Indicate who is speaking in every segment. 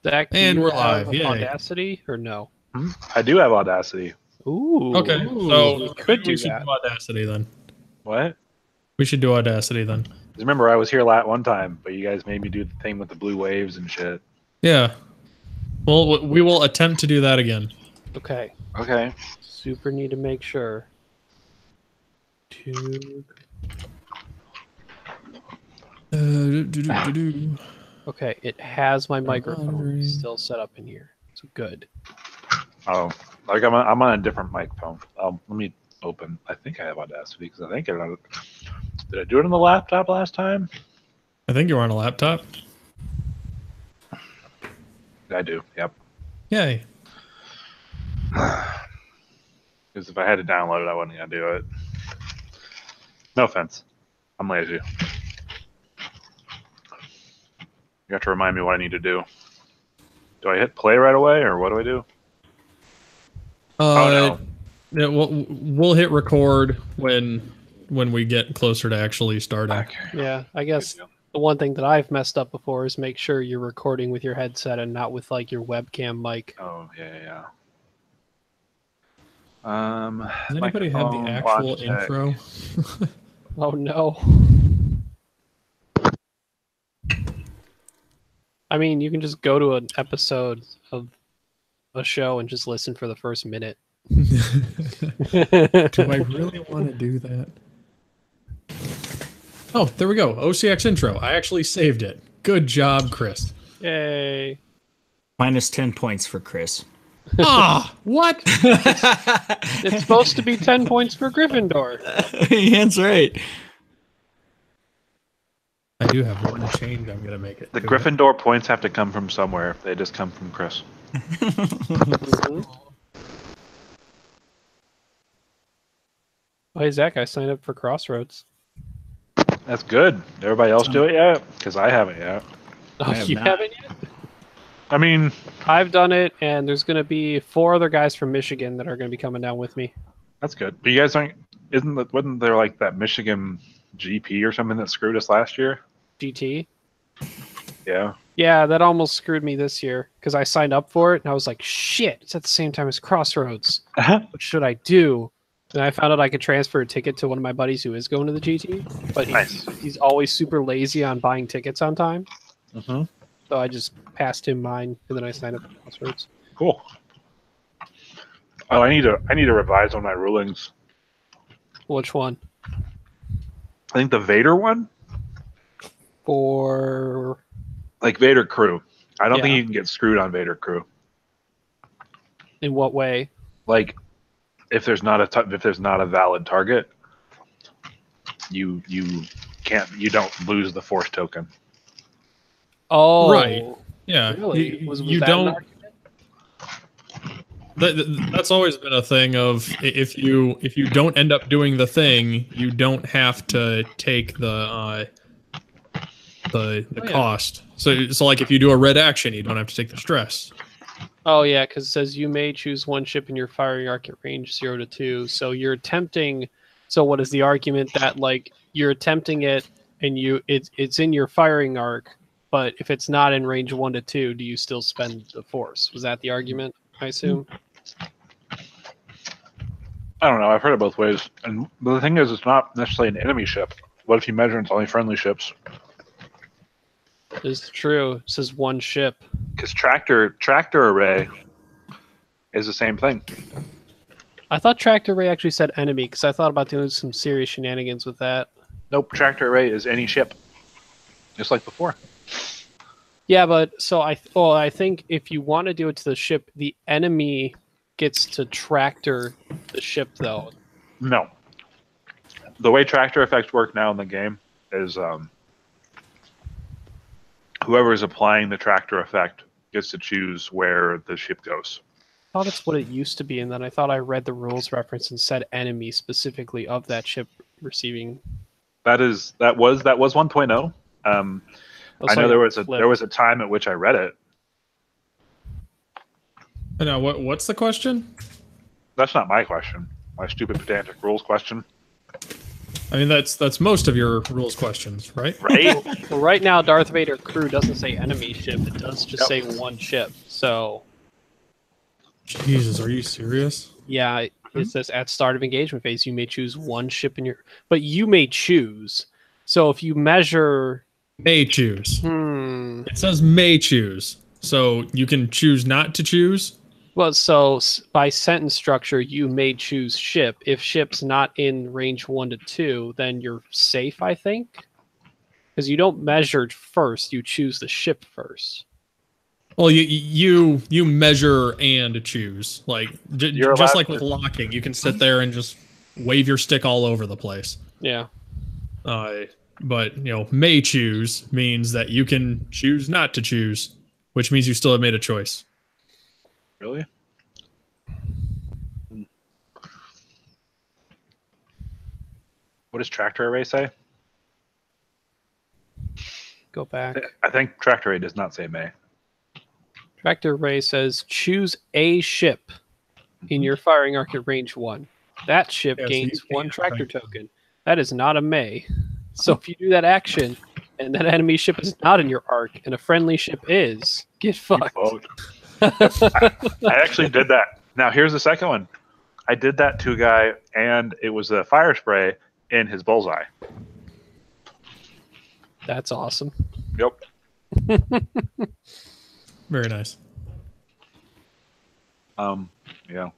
Speaker 1: Zach, do
Speaker 2: And
Speaker 1: you
Speaker 2: we're
Speaker 1: have
Speaker 2: live. Yay.
Speaker 1: Audacity or no?
Speaker 3: I do have Audacity.
Speaker 1: Ooh.
Speaker 2: Okay, so
Speaker 1: we could do
Speaker 2: we should
Speaker 1: that.
Speaker 2: do Audacity then.
Speaker 3: What?
Speaker 2: We should do Audacity then.
Speaker 3: Remember, I was here one time, but you guys made me do the thing with the blue waves and shit.
Speaker 2: Yeah. Well, we will attempt to do that again.
Speaker 1: Okay.
Speaker 3: Okay.
Speaker 1: Super need to make sure. Tube. Okay, it has my microphone still set up in here. So good.
Speaker 3: Oh, like I'm on a different microphone. Let me open. I think I have Audacity because I think did I do it on the laptop last time?
Speaker 2: I think you were on a laptop.
Speaker 3: I do. Yep.
Speaker 2: Yay.
Speaker 3: Because if I had to download it, I wasn't gonna do it. No offense. I'm lazy. You have to remind me what I need to do. Do I hit play right away, or what do I do?
Speaker 2: Oh no. Yeah, we'll hit record when we get closer to actually starting.
Speaker 3: Okay.
Speaker 1: Yeah, I guess the one thing that I've messed up before is make sure you're recording with your headset and not with like your webcam mic.
Speaker 3: Oh yeah.
Speaker 2: Does anybody have the actual intro?
Speaker 1: Oh no. I mean, you can just go to an episode of a show and just listen for the first minute.
Speaker 2: Do I really want to do that? Oh, there we go. OCX intro. I actually saved it. Good job, Chris.
Speaker 1: Yay.
Speaker 4: Minus 10 points for Chris.
Speaker 2: Ah, what?
Speaker 1: It's supposed to be 10 points for Gryffindor.
Speaker 4: That's right.
Speaker 2: I do have one change I'm going to make it.
Speaker 3: The Gryffindor points have to come from somewhere. They just come from Chris.
Speaker 1: Oh, hey, Zach, I signed up for Crossroads.
Speaker 3: That's good. Everybody else do it yet? Because I haven't yet.
Speaker 1: Oh, you haven't yet?
Speaker 3: I mean,
Speaker 1: I've done it, and there's going to be 4 other guys from Michigan that are going to be coming down with me.
Speaker 3: that's good. But you guys aren't. Wasn't there like that Michigan GP or something that screwed us last year?
Speaker 1: GT?
Speaker 3: Yeah.
Speaker 1: Yeah, that almost screwed me this year because I signed up for it, and I was like, shit, it's at the same time as Crossroads. What should I do? And I found out I could transfer a ticket to one of my buddies who is going to the GT, but he's always super lazy on buying tickets on time.
Speaker 3: Mm-hmm.
Speaker 1: So I just passed him mine, and then I signed up for Crossroads.
Speaker 3: Cool. Oh, I need to revise on my rulings.
Speaker 1: Which one?
Speaker 3: I think the Vader one,
Speaker 1: For
Speaker 3: like Vader Crew. I don't think you can get screwed on Vader Crew.
Speaker 1: in what way?
Speaker 3: Like, if there's not a valid target, you don't lose the Force token.
Speaker 1: Oh,
Speaker 2: right. Yeah.
Speaker 1: Really? Was
Speaker 2: you
Speaker 1: that
Speaker 2: don't. That's always been a thing of if you don't end up doing the thing, you don't have to take the cost. So like if you do a red action, you don't have to take the stress.
Speaker 1: Oh yeah, because it says you may choose one ship in your firing arc at range 0 to 2. So you're attempting. So what is the argument that like you're attempting it and it's in your firing arc, but if it's not in range 1 to 2, do you still spend the force? Was that the argument? I assume.
Speaker 3: I don't know. I've heard it both ways. And the thing is, it's not necessarily an enemy ship. What if you measure it's only friendly ships?
Speaker 1: It's true. It says one ship.
Speaker 3: Because tractor array is the same thing.
Speaker 1: I thought tractor array actually said enemy because I thought about doing some serious shenanigans with that.
Speaker 3: Nope, tractor array is any ship, just like before.
Speaker 1: Yeah, but so I think if you want to do it to the ship, the enemy gets to tractor the ship, though.
Speaker 3: No. The way tractor effects work now in the game is whoever is applying the tractor effect gets to choose where the ship goes.
Speaker 1: I thought that's what it used to be, and then I thought I read the rules reference and said enemy specifically of that ship receiving.
Speaker 3: That was 1.0. I know there was a time at which I read it.
Speaker 2: I know what's the question?
Speaker 3: That's not my question. My stupid pedantic rules question.
Speaker 2: I mean, that's most of your rules questions, right?
Speaker 3: Right?
Speaker 1: Well, right now, Darth Vader crew doesn't say enemy ship. It does just say one ship. So,
Speaker 2: Jesus, are you serious?
Speaker 1: yeah, it says at start of engagement phase, you may choose one ship in your... But you may choose. So if you measure...
Speaker 2: May choose. It says may choose. So you can choose not to choose?
Speaker 1: Well, so by sentence structure, you may choose ship. If ship's not in range 1 to 2, then you're safe, I think. Because you don't measure first, you choose the ship first.
Speaker 2: Well, you measure and choose. Like just like with locking, you can sit there and just wave your stick all over the place.
Speaker 1: Yeah.
Speaker 2: But may choose means that you can choose not to choose, which means you still have made a choice.
Speaker 3: Really? What does tractor array say?
Speaker 1: Go back.
Speaker 3: I think tractor array does not say may.
Speaker 1: Tractor array says choose a ship in your firing arc at range 1. That ship gains 1 tractor token. That is not a may. So if you do that action and that enemy ship is not in your arc and a friendly ship is, get fucked.
Speaker 3: I actually did that. Now here's the second one. I did that to a guy and it was a fire spray in his bullseye.
Speaker 1: That's awesome.
Speaker 3: Yep.
Speaker 2: Very nice.
Speaker 3: Yeah.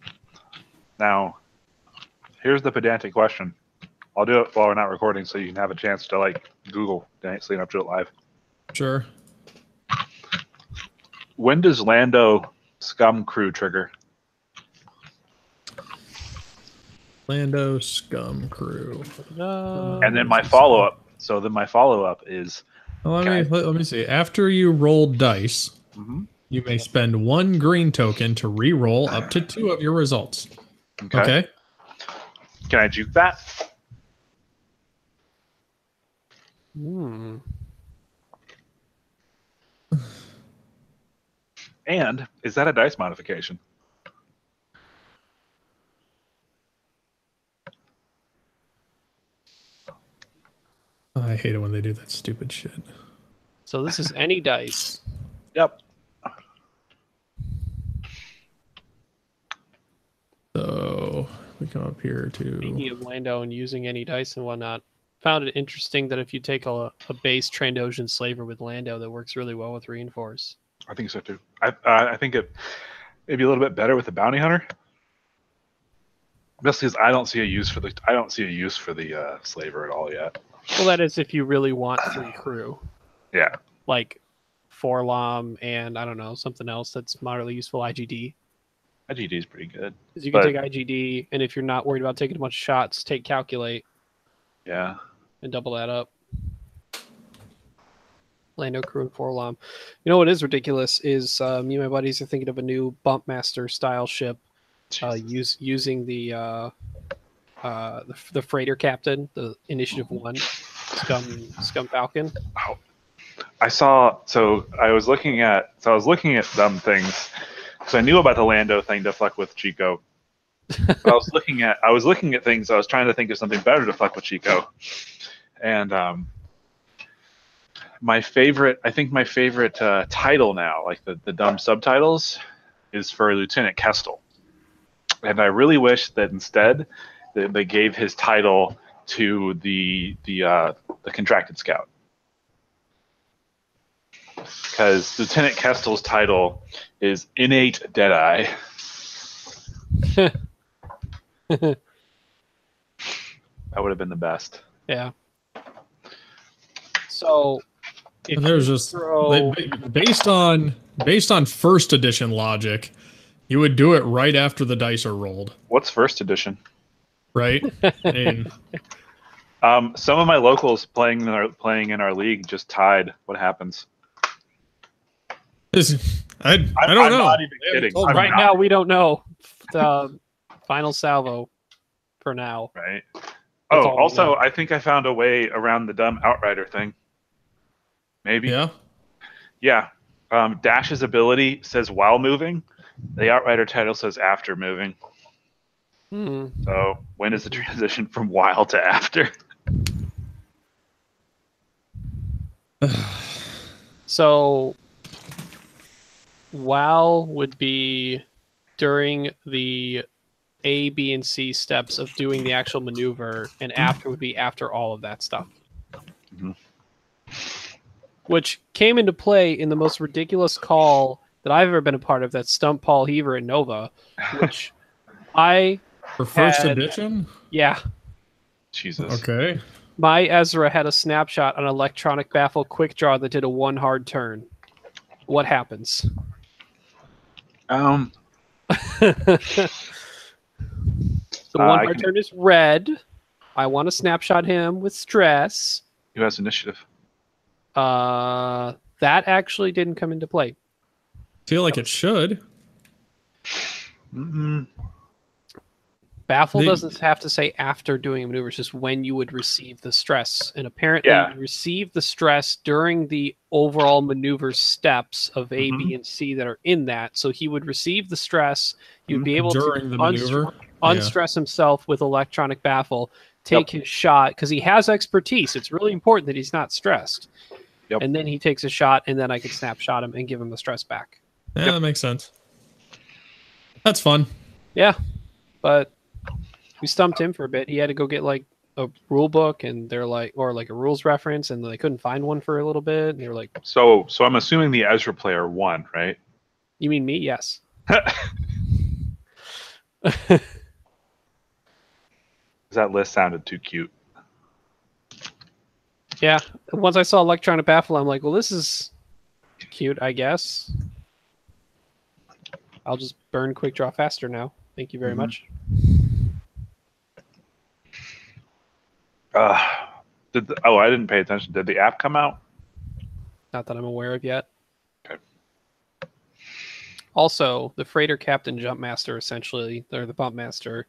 Speaker 3: Now, here's the pedantic question. I'll do it while we're not recording so you can have a chance to Google Sleep Up to It live.
Speaker 2: Sure.
Speaker 3: When does Lando Scum Crew trigger?
Speaker 2: Lando Scum Crew.
Speaker 3: And then my follow-up. So then my follow-up is...
Speaker 2: Let me see. After you roll dice, you may spend 1 green token to re-roll up to 2 of your results. Okay?
Speaker 3: Can I juke that? And is that a dice modification?
Speaker 2: I hate it when they do that stupid shit.
Speaker 1: So this is any dice.
Speaker 3: Yep.
Speaker 2: So we come up here to...
Speaker 1: Speaking of Lando and using any dice and whatnot, found it interesting that if you take a base Trandoshan Slaver with Lando, that works really well with Reinforce.
Speaker 3: I think so too. I think it maybe a little bit better with the Bounty Hunter. Just because I don't see a use for the Slaver at all yet.
Speaker 1: Well, that is if you really want 3 crew.
Speaker 3: Yeah.
Speaker 1: Like Forlom and I don't know, something else that's moderately useful, IGD.
Speaker 3: IGD is pretty good.
Speaker 1: Because you can take IGD, and if you're not worried about taking a bunch of shots, take Calculate.
Speaker 3: Yeah.
Speaker 1: And double that up. Lando crew and Forlom. You know what is ridiculous is me and my buddies are thinking of a new Bumpmaster style ship using the freighter captain, the Initiative 1 Scum Falcon.
Speaker 3: Oh. I was looking at dumb things because I knew about the Lando thing to fuck with Chico. But I was looking at things. I was trying to think of something better to fuck with Chico, and my favorite title now, like the dumb subtitles, is for Lieutenant Kestel, and I really wish that instead they gave his title to the contracted scout, because Lieutenant Kestel's title is Innate Deadeye. That would have been the best.
Speaker 1: Yeah. So if
Speaker 2: there's just based on first edition logic, you would do it right after the dice are rolled.
Speaker 3: What's first edition?
Speaker 2: Right? And
Speaker 3: some of my locals playing in our league just tied. What happens?
Speaker 2: I don't know.
Speaker 3: I'm not even kidding.
Speaker 1: Right now, we don't know. The final salvo for now.
Speaker 3: Right. Oh, also, I think I found a way around the dumb Outrider thing. Maybe.
Speaker 2: Yeah.
Speaker 3: Yeah. Dash's ability says while moving. The Outrider title says after moving. So when is the transition from while to after?
Speaker 1: So, while would be during the A, B, and C steps of doing the actual maneuver, and after would be after all of that stuff.
Speaker 3: Mm-hmm.
Speaker 1: Which came into play in the most ridiculous call that I've ever been a part of, that stumped Paul Heaver at Nova, which I
Speaker 2: For first edition?
Speaker 1: Yeah.
Speaker 3: Jesus.
Speaker 2: Okay.
Speaker 1: My Ezra had a snapshot on electronic baffle quick draw that did a 1 hard turn. What happens?
Speaker 3: Um,
Speaker 1: The 1 hard turn is red. I want to snapshot him with stress.
Speaker 3: Who has initiative?
Speaker 1: That actually didn't come into play.
Speaker 2: Feel like it should.
Speaker 3: Mm-hmm.
Speaker 1: Baffle doesn't have to say after doing a maneuver, it's just when you would receive the stress. And apparently you receive the stress during the overall maneuver steps of A, B, and C that are in that. So he would receive the stress. You'd be able
Speaker 2: during
Speaker 1: to
Speaker 2: the maneuver?
Speaker 1: unstress himself with electronic baffle, take his shot, because he has expertise. It's really important that he's not stressed.
Speaker 3: Yep.
Speaker 1: And then he takes a shot, and then I can snapshot him and give him the stress back.
Speaker 2: Yeah, that makes sense. That's fun.
Speaker 1: Yeah, but we stumped him for a bit. He had to go get like a rule book, and they're like, or like a rules reference, and they couldn't find one for a little bit. And they were like,
Speaker 3: So I'm assuming the Ezra player won, right?
Speaker 1: "You mean me?" Yes.
Speaker 3: That list sounded too cute.
Speaker 1: Yeah. Once I saw electronic baffle, I'm like, well, this is cute, I guess. I'll just burn quick draw faster now. Thank you very much.
Speaker 3: I didn't pay attention. Did the app come out?
Speaker 1: Not that I'm aware of yet.
Speaker 3: Okay.
Speaker 1: Also, the freighter captain jump master, essentially, or the bump master,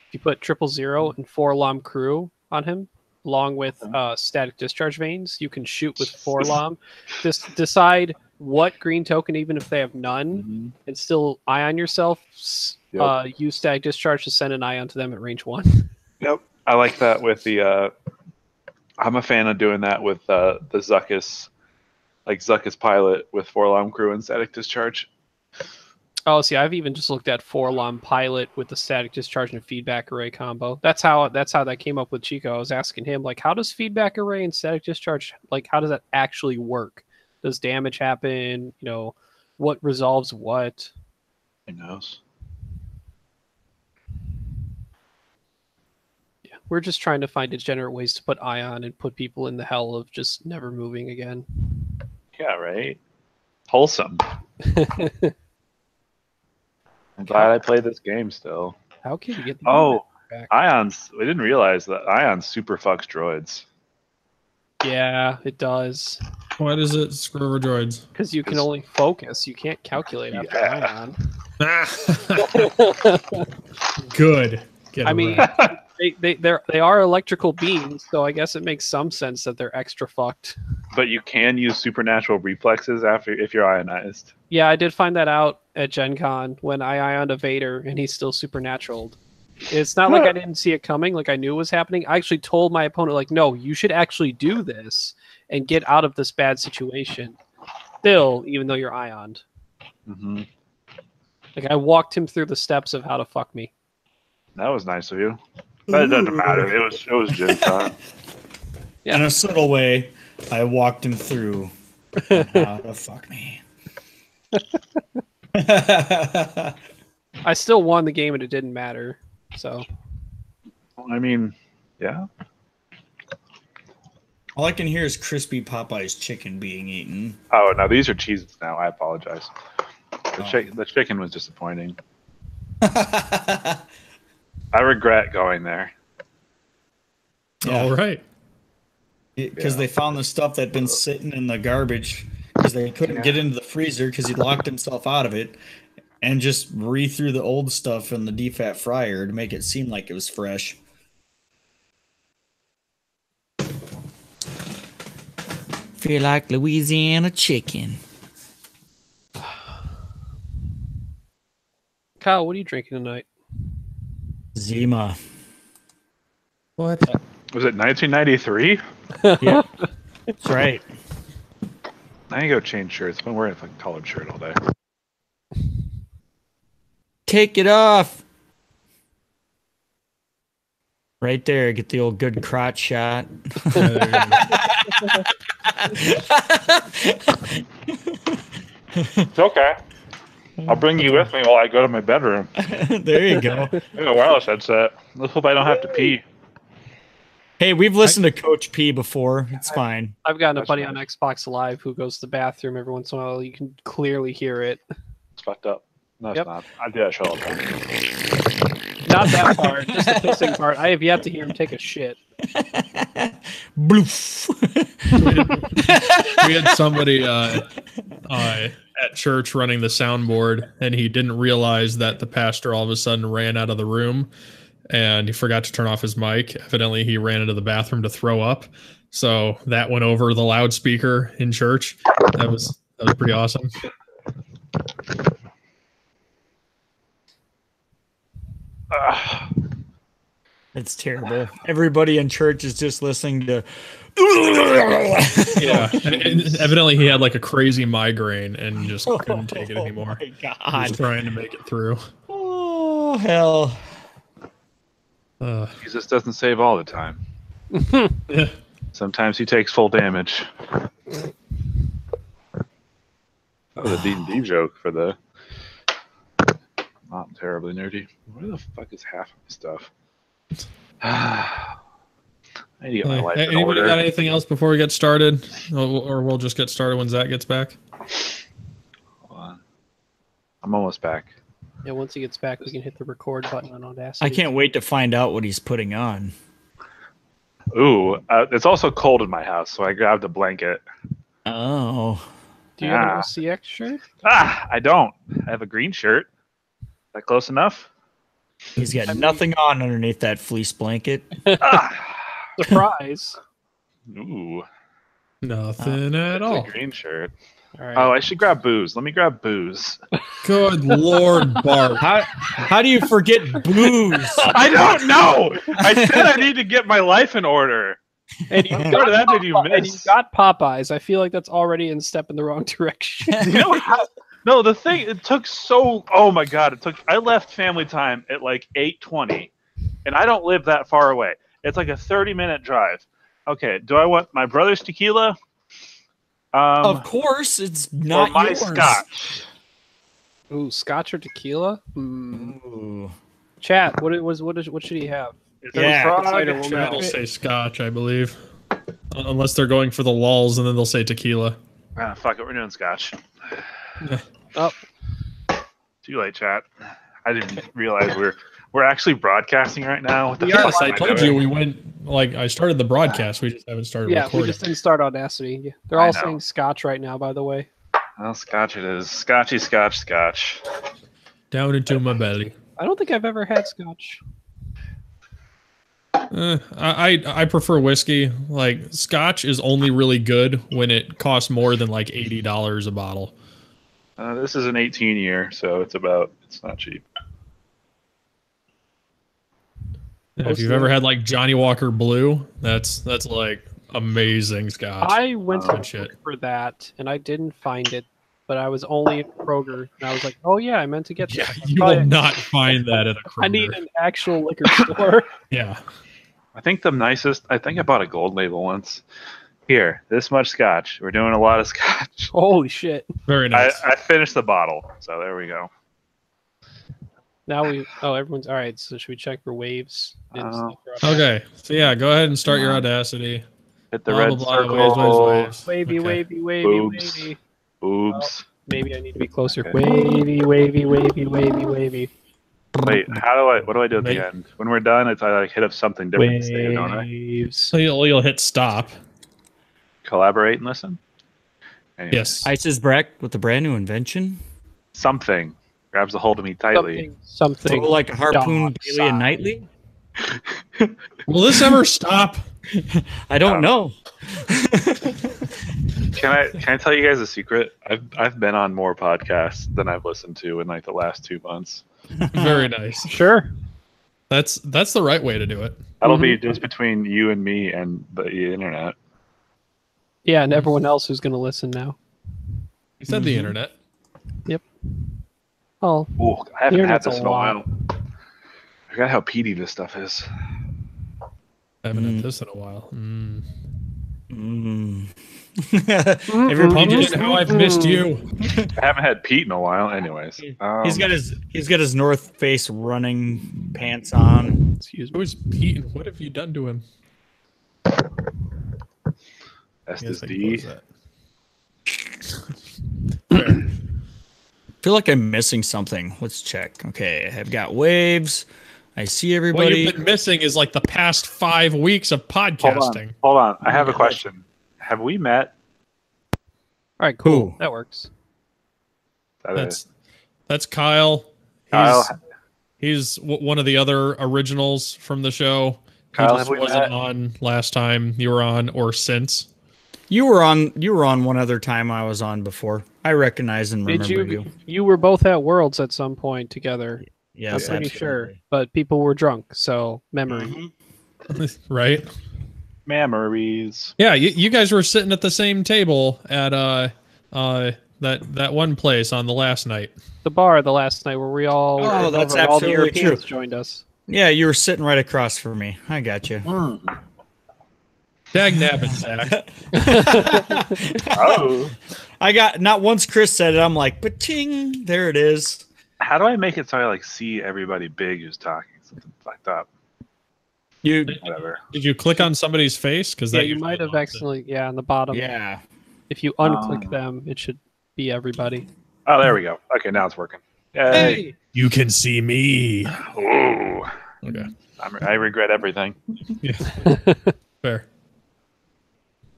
Speaker 1: if you put 000 and 4 LOM crew on him, along with static discharge vanes, you can shoot with 4 LOM. Just decide what green token, even if they have none, and still ion yourself. Use static discharge to send an ion to them at range 1.
Speaker 3: Yep. I like that with the... I'm a fan of doing that with the Zuckus, like Zuckus pilot with 4 LOM crew and static discharge.
Speaker 1: Oh, see, I've even just looked at 4 LOM pilot with the static discharge and feedback array combo. That's how that came up with Chico. I was asking him, like, how does feedback array and static discharge, like, how does that actually work? Does damage happen? You know, what resolves what?
Speaker 3: Who knows?
Speaker 1: Yeah, we're just trying to find degenerate ways to put ion and put people in the hell of just never moving again.
Speaker 3: Yeah, right. Wholesome. I'm glad I played this game still.
Speaker 1: How can you get the back?
Speaker 3: Ions. We didn't realize that Ion super fucks droids.
Speaker 1: Yeah, it does.
Speaker 2: Why does it screw over droids?
Speaker 1: Because you can only focus. You can't calculate after ion.
Speaker 2: Good.
Speaker 1: I mean, they are electrical beings, so I guess it makes some sense that they're extra fucked.
Speaker 3: But you can use supernatural reflexes if you're ionized.
Speaker 1: Yeah, I did find that out at Gen Con when I ioned a Vader and he's still supernatural. It's not like I didn't see it coming, like I knew it was happening. I actually told my opponent, like, no, you should actually do this and get out of this bad situation. Still, even though you're ioned.
Speaker 3: Mm-hmm.
Speaker 1: Like, I walked him through the steps of how to fuck me.
Speaker 3: That was nice of you. But it doesn't matter. It was Gen Con.
Speaker 4: Yeah. In a subtle way, I walked him through how to fuck me.
Speaker 1: I still won the game and it didn't matter. So,
Speaker 3: I mean, yeah.
Speaker 4: All I can hear is crispy Popeye's chicken being eaten.
Speaker 3: Oh, no, these are cheeses now. I apologize. The chicken was disappointing. I regret going there.
Speaker 2: Yeah. All right.
Speaker 4: Because they found the stuff that had been sitting in the garbage because they couldn't get into the freezer because he locked himself out of it, and just re-threw the old stuff in the defat fryer to make it seem like it was fresh. Feel like Louisiana chicken.
Speaker 1: Kyle, what are you drinking tonight?
Speaker 4: Zima.
Speaker 2: What?
Speaker 3: Was it 1993?
Speaker 4: Yeah, that's right.
Speaker 3: I need to go change shirts. I've been wearing a fucking collared shirt all day.
Speaker 4: Take it off. Right there. Get the old good crotch shot.
Speaker 3: It's okay. I'll bring you with me while I go to my bedroom.
Speaker 4: There you go.
Speaker 3: I have a wireless headset. Let's hope I don't have to pee.
Speaker 4: Hey, we've listened to Coach P before. It's fine.
Speaker 1: I've gotten a buddy on Xbox Live who goes to the bathroom every once in a while. You can clearly hear it.
Speaker 3: It's fucked up. No, it's not. I do that show all the time.
Speaker 1: Not that part, just the pissing part. I have yet to hear him take a shit.
Speaker 4: Bloof.
Speaker 2: We had somebody at church running the soundboard, and he didn't realize that the pastor all of a sudden ran out of the room, and he forgot to turn off his mic. Evidently, he ran into the bathroom to throw up, so that went over the loudspeaker in church. That was pretty awesome.
Speaker 4: It's terrible. Everybody in church is just listening to.
Speaker 2: Yeah, and evidently he had like a crazy migraine and just couldn't take it anymore.
Speaker 4: Oh my God.
Speaker 2: He was trying to make it through.
Speaker 4: Oh hell!
Speaker 3: Jesus doesn't save all the time.
Speaker 2: Yeah.
Speaker 3: Sometimes he takes full damage. That was a D&D joke for the not terribly nerdy. Where the fuck is half of my stuff? I need to get my life in
Speaker 2: Anybody
Speaker 3: order.
Speaker 2: got anything else before we get started? Or we'll just get started when Zach gets back?
Speaker 3: Hold on. I'm almost back.
Speaker 1: Yeah, once he gets back, we can hit the record button on Audacity.
Speaker 4: I can't wait to find out what he's putting on.
Speaker 3: Ooh, it's also cold in my house, so I grabbed a blanket.
Speaker 4: Oh.
Speaker 1: Do you have an OCX shirt?
Speaker 3: I don't. I have a green shirt. Is that close enough?
Speaker 4: He's got nothing on underneath that fleece blanket.
Speaker 1: Surprise.
Speaker 3: Ooh.
Speaker 2: Nothing at
Speaker 3: It's
Speaker 2: all.
Speaker 3: a green shirt.
Speaker 1: All right.
Speaker 3: Oh, I should grab booze. Let me grab booze.
Speaker 2: Good Lord, Bart.
Speaker 4: How do you forget booze?
Speaker 3: I don't know. I said I need to get my life in order.
Speaker 1: And you
Speaker 3: What did that did you
Speaker 1: and you
Speaker 3: miss?
Speaker 1: got Popeyes. I feel like that's already in step in the wrong direction.
Speaker 3: You know how, no, the thing, it took so, oh my God, I left family time at like 8:20, and I don't live that far away. It's like a 30-minute drive. Okay, do I want my brother's tequila?
Speaker 4: Of course, it's not
Speaker 3: or my
Speaker 4: yours.
Speaker 3: scotch?
Speaker 1: Ooh, scotch or tequila?
Speaker 4: Ooh.
Speaker 1: Chat, what should he have?
Speaker 3: Is
Speaker 4: Yeah.
Speaker 3: it a frog?
Speaker 1: Cider will
Speaker 2: They'll
Speaker 1: know.
Speaker 2: say scotch, I believe. Unless they're going for the lulls, and then they'll say tequila.
Speaker 3: Ah, fuck it, we're doing scotch.
Speaker 1: Oh,
Speaker 3: Too late, chat. I didn't realize we're actually broadcasting right now. What the fuck
Speaker 2: Yes, I
Speaker 3: am
Speaker 2: told
Speaker 3: doing?
Speaker 2: you we went, like, I started the broadcast. We just haven't started
Speaker 1: yeah,
Speaker 2: recording.
Speaker 1: we just didn't start Audacity. Yeah. They're
Speaker 3: I
Speaker 1: all
Speaker 3: know.
Speaker 1: saying scotch right now, by the way.
Speaker 3: Well, scotch it is. Scotchy, scotch.
Speaker 2: Down into my belly.
Speaker 1: I don't think I've ever had scotch.
Speaker 2: I prefer whiskey. Like, scotch is only really good when it costs more than like $80 a bottle.
Speaker 3: This is an 18 year, so it's not cheap.
Speaker 2: If you've ever had like Johnny Walker Blue, that's like amazing scotch.
Speaker 1: I went to
Speaker 2: Good shit.
Speaker 1: for that, and I didn't find it, but I was only at Kroger, and I was like, oh yeah, I meant to get
Speaker 2: Yeah,
Speaker 1: that.
Speaker 2: you will not find that at a Kroger.
Speaker 1: I need an actual liquor store.
Speaker 2: Yeah.
Speaker 3: I think the nicest. I think I bought a gold label once. Here, this much scotch. We're doing a lot of scotch.
Speaker 1: Holy shit.
Speaker 2: Very nice.
Speaker 3: I finished the bottle, so there we go.
Speaker 1: Now everyone's all right. So should we check for waves? And stuff for
Speaker 2: Okay. So yeah, go ahead and start your Audacity.
Speaker 3: Hit the
Speaker 2: Blah,
Speaker 3: red
Speaker 2: blah, blah,
Speaker 3: circle.
Speaker 2: waves.
Speaker 1: Wavy,
Speaker 2: Okay.
Speaker 1: wavy, wavy,
Speaker 3: Boobs.
Speaker 1: wavy.
Speaker 3: Boobs.
Speaker 1: Maybe I need to be closer.
Speaker 3: Okay.
Speaker 1: Wavy, wavy, wavy, wavy, wavy.
Speaker 3: Wait, what do I do at the end? When we're done, it's I like hit up something different to say, don't I?
Speaker 1: Waves.
Speaker 2: So you'll hit stop.
Speaker 3: Collaborate and listen? Anyway,
Speaker 2: Yes.
Speaker 4: Isis Breck with a brand new invention.
Speaker 3: Something grabs a hold of me tightly.
Speaker 1: Something.
Speaker 4: Throw like a harpoon
Speaker 1: dog
Speaker 4: Bailey and
Speaker 1: side.
Speaker 4: Nightly.
Speaker 2: Will this ever stop?
Speaker 4: I don't know.
Speaker 3: Can I tell you guys a secret? I've been on more podcasts than I've listened to in like the last 2 months.
Speaker 2: Very nice.
Speaker 1: Sure.
Speaker 2: That's the right way to do it.
Speaker 3: That'll be just between you and me and the internet.
Speaker 1: Yeah, and everyone else who's going to listen now.
Speaker 2: You said the internet.
Speaker 1: Yep. Oh,
Speaker 3: Ooh, I haven't had
Speaker 1: internet's
Speaker 3: this
Speaker 1: a
Speaker 3: in a
Speaker 1: lot.
Speaker 3: while. I forgot how peaty this stuff is.
Speaker 2: I haven't had this in a while.
Speaker 4: Everybody
Speaker 2: Pumpkin, how I've missed you.
Speaker 3: I haven't had Pete in a while. Anyways,
Speaker 4: he's got his North Face running pants on.
Speaker 1: Excuse me.
Speaker 2: Who's Pete and what have you done to him?
Speaker 3: That's
Speaker 2: Yes,
Speaker 3: this
Speaker 2: I can
Speaker 3: D.
Speaker 2: close that.
Speaker 4: I feel like I'm missing something. Let's check. Okay, I've got waves. I see
Speaker 2: What
Speaker 4: everybody.
Speaker 2: you've been missing is like the past 5 weeks of podcasting.
Speaker 3: Hold on. I have a question. Have we met?
Speaker 1: All right, cool.
Speaker 4: Who?
Speaker 1: That works.
Speaker 2: That's Kyle.
Speaker 3: Kyle.
Speaker 2: He's one of the other originals from the show.
Speaker 3: Kyle,
Speaker 2: he
Speaker 3: have
Speaker 2: just
Speaker 3: we
Speaker 2: wasn't
Speaker 3: met?
Speaker 2: on last time you were on or since.
Speaker 4: You were on one other time I was on before. I recognize and remember
Speaker 1: Did
Speaker 4: you.
Speaker 1: you were both at Worlds at some point together.
Speaker 4: Yes,
Speaker 1: I'm pretty sure,
Speaker 4: absolutely.
Speaker 1: but people were drunk, so memory.
Speaker 2: Right?
Speaker 3: Memories.
Speaker 2: Yeah, you guys were sitting at the same table at that one place on the last night.
Speaker 1: The bar the last night where we all
Speaker 4: Oh, that's
Speaker 1: all the
Speaker 4: absolutely
Speaker 1: Europeans
Speaker 4: true.
Speaker 1: joined us.
Speaker 4: Yeah, you were sitting right across from me. I got you.
Speaker 2: Dag nabbit, Zach.
Speaker 3: Oh.
Speaker 4: I got not once Chris said it. I'm like, ba-ting, there it is.
Speaker 3: How do I make it so I like see everybody big who's talking? Something like that.
Speaker 4: You,
Speaker 3: Whatever.
Speaker 2: Did you click on somebody's face? Because
Speaker 1: Yeah, you might have accidentally. Yeah, on the bottom.
Speaker 4: yeah.
Speaker 1: If you unclick them, it should be everybody.
Speaker 3: Oh, there we go. Okay, now it's working. Yay.
Speaker 2: You can see me.
Speaker 3: Ooh.
Speaker 2: Okay,
Speaker 3: I regret everything.
Speaker 2: yeah. Fair.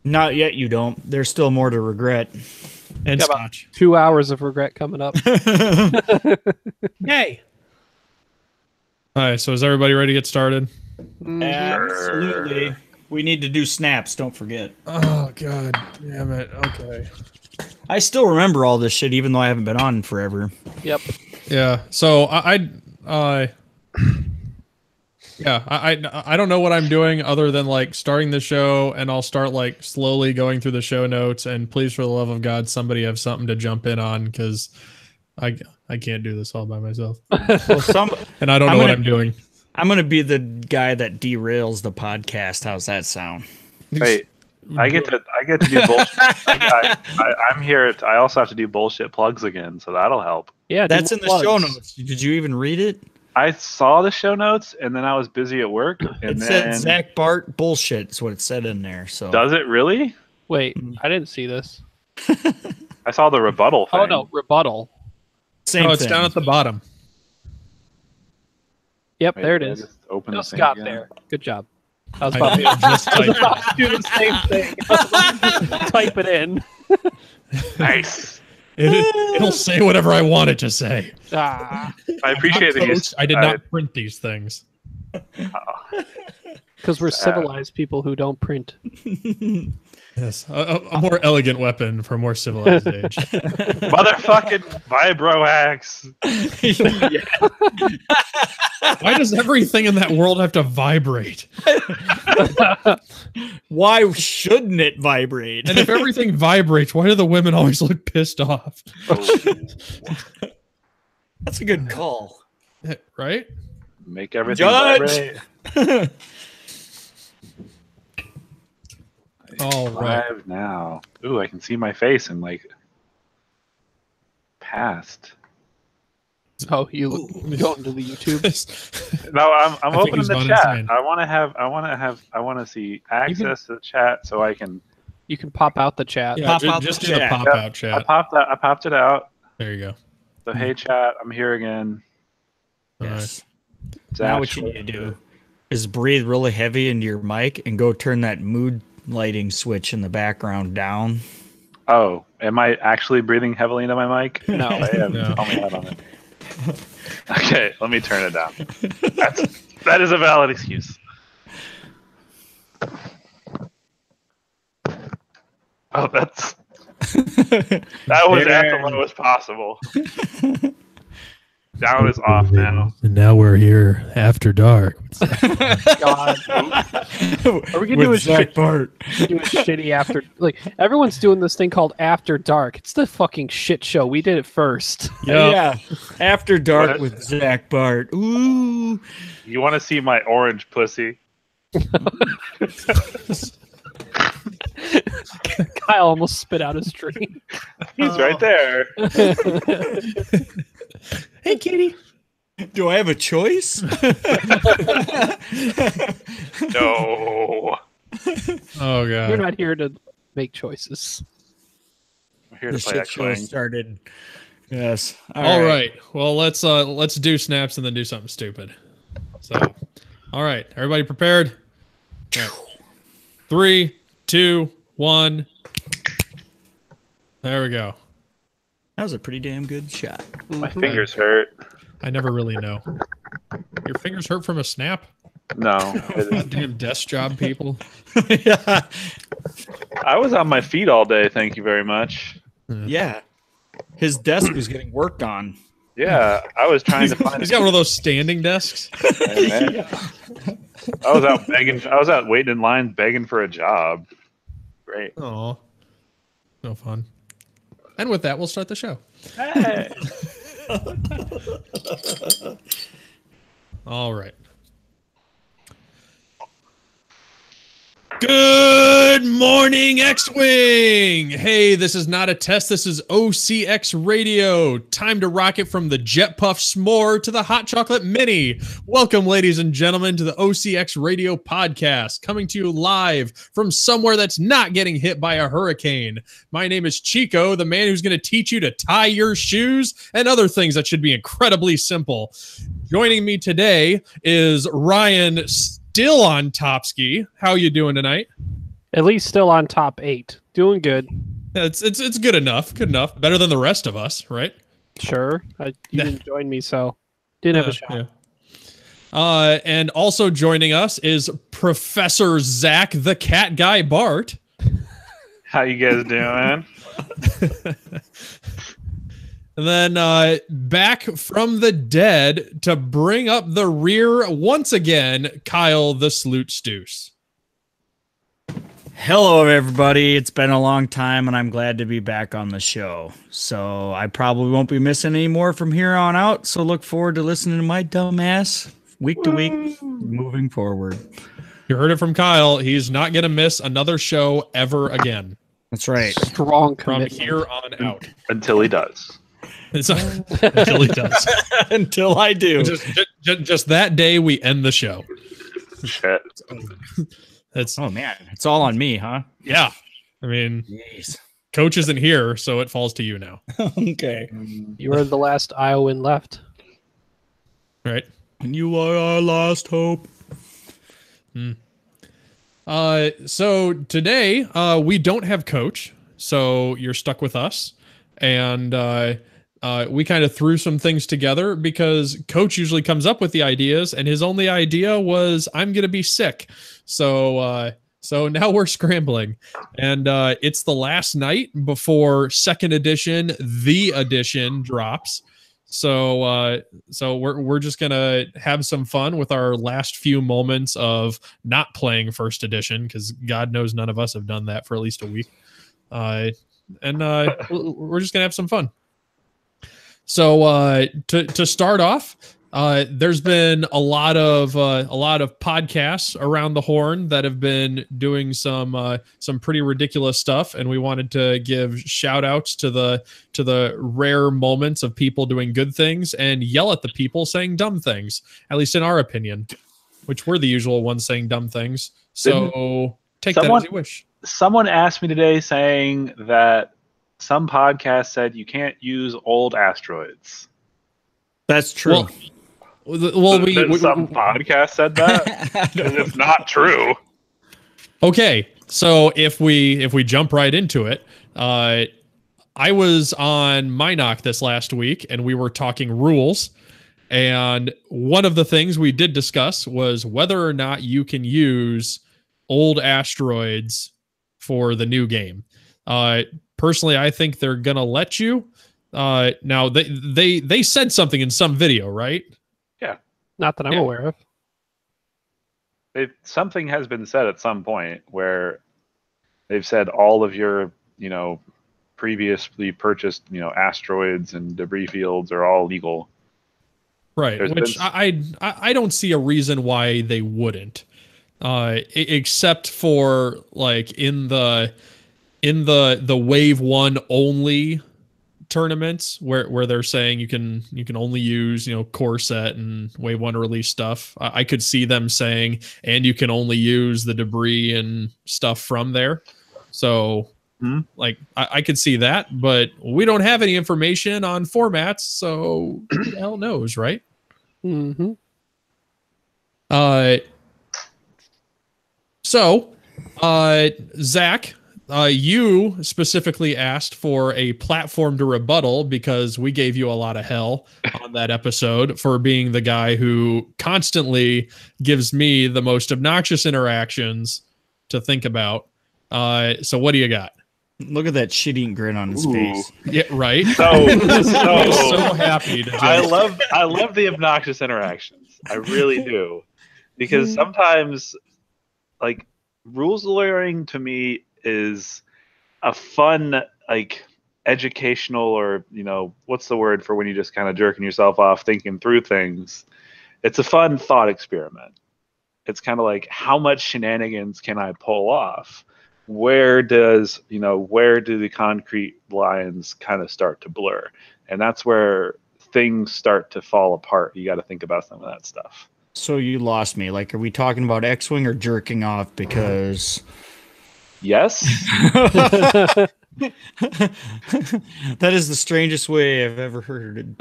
Speaker 4: Not yet. You don't. There's still more to regret.
Speaker 2: And
Speaker 1: Got about
Speaker 2: scotch.
Speaker 1: 2 hours of regret coming up.
Speaker 2: Yay! All right, so is everybody ready to get started?
Speaker 4: Absolutely. We need to do snaps. Don't forget.
Speaker 2: Oh God, damn it. Okay.
Speaker 4: I still remember all this shit, even though I haven't been on forever.
Speaker 1: Yep.
Speaker 2: Yeah. So I don't know what I'm doing other than like starting the show, and I'll start like slowly going through the show notes. And please, for the love of God, somebody have something to jump in on because I can't do this all by myself,
Speaker 4: Well,
Speaker 2: and I don't know what I'm doing.
Speaker 4: I'm gonna be the guy that derails the podcast. How's that sound?
Speaker 3: Wait, I get to do bullshit. I'm here. I also have to do bullshit plugs again, so that'll help.
Speaker 1: Yeah,
Speaker 4: That's
Speaker 1: do
Speaker 4: in the
Speaker 1: plugs.
Speaker 4: show notes. Did you even read it?
Speaker 3: I saw the show notes, and then I was busy at work. And
Speaker 4: It
Speaker 3: then
Speaker 4: said Zach Bart bullshit. Is what it said in there. So
Speaker 3: does it really?
Speaker 1: Wait, I didn't see this.
Speaker 3: I saw the rebuttal thing.
Speaker 1: Oh no, rebuttal.
Speaker 4: same
Speaker 2: Oh, it's
Speaker 4: thing.
Speaker 2: down at the bottom.
Speaker 1: Yep,
Speaker 3: Wait,
Speaker 1: there it
Speaker 3: did I
Speaker 1: is.
Speaker 3: just open
Speaker 1: Just
Speaker 3: the
Speaker 1: got
Speaker 3: thing
Speaker 1: there.
Speaker 3: again?
Speaker 1: Good job. I was
Speaker 2: I
Speaker 1: about
Speaker 2: did just
Speaker 1: I was
Speaker 2: type
Speaker 1: about to do the same thing. Type it in.
Speaker 3: Nice.
Speaker 2: It'll say whatever I want it to say.
Speaker 1: Ah,
Speaker 3: I appreciate that you.
Speaker 2: Coach, I did not print these things.
Speaker 1: because we're civilized people who don't print.
Speaker 2: Yes, a more elegant weapon for a more civilized age.
Speaker 3: Motherfucking vibro axe.
Speaker 2: Why does everything in that world have to vibrate?
Speaker 4: Why shouldn't it vibrate?
Speaker 2: And if everything vibrates, why do the women always look pissed off?
Speaker 4: That's a good call.
Speaker 2: Right?
Speaker 3: Make everything
Speaker 4: Judge!
Speaker 3: vibrate.
Speaker 2: All right.
Speaker 3: Live now. Ooh, I can see my face and like past.
Speaker 1: Oh, you going to the YouTube?
Speaker 3: No, I'm
Speaker 2: I think
Speaker 3: opening
Speaker 2: he's
Speaker 3: the
Speaker 2: gone
Speaker 3: chat.
Speaker 2: insane.
Speaker 3: I want to see access to the chat so I can.
Speaker 1: You can pop out the chat.
Speaker 2: Yeah,
Speaker 4: Pop out
Speaker 2: just
Speaker 4: the
Speaker 2: do the
Speaker 4: chat.
Speaker 2: pop
Speaker 3: Yep.
Speaker 2: out
Speaker 3: I
Speaker 2: chat.
Speaker 3: popped it out.
Speaker 2: There you go.
Speaker 3: So hey chat, I'm here again.
Speaker 4: Yes.
Speaker 3: It's
Speaker 4: Now what you
Speaker 3: actually-
Speaker 4: need to do is breathe really heavy into your mic and go turn that mood lighting switch in the background down.
Speaker 3: Oh, am I actually breathing heavily into my mic?
Speaker 1: No.
Speaker 3: I am.
Speaker 2: No.
Speaker 3: Tell me that on it. Okay, let me turn it down. That is a valid excuse. Oh, that was at the lowest possible. Down is off now.
Speaker 2: And now we're here after dark.
Speaker 1: God. Are we gonna do a shitty after? Like everyone's doing this thing called After Dark. It's the fucking shit show. We did it first.
Speaker 2: Yep.
Speaker 4: Yeah, After Dark with Zach Bart. Ooh.
Speaker 3: You want to see my orange pussy?
Speaker 1: Kyle almost spit out his dream.
Speaker 3: He's right there.
Speaker 2: Hey, kitty.
Speaker 4: Do I have a choice?
Speaker 3: No.
Speaker 2: Oh god.
Speaker 1: You're not here to make choices.
Speaker 3: I'm here
Speaker 4: The
Speaker 3: to play
Speaker 4: shit
Speaker 3: that
Speaker 4: show
Speaker 3: clang.
Speaker 4: started. Yes.
Speaker 2: All right. Well, let's do snaps and then do something stupid. So, all right, everybody prepared? All right. 3, 2, 1. There we go.
Speaker 4: That was a pretty damn good shot.
Speaker 3: My fingers hurt.
Speaker 2: I never really know. Your fingers hurt from a snap?
Speaker 3: No.
Speaker 2: Goddamn desk job people.
Speaker 4: Yeah.
Speaker 3: I was on my feet all day. Thank you very much.
Speaker 4: Yeah. His desk was getting worked on.
Speaker 3: Yeah, I was trying to find.
Speaker 2: He's got one of those standing desks.
Speaker 3: I was out begging. I was out waiting in line begging for a job. Great.
Speaker 2: Oh, no fun. And with that, we'll start the show.
Speaker 3: Hey.
Speaker 2: All right. Good morning, X-Wing! Hey, this is not a test. This is OCX Radio. Time to rock it from the Jet Puff S'more to the Hot Chocolate Mini. Welcome, ladies and gentlemen, to the OCX Radio podcast, coming to you live from somewhere that's not getting hit by a hurricane. My name is Chico, the man who's going to teach you to tie your shoes and other things that should be incredibly simple. Joining me today is Ryan, still on Topski. How you doing tonight?
Speaker 1: At least still on top 8. Doing good.
Speaker 2: It's good enough. Good enough. Better than the rest of us, right?
Speaker 1: Sure. You didn't join me, so didn't have a shot.
Speaker 2: Yeah. And also joining us is Professor Zach the Cat Guy Bart.
Speaker 3: How you guys doing?
Speaker 2: And then back from the dead to bring up the rear once again, Kyle the Sloot Stoos.
Speaker 4: Hello, everybody. It's been a long time, and I'm glad to be back on the show. So I probably won't be missing any more from here on out. So look forward to listening to my dumb ass week to week moving forward.
Speaker 2: You heard it from Kyle. He's not going to miss another show ever again.
Speaker 4: That's right.
Speaker 1: Strong
Speaker 2: From
Speaker 1: commitment.
Speaker 2: here on out.
Speaker 3: Until he does.
Speaker 2: Until he does.
Speaker 4: Until I do.
Speaker 2: Just that day, we end the show.
Speaker 3: Shit.
Speaker 2: That's
Speaker 4: Oh, man. It's all on me, huh?
Speaker 2: yeah. I mean,
Speaker 4: Jeez.
Speaker 2: Coach isn't here, so it falls to you now.
Speaker 4: Okay.
Speaker 1: You were the last Iowan left.
Speaker 2: Right?
Speaker 4: And you are our last hope.
Speaker 2: So today we don't have Coach, so you're stuck with us, and we kind of threw some things together because Coach usually comes up with the ideas, and his only idea was I'm gonna be sick. So now we're scrambling, and it's the last night before second edition, the edition drops. So we're just gonna have some fun with our last few moments of not playing first edition, because God knows none of us have done that for at least a week. We're just gonna have some fun. So to start off, there's been a lot of podcasts around the horn that have been doing some pretty ridiculous stuff, and we wanted to give shout outs to the rare moments of people doing good things and yell at the people saying dumb things, at least in our opinion, which we're the usual ones saying dumb things. So take that as you wish.
Speaker 3: Someone asked me today saying that some podcast said you can't use old asteroids.
Speaker 4: That's true.
Speaker 2: Well,
Speaker 3: Some podcast said that. It's not true.
Speaker 2: Okay, so if we jump right into it, I was on Minoc this last week, and we were talking rules, and one of the things we did discuss was whether or not you can use old asteroids for the new game. Personally, I think they're gonna let you. Now they said something in some video, right?
Speaker 3: Yeah.
Speaker 1: Not that I'm aware of.
Speaker 3: Something has been said at some point where they've said all of your, previously purchased, asteroids and debris fields are all legal.
Speaker 2: Right. Which I don't see a reason why they wouldn't, except for like in the wave 1 only tournaments where they're saying you can only use core set and wave 1 release stuff. I could see them saying, and you can only use the debris and stuff from there. So like I could see that, but we don't have any information on formats, so who the hell knows, right?
Speaker 1: Mm-hmm.
Speaker 2: So Zach, you specifically asked for a platform to rebuttal because we gave you a lot of hell on that episode for being the guy who constantly gives me the most obnoxious interactions to think about. So what do you got?
Speaker 4: Look at that shit-eating grin on his face.
Speaker 2: Yeah, right.
Speaker 3: So
Speaker 2: happy.
Speaker 3: I love the obnoxious interactions. I really do, because sometimes, like, rules lawyering to me is a fun, like, educational, or what's the word for when you just kind of jerking yourself off thinking through things. It's a fun thought experiment. It's kind of like, how much shenanigans can I pull off? Where do the concrete lines kind of start to blur? And that's where things start to fall apart. You got to think about some of that stuff.
Speaker 4: So you lost me. Like, are we talking about X-Wing or jerking off? Because
Speaker 3: yes.
Speaker 4: That is the strangest way I've ever heard it.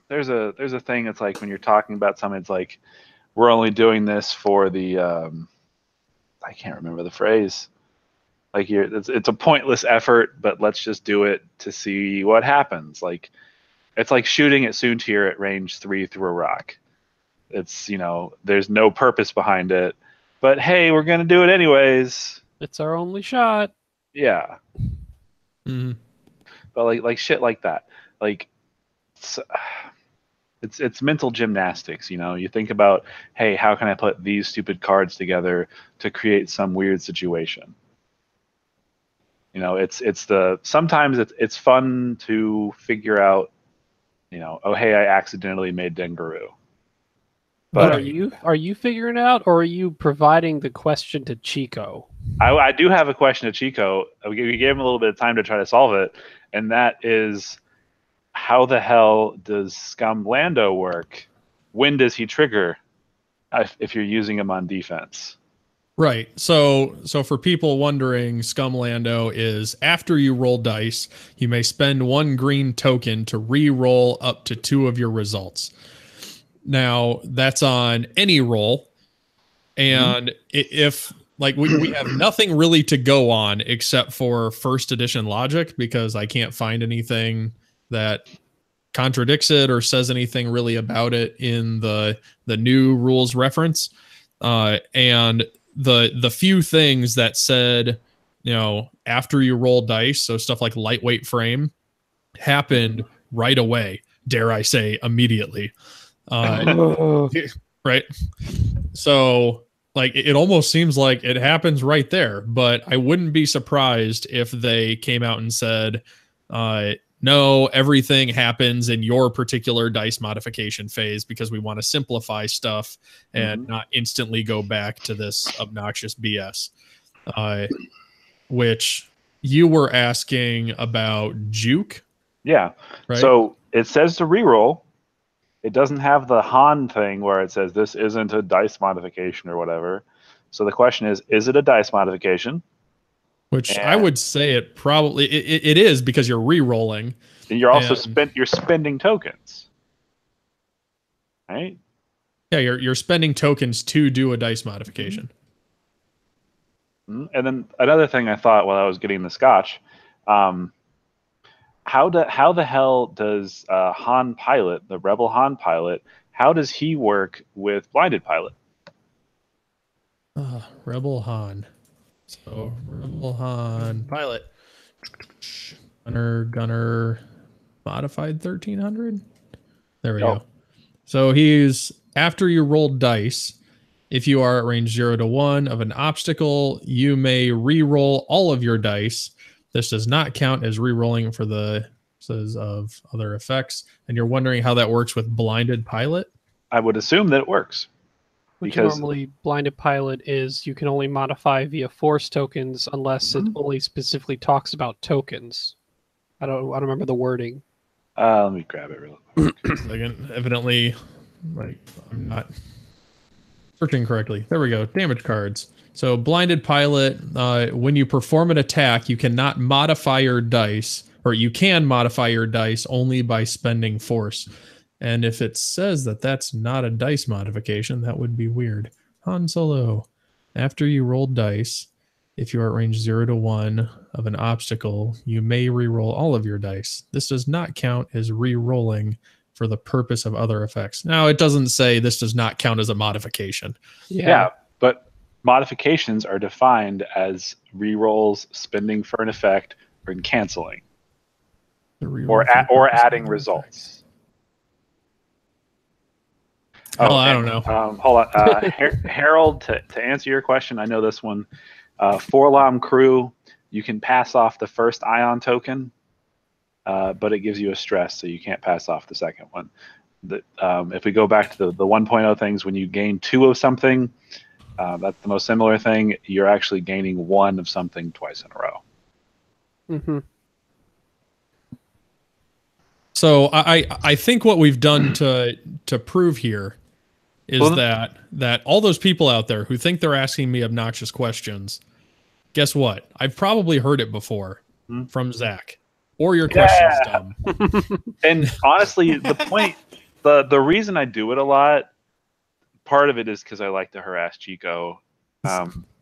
Speaker 3: There's a thing. It's like when you're talking about something, it's like, we're only doing this for the I can't remember the phrase. Like, it's a pointless effort, but let's just do it to see what happens. Like, it's like shooting at Soontir at range 3 through a rock. It's, there's no purpose behind it, but hey, we're gonna do it anyways.
Speaker 1: It's our only shot.
Speaker 3: Yeah.
Speaker 2: Mm-hmm.
Speaker 3: But like shit like that. Like, it's mental gymnastics. You think about, hey, how can I put these stupid cards together to create some weird situation? Sometimes it's fun to figure out, oh, hey, I accidentally made Dengaroo.
Speaker 1: But are you figuring out, or are you providing the question to Chico?
Speaker 3: I do have a question to Chico. We gave him a little bit of time to try to solve it, and that is, how the hell does Scum Lando work? When does he trigger if you're using him on defense?
Speaker 2: Right. So for people wondering, Scum Lando is, after you roll dice, you may spend 1 green token to re-roll up to 2 of your results. Now, that's on any roll. And if, like, we have nothing really to go on except for first edition logic, because I can't find anything that contradicts it or says anything really about it in the new rules reference. And the few things that said, after you roll dice, so stuff like lightweight frame, happened right away, dare I say immediately. Right. So, like, it almost seems like it happens right there, but I wouldn't be surprised if they came out and said, no, everything happens in your particular dice modification phase because we want to simplify stuff and not instantly go back to this obnoxious BS. Which you were asking about Juke.
Speaker 3: Yeah. Right? So it says to reroll. It doesn't have the Han thing where it says this isn't a dice modification or whatever. So the question is it a dice modification?
Speaker 2: Which I would say it probably it is, because you're re-rolling.
Speaker 3: And you're also you're spending tokens. Right?
Speaker 2: Yeah, you're spending tokens to do a dice modification.
Speaker 3: And then another thing I thought while I was getting the scotch, how the hell does Han Pilot, the Rebel Han Pilot, how does he work with Blinded Pilot?
Speaker 2: Rebel Han. So Rebel Han Pilot. Gunner modified 1300. There we go. So he's after you rolled dice. If you are at range 0 to 1 of an obstacle, you may re-roll all of your dice. This does not count as re-rolling for the says of other effects. And you're wondering how that works with blinded pilot?
Speaker 3: I would assume that it works.
Speaker 1: Which normally blinded pilot is you can only modify via force tokens unless it only specifically talks about tokens. I don't remember the wording.
Speaker 3: Let me grab it real quick.
Speaker 2: Again, evidently, like I'm not searching correctly. There we go. Damage cards. So blinded pilot, when you perform an attack, you cannot modify your dice, or you can modify your dice only by spending force. And if it says that that's not a dice modification, that would be weird. Han Solo, after you roll dice, if you are at range 0 to 1 of an obstacle, you may re-roll all of your dice. This does not count as re-rolling for the purpose of other effects. Now, it doesn't say this does not count as a modification.
Speaker 3: Yeah, but modifications are defined as re-rolls, spending for an effect, or canceling, or adding results.
Speaker 2: Oh, I don't know.
Speaker 3: Hold on. Harold, to answer your question, I know this one. Forlom crew, you can pass off the first ion token, but it gives you a stress, so you can't pass off the second one. If we go back to the 1.0 things, when you gain 2 of something, that's the most similar thing. You're actually gaining 1 of something twice in a row.
Speaker 1: Mm-hmm.
Speaker 2: So I think what we've done to prove here is that all those people out there who think they're asking me obnoxious questions, guess what? I've probably heard it before from Zach. Or your question's dumb.
Speaker 3: And honestly, the reason I do it a lot, part of it is because I like to harass Chico.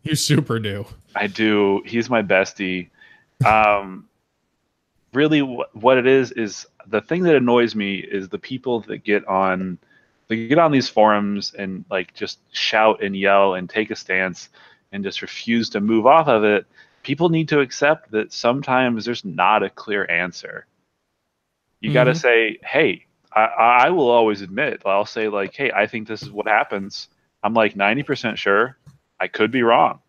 Speaker 2: You super do.
Speaker 3: I do. He's my bestie. Really, what it is the thing that annoys me is the people that get on these forums and like just shout and yell and take a stance and just refuse to move off of it. People need to accept that sometimes there's not a clear answer. You got to say, hey, I will always admit, I'll say like, hey, I think this is what happens. I'm like 90% sure. I could be wrong.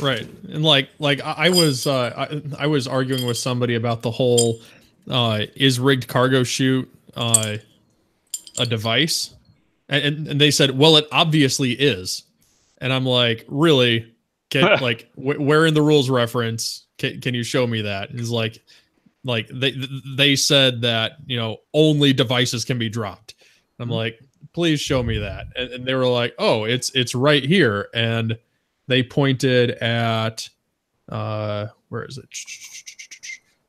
Speaker 2: Right. And like I was arguing with somebody about the whole is rigged cargo chute a device? And they said, well, it obviously is. And I'm like, really? Like where in the rules reference can you show me that? It's like they said that, you know, only devices can be dropped. I'm like, please show me that. And they were like, oh, it's right here. And they pointed at where is it?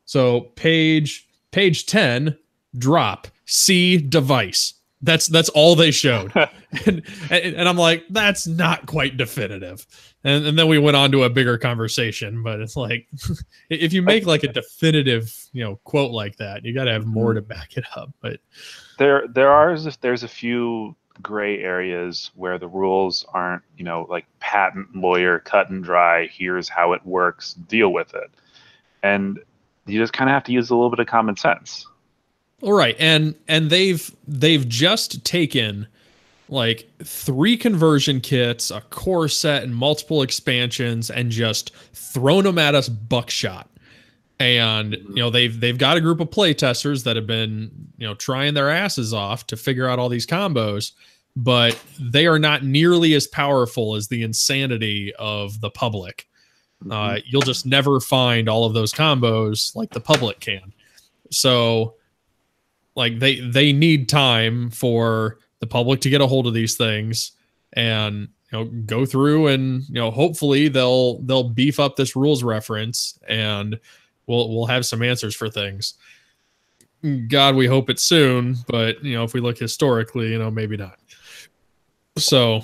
Speaker 2: So page 10, drop, C device. That's all they showed. and I'm like, that's not quite definitive. And then we went on to a bigger conversation, but it's like, if you make like a definitive, you know, quote like that, you got to have more to back it up. But
Speaker 3: there's a few gray areas where the rules aren't, you know, like patent lawyer cut and dry, here's how it works, deal with it. And you just kind of have to use a little bit of common sense.
Speaker 2: All right. And they've just taken like 3 conversion kits, a core set, and multiple expansions, and just thrown them at us buckshot. And, you know, they've got a group of play testers that have been, you know, trying their asses off to figure out all these combos, but they are not nearly as powerful as the insanity of the public. You'll just never find all of those combos like the public can. So like they need time for the public to get a hold of these things and, you know, go through and, you know, hopefully they'll beef up this rules reference and we'll have some answers for things. God, we hope it's soon, but, you know, if we look historically, you know, maybe not. So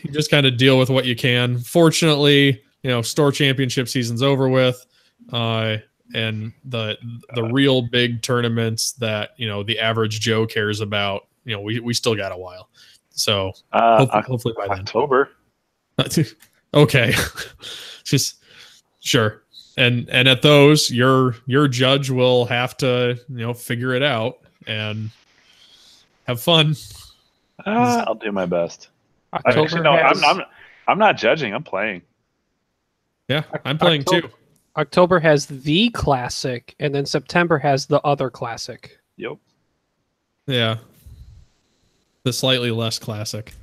Speaker 2: you just kind of deal with what you can. Fortunately, you know, store championship season's over with, and the real big tournaments that, you know, the average Joe cares about, you know, we still got a while. So hopefully by then.
Speaker 3: October.
Speaker 2: Okay. Just sure. and at those, your judge will have to figure it out and have fun.
Speaker 3: I'll do my best. I'm not judging. I'm playing.
Speaker 2: Yeah, I'm playing too.
Speaker 1: October has the classic, and then September has the other classic.
Speaker 3: Yep.
Speaker 2: Yeah. The slightly less classic.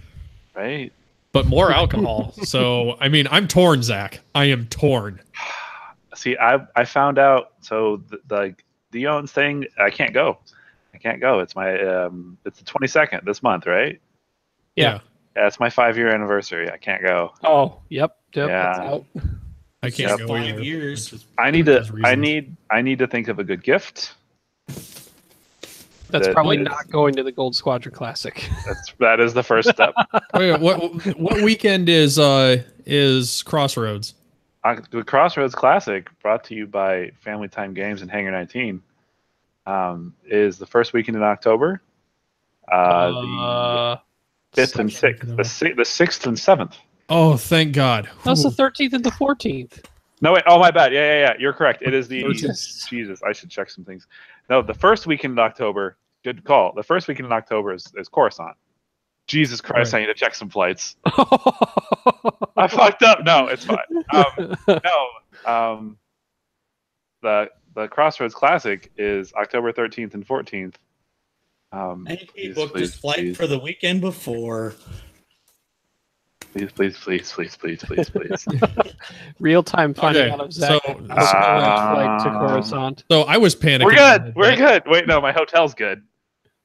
Speaker 3: Right.
Speaker 2: But more alcohol. So, I mean, I'm torn, Zach. I am torn.
Speaker 3: See, I found out. So the Dion's thing, I can't go. It's my it's the 22nd this month, right?
Speaker 1: Yeah.
Speaker 3: It's my 5-year anniversary. I can't go.
Speaker 1: Oh, yep.
Speaker 3: Yeah.
Speaker 2: I can't go
Speaker 4: 5
Speaker 2: either.
Speaker 4: years.
Speaker 3: I need to think of a good gift.
Speaker 1: That's probably not going to the Gold Squadron Classic.
Speaker 3: That is the first step.
Speaker 2: Wait, what weekend is Crossroads?
Speaker 3: The Crossroads Classic, brought to you by Family Time Games and Hangar 19, is the first weekend in October. The 5th and 6th. The 6th and 7th.
Speaker 2: Oh, thank God.
Speaker 1: That's the 13th and the 14th.
Speaker 3: No, wait. Oh, my bad. Yeah. You're correct. It is the...
Speaker 1: Jesus.
Speaker 3: I should check some things. No, the first weekend in October... Good call. The first weekend in October is Coruscant. Jesus Christ, right. I need to check some flights. I fucked up. No, it's fine. The Crossroads Classic is October 13th and 14th.
Speaker 4: And he booked his flight for the weekend before.
Speaker 3: Please.
Speaker 1: Real time finding out of Zach. Flight to Coruscant.
Speaker 2: So I was panicking.
Speaker 3: We're good. Wait, no, my hotel's good.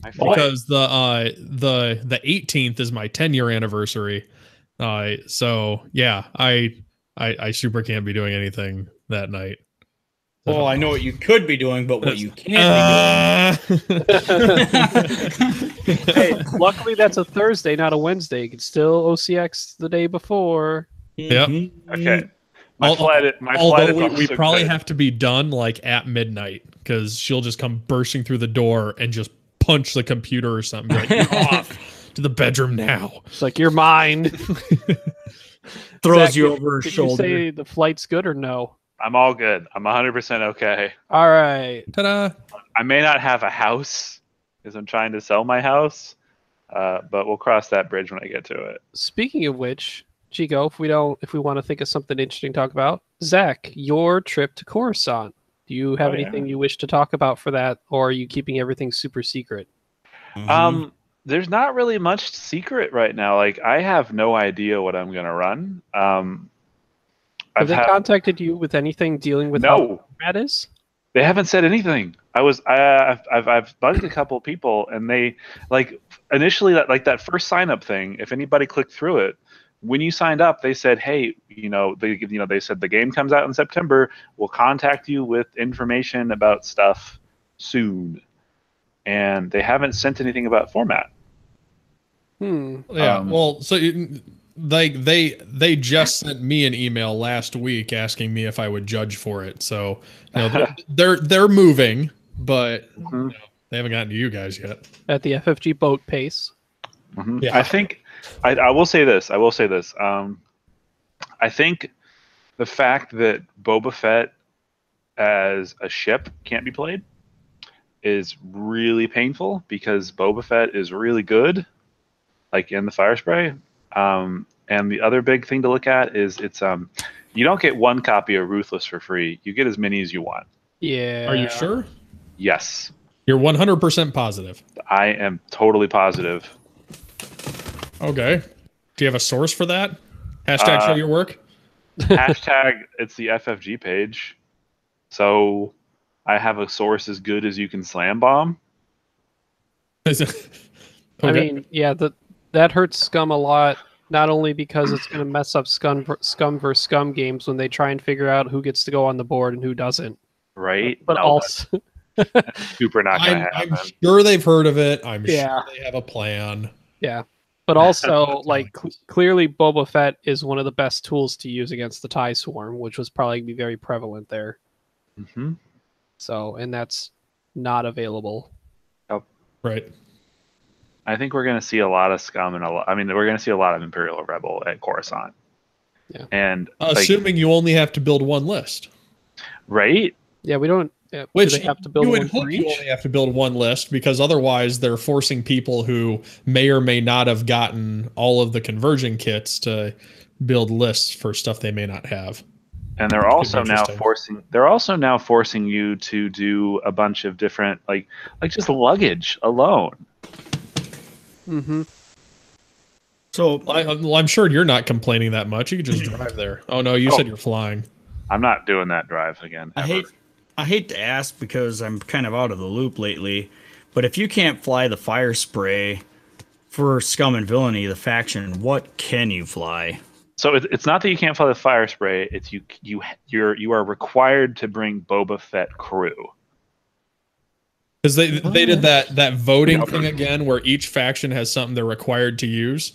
Speaker 2: Because the 18th is my 10-year anniversary. So yeah, I super can't be doing anything that night.
Speaker 4: Well, I know what you could be doing, but what you can't be doing.
Speaker 1: Hey, luckily that's a Thursday, not a Wednesday. You can still OCX the day before.
Speaker 2: Yep.
Speaker 3: Okay.
Speaker 2: Although we probably have to be done like at midnight because she'll just come bursting through the door and just punch the computer or something. Be like, you're off to the bedroom now.
Speaker 1: It's like, you're mine.
Speaker 4: Throws
Speaker 1: Zach,
Speaker 4: you over her shoulder.
Speaker 1: You say the flight's good or no?
Speaker 3: I'm all good. I'm 100% okay.
Speaker 1: All right.
Speaker 2: Ta-da.
Speaker 3: I may not have a house because I'm trying to sell my house, but we'll cross that bridge when I get to it.
Speaker 1: Speaking of which, Chico, if we want to think of something interesting to talk about, Zach, your trip to Coruscant. Do you have anything you wish to talk about for that, or are you keeping everything super secret?
Speaker 3: There's not really much secret right now. Like, I have no idea what I'm going to run.
Speaker 1: Have they contacted you with anything dealing with how the format is?
Speaker 3: They haven't said anything. I've bugged a couple people, and they initially that first sign up thing. If anybody clicked through it, when you signed up, they said, "Hey, they said the game comes out in September. We'll contact you with information about stuff soon." And they haven't sent anything about format.
Speaker 2: Yeah. Well, so they just sent me an email last week asking me if I would judge for it. So they're moving, but they haven't gotten to you guys yet
Speaker 1: at the FFG boat pace.
Speaker 3: Yeah. I think I will say this. I think the fact that Boba Fett as a ship can't be played is really painful because Boba Fett is really good, like in the Fire Spray. And the other big thing to look at is you don't get one copy of Ruthless for free. You get as many as you want.
Speaker 1: Yeah.
Speaker 2: Are you sure?
Speaker 3: Yes.
Speaker 2: You're 100% positive.
Speaker 3: I am totally positive.
Speaker 2: Okay. Do you have a source for that? Hashtag show your work?
Speaker 3: Hashtag it's the FFG page. So I have a source as good as you can slam bomb.
Speaker 2: Okay.
Speaker 1: I mean, yeah, that hurts Scum a lot. Not only because it's going to mess up Scum versus Scum games when they try and figure out who gets to go on the board and who doesn't.
Speaker 3: Right.
Speaker 1: But also...
Speaker 3: super not going to happen.
Speaker 2: I'm sure they've heard of it. I'm sure they have a plan.
Speaker 1: Yeah. But also, clearly Boba Fett is one of the best tools to use against the TIE Swarm, which was probably going to be very prevalent there.
Speaker 3: Mm-hmm.
Speaker 1: So, and that's not available.
Speaker 3: Oh.
Speaker 2: Right.
Speaker 3: I think we're going to see a lot of Scum and we're going to see a lot of Imperial Rebel at Coruscant.
Speaker 1: Yeah.
Speaker 3: And
Speaker 2: assuming you only have to build one list.
Speaker 3: Right?
Speaker 1: Yeah, we don't.
Speaker 2: Which
Speaker 1: do they have to build
Speaker 2: you
Speaker 1: one
Speaker 2: would
Speaker 1: for
Speaker 2: hope you
Speaker 1: each?
Speaker 2: only have to build one list, because otherwise they're forcing people who may or may not have gotten all of the conversion kits to build lists for stuff they may not have.
Speaker 3: And they're also now forcing you to do a bunch of different like just luggage alone.
Speaker 1: Mm-hmm.
Speaker 4: So
Speaker 2: I'm sure you're not complaining that much. You could just drive there. Oh no, you said you're flying.
Speaker 3: I'm not doing that drive again. Ever.
Speaker 4: I hate to ask because I'm kind of out of the loop lately, but if you can't fly the fire spray for Scum and Villainy, the faction, what can you fly?
Speaker 3: So it's not that you can't fly the fire spray. It's you are required to bring Boba Fett crew.
Speaker 2: Because they did that voting thing again, where each faction has something they're required to use.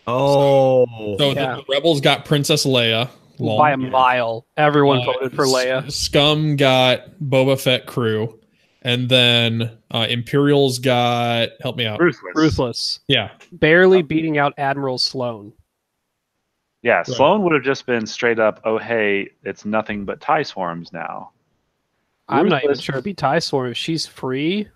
Speaker 4: Oh,
Speaker 2: So the Rebels got Princess Leia.
Speaker 1: By a mile. Everyone voted for Leia.
Speaker 2: Scum got Boba Fett crew. And then Imperials got, help me out.
Speaker 1: Ruthless.
Speaker 2: Yeah.
Speaker 1: Barely beating out Admiral Sloane.
Speaker 3: Yeah,
Speaker 2: Right.
Speaker 3: Sloane would have just been straight up, oh hey, it's nothing but TIE swarms now.
Speaker 1: I'm not even sure it'd be TIE Swarm if she's free.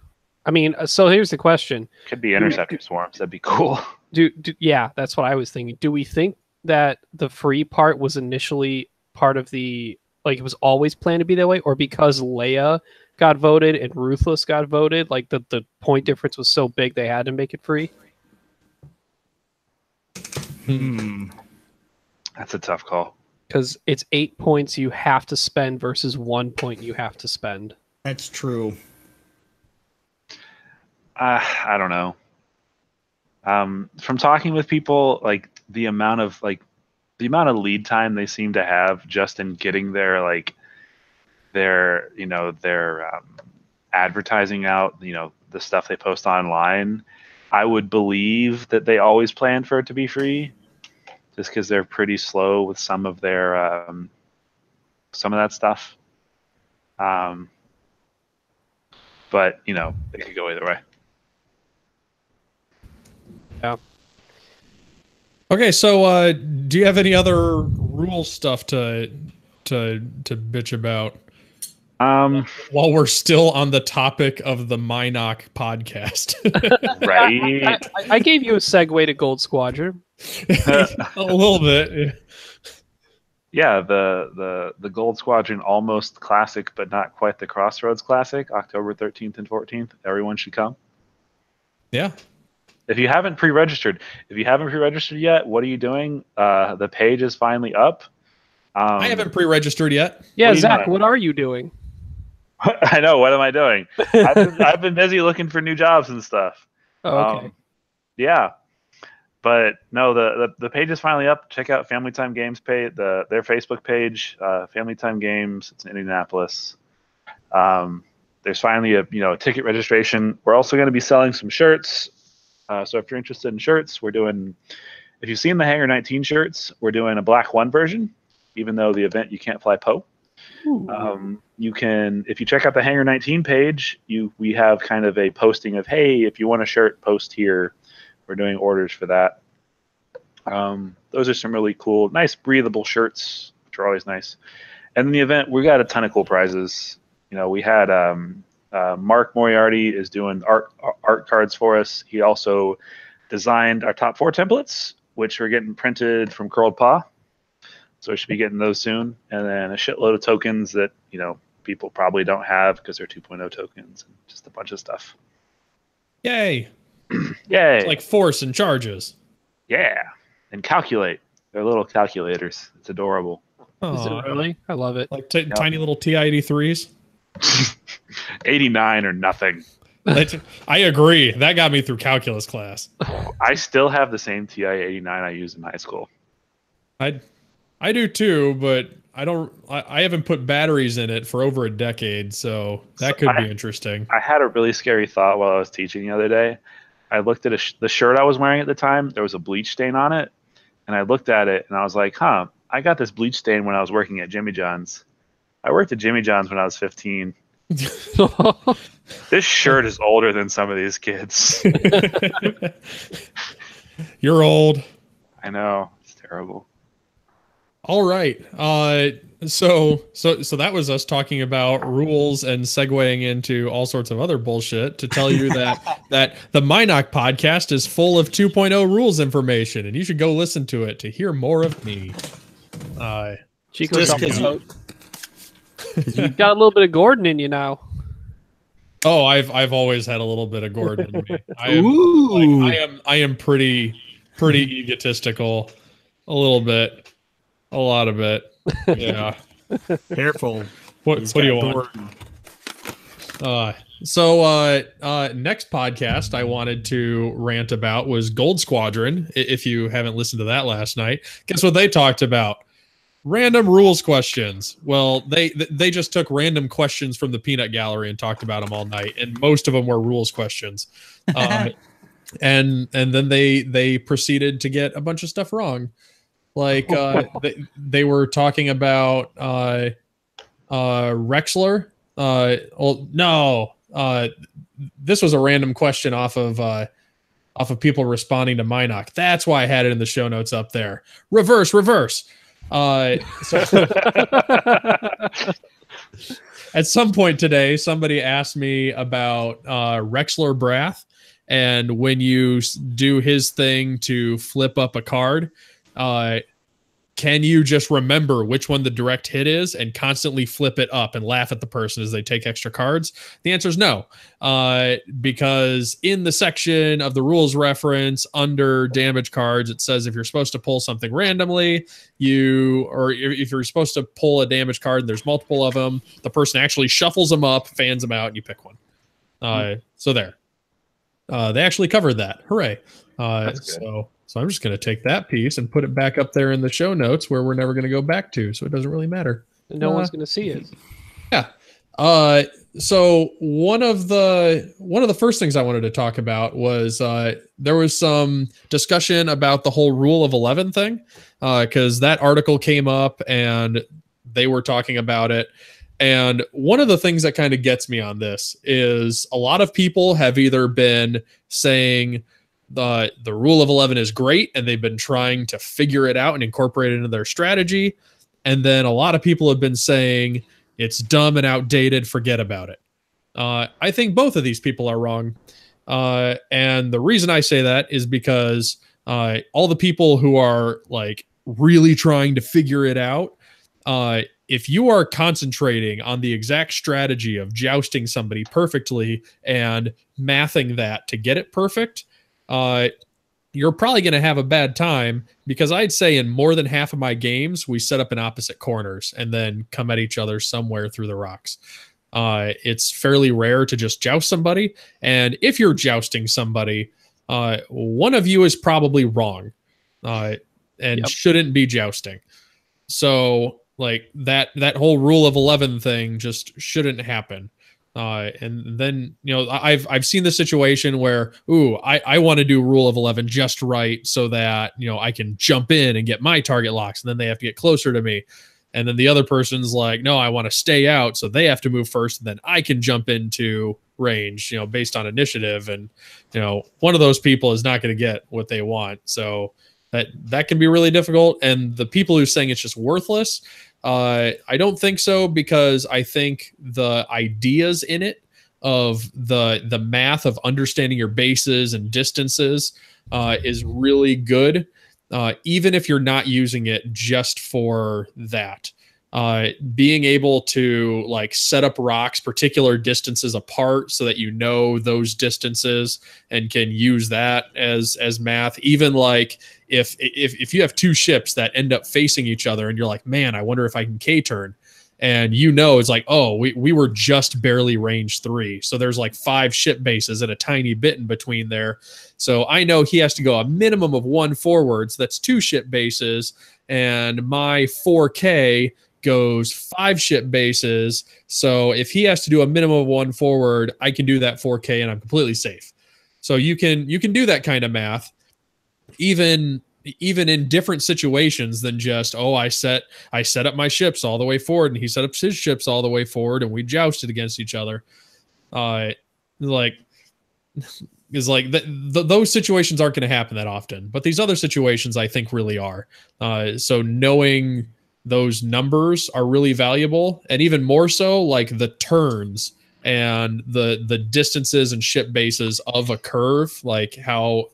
Speaker 1: I mean, so here's the question.
Speaker 3: Could be interceptor swarms. That'd be cool.
Speaker 1: Yeah, that's what I was thinking. Do we think that the free part was initially part of the, like, it was always planned to be that way, or because Leia got voted and Ruthless got voted, like the point difference was so big they had to make it free?
Speaker 3: That's a tough call.
Speaker 1: Because it's 8 points you have to spend versus 1 point you have to spend.
Speaker 4: that's true.
Speaker 3: I don't know. From talking with people, like the amount of lead time they seem to have just in getting their advertising out, the stuff they post online, I would believe that they always plan for it to be free, just because they're pretty slow with some of their some of that stuff. But it could go either way.
Speaker 1: Yeah.
Speaker 2: Okay, so do you have any other rule stuff to bitch about? While we're still on the topic of the Minoc podcast.
Speaker 3: Right.
Speaker 1: I gave you a segue to Gold Squadron.
Speaker 2: A little bit.
Speaker 3: Yeah, the Gold Squadron Almost Classic, but not quite the Crossroads Classic, October 13th and 14th. Everyone should come.
Speaker 2: Yeah.
Speaker 3: If you haven't pre-registered yet, what are you doing? The page is finally up.
Speaker 2: I haven't pre-registered yet.
Speaker 1: Yeah, Zach, what are you doing?
Speaker 3: I know. What am I doing? I've been busy looking for new jobs and stuff.
Speaker 1: Oh, okay.
Speaker 3: Yeah, but no, the page is finally up. Check out Family Time Games page, their Facebook page, Family Time Games. It's in Indianapolis. There's finally a ticket registration. We're also going to be selling some shirts. So if you're interested in shirts, if you've seen the Hangar 19 shirts, we're doing a Black 1 version, even though the event you can't fly Poe. You can, if you check out the Hangar 19 page, we have kind of a posting of, hey, if you want a shirt, post here. We're doing orders for that. Those are some really cool, nice, breathable shirts, which are always nice. And in the event, we got a ton of cool prizes. We had Mark Moriarty is doing art cards for us. He also designed our top 4 templates, which are getting printed from Curled Paw. So we should be getting those soon. And then a shitload of tokens that, people probably don't have because they're 2.0 tokens and just a bunch of stuff.
Speaker 2: Yay.
Speaker 3: Yay.
Speaker 2: It's like force and charges.
Speaker 3: Yeah. And calculate. They're little calculators. It's adorable.
Speaker 1: Is it really? I love it.
Speaker 2: Like tiny little TI-83s.
Speaker 3: 89 or nothing.
Speaker 2: I agree. That got me through calculus class.
Speaker 3: I still have the same TI-89 I used in high school.
Speaker 2: I do too, but I haven't put batteries in it for over a decade, so that could be interesting. I had a really scary thought while I was teaching the other day. I looked at the shirt I was wearing at the time. There was a bleach stain on it, and I looked at it and I was like, I got this bleach stain when I was working at Jimmy John's. I worked at Jimmy John's when I was 15. This shirt is older than some of these kids. You're old.
Speaker 3: I know. It's terrible.
Speaker 2: All right. So that was us talking about rules and segueing into all sorts of other bullshit to tell you that the Minoc podcast is full of 2.0 rules information, and you should go listen to it to hear more of me.
Speaker 1: Chico, you've got a little bit of Gordon in you now.
Speaker 2: Oh, I've always had a little bit of Gordon in me. I am pretty egotistical, a little bit, a lot of it. Yeah.
Speaker 4: Careful.
Speaker 2: What do you want? Next podcast I wanted to rant about was Gold Squadron. If you haven't listened to that last night, guess what they talked about? Random rules questions. Well, they just took random questions from the peanut gallery and talked about them all night, and most of them were rules questions. And then they proceeded to get a bunch of stuff wrong. Like they were talking about Rexler. This was a random question off of people responding to Minoc. That's why I had it in the show notes up there. Reverse. At some point today, somebody asked me about Rexler Brath, and when you do his thing to flip up a card, can you just remember which one the direct hit is and constantly flip it up and laugh at the person as they take extra cards? The answer is no, because in the section of the rules reference under damage cards, it says if you're supposed to pull something randomly, if you're supposed to pull a damage card and there's multiple of them, the person actually shuffles them up, fans them out, and you pick one. So there. They actually covered that. Hooray. So I'm just going to take that piece and put it back up there in the show notes where we're never going to go back to. So it doesn't really matter.
Speaker 1: No one's going to see it.
Speaker 2: Yeah. So one of the first things I wanted to talk about was there was some discussion about the whole rule of 11 thing, because that article came up and they were talking about it. And one of the things that kind of gets me on this is a lot of people have either been saying the rule of 11 is great, and they've been trying to figure it out and incorporate it into their strategy. And then a lot of people have been saying it's dumb and outdated, forget about it. I think both of these people are wrong. And the reason I say that is because all the people who are like really trying to figure it out, if you are concentrating on the exact strategy of jousting somebody perfectly and mathing that to get it perfect, you're probably going to have a bad time, because I'd say in more than half of my games, we set up in opposite corners and then come at each other somewhere through the rocks. It's fairly rare to just joust somebody. And if you're jousting somebody, one of you is probably wrong and shouldn't be jousting. So like that whole rule of 11 thing just shouldn't happen. And then, I've seen the situation where, I want to do rule of 11 just right so that, I can jump in and get my target locks, and then they have to get closer to me. And then the other person's like, no, I want to stay out, so they have to move first, and then I can jump into range, based on initiative. And, one of those people is not going to get what they want. So that can be really difficult. And the people who are saying it's just worthless, I don't think so, because I think the ideas in it of the math of understanding your bases and distances is really good, even if you're not using it just for that. Being able to like set up rocks particular distances apart so that those distances and can use that as math. Even like if you have two ships that end up facing each other and you're like, man, I wonder if I can K-turn, and it's like, oh, we were just barely range 3, so there's like 5 ship bases and a tiny bit in between there, so I know he has to go a minimum of 1 forward, so that's 2 ship bases, and my 4K goes 5 ship bases, so if he has to do a minimum of 1 forward, I can do that 4K and I'm completely safe. So you can do that kind of math even in different situations than just, I set up my ships all the way forward and he set up his ships all the way forward and we jousted against each other. Like is like those situations aren't going to happen that often, but these other situations I think really are. So knowing those numbers are really valuable, and even more so like the turns and the distances and ship bases of a curve, like how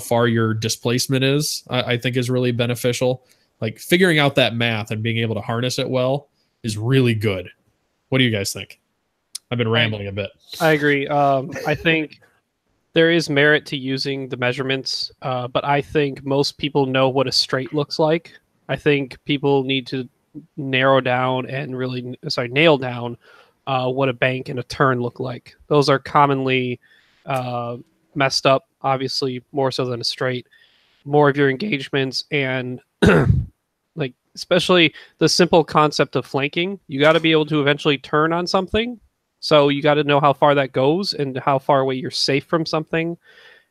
Speaker 2: far your displacement is, I think is really beneficial. Like figuring out that math and being able to harness it well is really good. What do you guys think? I've been rambling a bit.
Speaker 1: I agree. I think there is merit to using the measurements, but I think most people know what a straight looks like. I think people need to nail down what a bank and a turn look like. Those are commonly messed up, obviously more so than a straight. More of your engagements and like especially the simple concept of flanking, you got to be able to eventually turn on something. So you got to know how far that goes and how far away you're safe from something,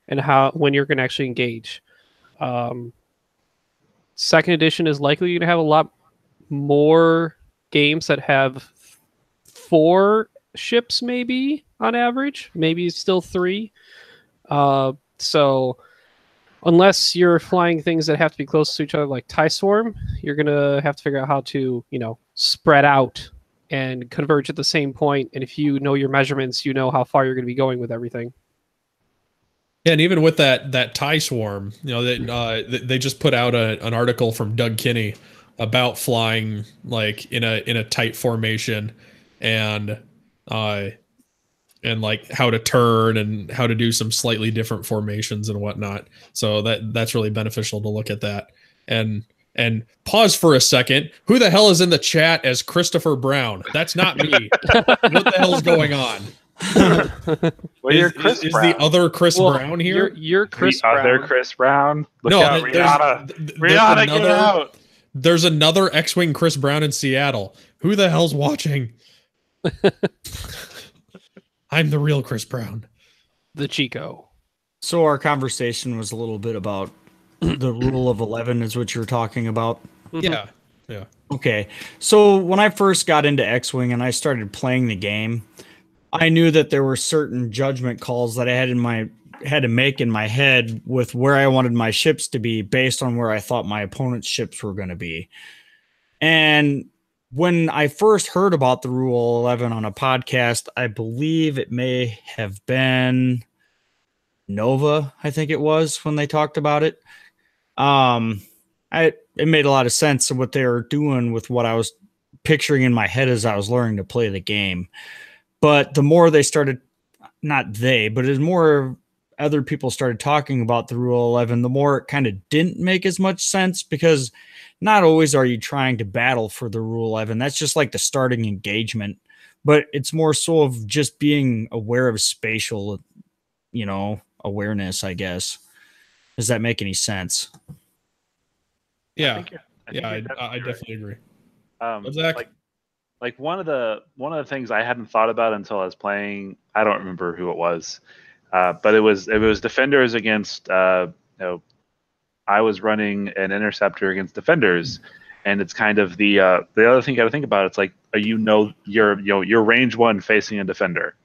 Speaker 1: and when you're going to actually engage. Second edition is likely going to have a lot more games that have 4 ships, maybe on average, maybe still 3. So unless you're flying things that have to be close to each other, like TIE Swarm, you're going to have to figure out how to, spread out and converge at the same point. And if you know your measurements, you know how far you're going to be going with everything.
Speaker 2: Yeah, and even with that TIE Swarm, they just put out an article from Doug Kinney about flying like in a tight formation and like how to turn and how to do some slightly different formations and whatnot. So that's really beneficial to look at that. And pause for a second. Who the hell is in the chat as Christopher Brown? That's not me. What the hell is going on?
Speaker 3: Well, you're Chris Brown.
Speaker 2: Is the other Chris Brown here?
Speaker 1: You're Chris Brown.
Speaker 3: Other Chris Brown. Look
Speaker 2: no,
Speaker 3: out, Rihanna, get out.
Speaker 2: There's another X-Wing Chris Brown in Seattle. Who the hell's watching? I'm the real Chris Brown.
Speaker 1: The Chico.
Speaker 4: So our conversation was a little bit about the rule of 11 is what you're talking about.
Speaker 2: Yeah.
Speaker 4: Okay. So when I first got into X-Wing and I started playing the game, I knew that there were certain judgment calls that I had to make in my head with where I wanted my ships to be based on where I thought my opponent's ships were going to be. And when I first heard about the Rule 11 on a podcast, I believe it may have been Nova, I think it was, when they talked about it. It made a lot of sense of what they were doing with what I was picturing in my head as I was learning to play the game. But the more they started, not they, but as more other people started talking about the Rule 11, the more it kind of didn't make as much sense, because not always are you trying to battle for the Rule 11. That's just like the starting engagement. But it's more so of just being aware of spatial, awareness, I guess. Does that make any sense?
Speaker 2: Yeah. I definitely agree. Zach?
Speaker 3: Like one of the things I hadn't thought about until I was playing, I don't remember who it was, but it was defenders against I was running an interceptor against defenders, and it's kind of the other thing you got to think about. It's like you're range 1 facing a defender,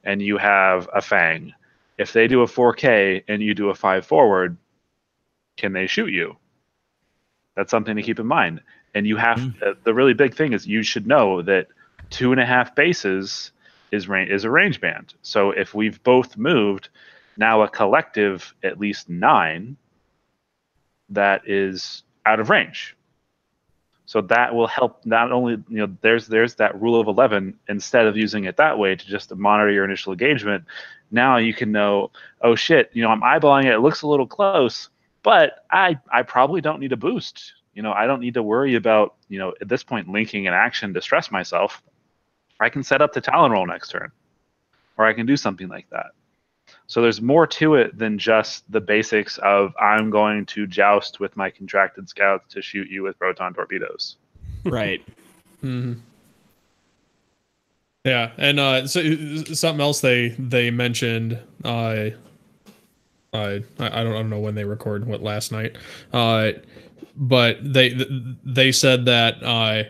Speaker 3: and you have a Fang. If they do a 4K and you do a 5 forward, can they shoot you? That's something to keep in mind. And you have the really big thing is you should know that 2.5 bases is a range band. So if we've both moved now a collective at least 9, that is out of range. So that will help. Not only there's that rule of 11. Instead of using it that way to just monitor your initial engagement, now you can know, oh shit, I'm eyeballing it. It looks a little close, but I probably don't need a boost. I don't need to worry about, at this point, linking an action to stress myself. I can set up the Talon roll next turn, or I can do something like that. So there's more to it than just the basics of I'm going to joust with my contracted scouts to shoot you with proton torpedoes.
Speaker 4: Right.
Speaker 2: Mm-hmm. Yeah, and so something else they mentioned. I don't know when they recorded what last night. But they said that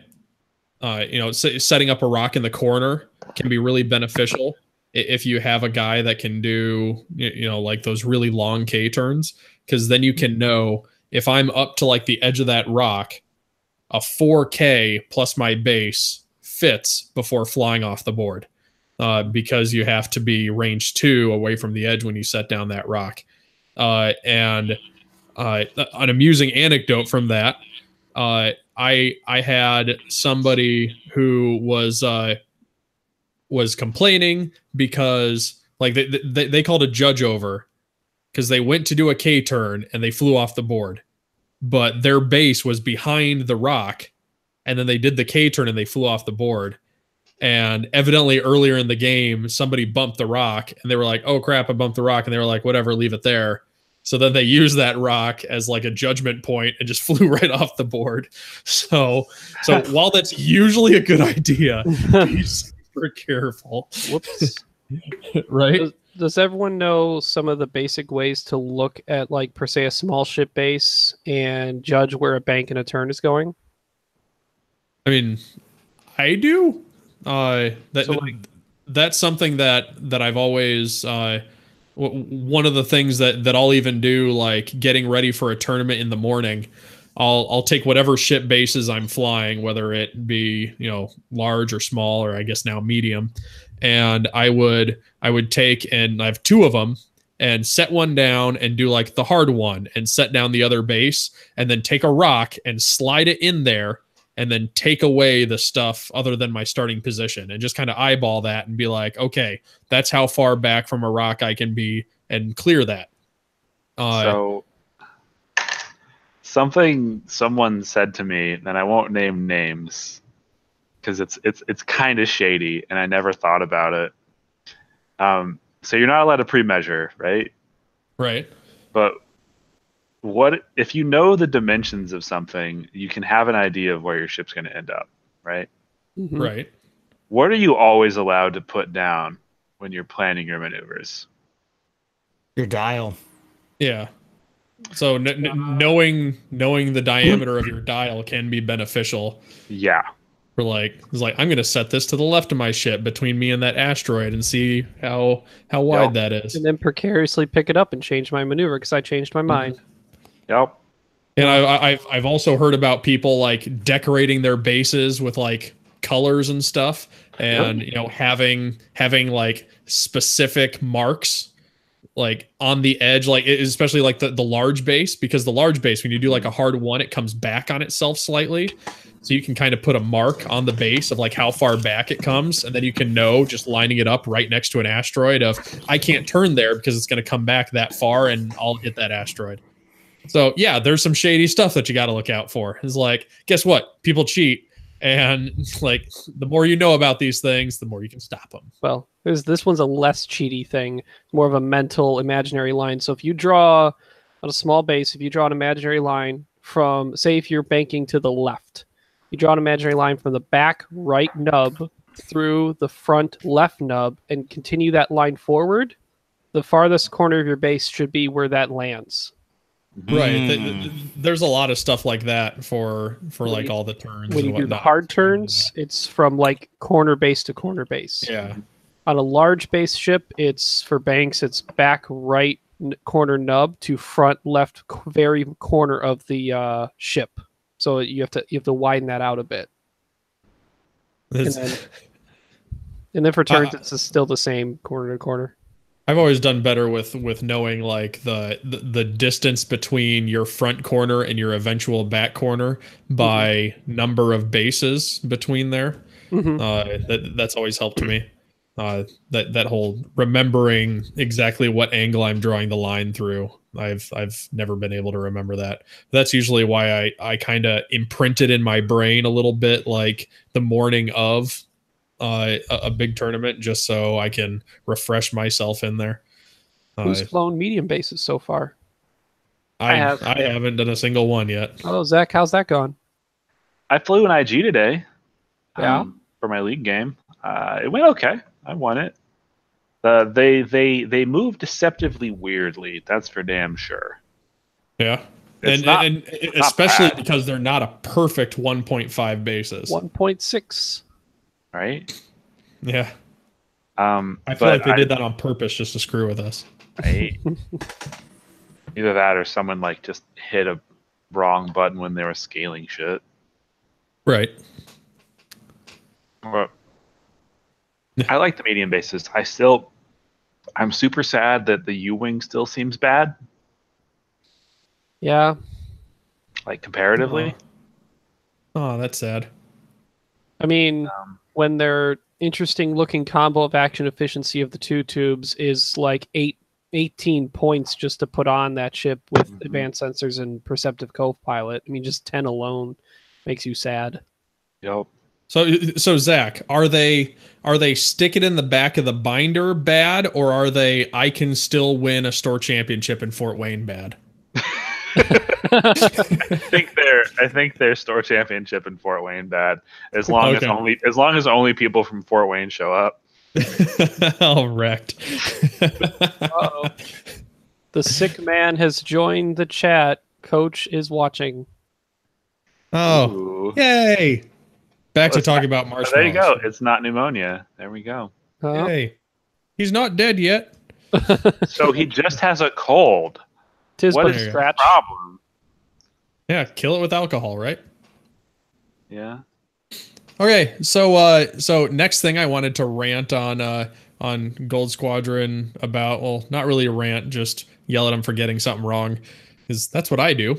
Speaker 2: setting up a rock in the corner can be really beneficial if you have a guy that can do, like those really long K turns, because then you can know if I'm up to like the edge of that rock, a 4K plus my base fits before flying off the board, because you have to be range 2 away from the edge when you set down that rock. And an amusing anecdote from that, I had somebody who was complaining because like they called a judge over because they went to do a K turn and they flew off the board, but their base was behind the rock, and then they did the K turn and they flew off the board. And evidently earlier in the game, somebody bumped the rock and they were like, oh crap, I bumped the rock. And they were like, whatever, leave it there. So then they used that rock as like a judgment point and just flew right off the board. So while that's usually a good idea, be super careful.
Speaker 1: Whoops.
Speaker 2: Right?
Speaker 1: Does everyone know some of the basic ways to look at, like, per se, a small ship base and judge where a bank in a turn is going?
Speaker 2: I mean, I do. That's something that I've always... one of the things that I'll even do, like getting ready for a tournament in the morning, I'll take whatever ship bases I'm flying, whether it be, large or small, or I guess now medium. And I would take, and I have 2 of them, and set one down and do like the hard one and set down the other base, and then take a rock and slide it in there, and then take away the stuff other than my starting position, and just kind of eyeball that and be like, okay, that's how far back from a rock I can be, and clear that.
Speaker 3: So someone said to me, and I won't name names because it's kind of shady, and I never thought about it. So you're not allowed to pre-measure, right?
Speaker 2: Right.
Speaker 3: But what if you know the dimensions of something, you can have an idea of where your ship's going to end up, right?
Speaker 1: Mm-hmm.
Speaker 2: Right.
Speaker 3: What are you always allowed to put down when you're planning your maneuvers?
Speaker 4: Your dial.
Speaker 2: Yeah. So knowing the diameter of your dial can be beneficial.
Speaker 3: Yeah.
Speaker 2: For it's like, I'm going to set this to the left of my ship between me and that asteroid and see how wide that is.
Speaker 1: And then precariously pick it up and change my maneuver because I changed my mind.
Speaker 3: Yep.
Speaker 2: And I've also heard about people like decorating their bases with like colors and stuff, and having like specific marks like on the edge, like especially like the large base, because the large base, when you do like a hard one, it comes back on itself slightly. So you can kind of put a mark on the base of like how far back it comes, and then you can know just lining it up right next to an asteroid of I can't turn there because it's going to come back that far and I'll hit that asteroid. So yeah, there's some shady stuff that you got to look out for. It's like, guess what? People cheat, and like the more you know about these things, the more you can stop them.
Speaker 1: Well, this one's a less cheaty thing, more of a mental imaginary line. So if you draw on a small base, if you draw an imaginary line from, say, if you're banking to the left, you draw an imaginary line from the back right nub through the front left nub and continue that line forward, the farthest corner of your base should be where that lands.
Speaker 2: Right. There's a lot of stuff like that for like all the turns.
Speaker 1: When you do the hard turns, it's from like corner base to corner base.
Speaker 2: Yeah.
Speaker 1: On a large base ship, it's for banks, it's back right corner nub to front left very corner of the ship. So you have to widen that out a bit. And then for turns, it's still the same corner to corner.
Speaker 2: I've always done better with knowing like the distance between your front corner and your eventual back corner by number of bases between there. Mm-hmm. That's always helped me. That whole remembering exactly what angle I'm drawing the line through. I've never been able to remember that. That's usually why I kind of imprint it in my brain a little bit, like the morning of a big tournament, just so I can refresh myself in there.
Speaker 1: Who's flown medium bases so far?
Speaker 2: I haven't done a single one yet.
Speaker 1: Oh, Zach, how's that gone?
Speaker 3: I flew an IG today.
Speaker 1: Yeah.
Speaker 3: For my league game. It went okay. I won it. They move deceptively weirdly. That's for damn sure.
Speaker 2: Yeah. And especially because they're not a perfect 1.5 bases.
Speaker 1: 1.6.
Speaker 3: Right?
Speaker 2: Yeah. I feel like they did that on purpose just to screw with us.
Speaker 3: Right? Either that or someone like just hit a wrong button when they were scaling shit.
Speaker 2: Right.
Speaker 3: But I like the medium bases. I'm super sad that the U-wing still seems bad.
Speaker 1: Yeah.
Speaker 3: Like comparatively.
Speaker 2: Oh, that's sad.
Speaker 1: I mean, when their interesting looking combo of action efficiency of the two tubes is like 18 points just to put on that ship with advanced sensors and perceptive co-pilot. I mean, just 10 alone makes you sad.
Speaker 3: Yep.
Speaker 2: So Zach, are they stick it in the back of the binder bad, or are they I can still win a store championship in Fort Wayne bad?
Speaker 3: I think they're store championship in Fort Wayne bad. As long as only people from Fort Wayne show up.
Speaker 2: All wrecked.
Speaker 1: Uh-oh. The sick man has joined the chat. Coach is watching.
Speaker 2: Oh,
Speaker 3: Ooh.
Speaker 2: Yay! Back to talking about marshmallows.
Speaker 3: There you go. It's not pneumonia. There we go.
Speaker 2: Hey, he's not dead yet.
Speaker 3: So he just has a cold. What is the problem?
Speaker 2: Yeah, kill it with alcohol, right?
Speaker 3: Yeah.
Speaker 2: Okay, so next thing I wanted to rant on Gold Squadron about, well, not really a rant, just yell at them for getting something wrong, because that's what I do.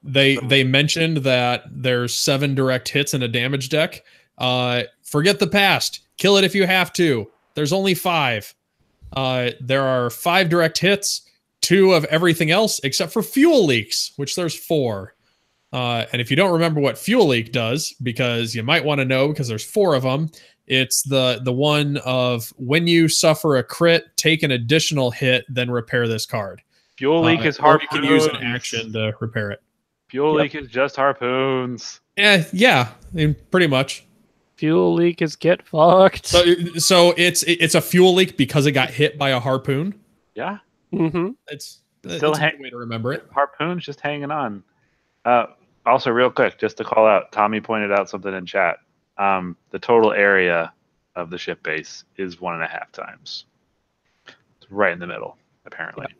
Speaker 2: They mentioned that there's 7 direct hits in a damage deck. Forget the past. Kill it if you have to. There's only 5. There are 5 direct hits, 2 of everything else except for fuel leaks, which there's 4. And if you don't remember what fuel leak does, because you might want to know because there's 4 of them, it's the one of when you suffer a crit, take an additional hit, then repair this card.
Speaker 3: Fuel leak is harpoons.
Speaker 2: You can use an action to repair it.
Speaker 3: Fuel leak is just harpoons.
Speaker 2: Yeah, I mean, pretty much.
Speaker 1: Fuel leak is get fucked.
Speaker 2: So it's a fuel leak because it got hit by a harpoon.
Speaker 3: Yeah.
Speaker 1: Mm-hmm.
Speaker 2: It's a good way to remember it.
Speaker 3: Harpoon's just hanging on. Also, real quick, just to call out, Tommy pointed out something in chat. The total area of the ship base is 1.5 times. It's right in the middle, apparently.
Speaker 1: Yeah.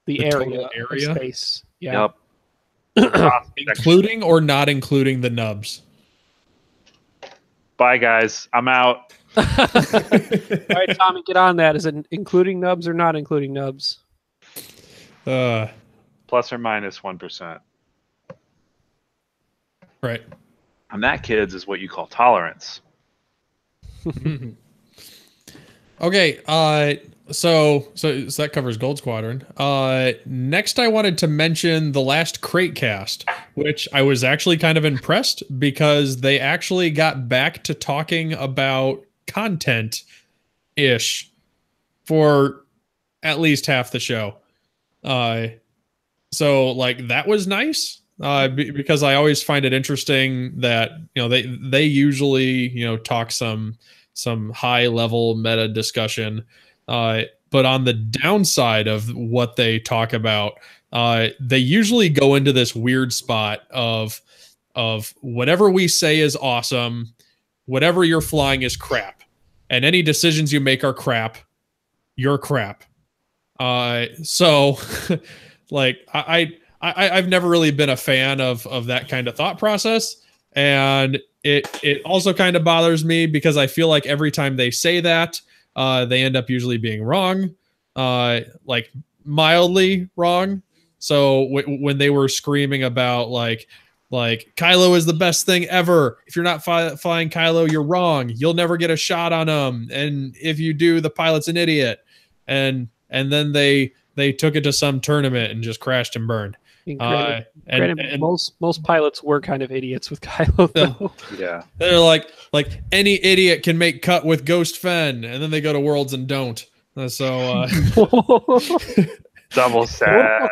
Speaker 1: The area of space. Yeah.
Speaker 3: Yep.
Speaker 2: Including or not including the nubs?
Speaker 3: Bye, guys. I'm out.
Speaker 1: All right, Tommy, get on that. Is it including nubs or not including nubs?
Speaker 3: Plus or minus 1%.
Speaker 2: Right.
Speaker 3: And that, kids, is what you call tolerance.
Speaker 2: Okay, so that covers Gold Squadron. Next I wanted to mention the last Crate Cast, which I was actually kind of impressed because they actually got back to talking about content-ish for at least half the show. So like that was nice. Because I always find it interesting that, you know, they usually, you know, talk some high level meta discussion, but on the downside of what they talk about, they usually go into this weird spot of whatever we say is awesome, whatever you're flying is crap, and any decisions you make are crap. You're crap. So like I've never really been a fan of that kind of thought process, and it also kind of bothers me because I feel like every time they say that, they end up usually being wrong, like mildly wrong. So when they were screaming about like Kylo is the best thing ever, if you're not flying Kylo, you're wrong. You'll never get a shot on him, and if you do, the pilot's an idiot. And then they took it to some tournament and just crashed and burned.
Speaker 1: Granted, most pilots were kind of idiots with Kylo, though.
Speaker 3: Yeah,
Speaker 2: they're like any idiot can make cut with Ghost Fen, and then they go to Worlds and don't. So
Speaker 3: double sad.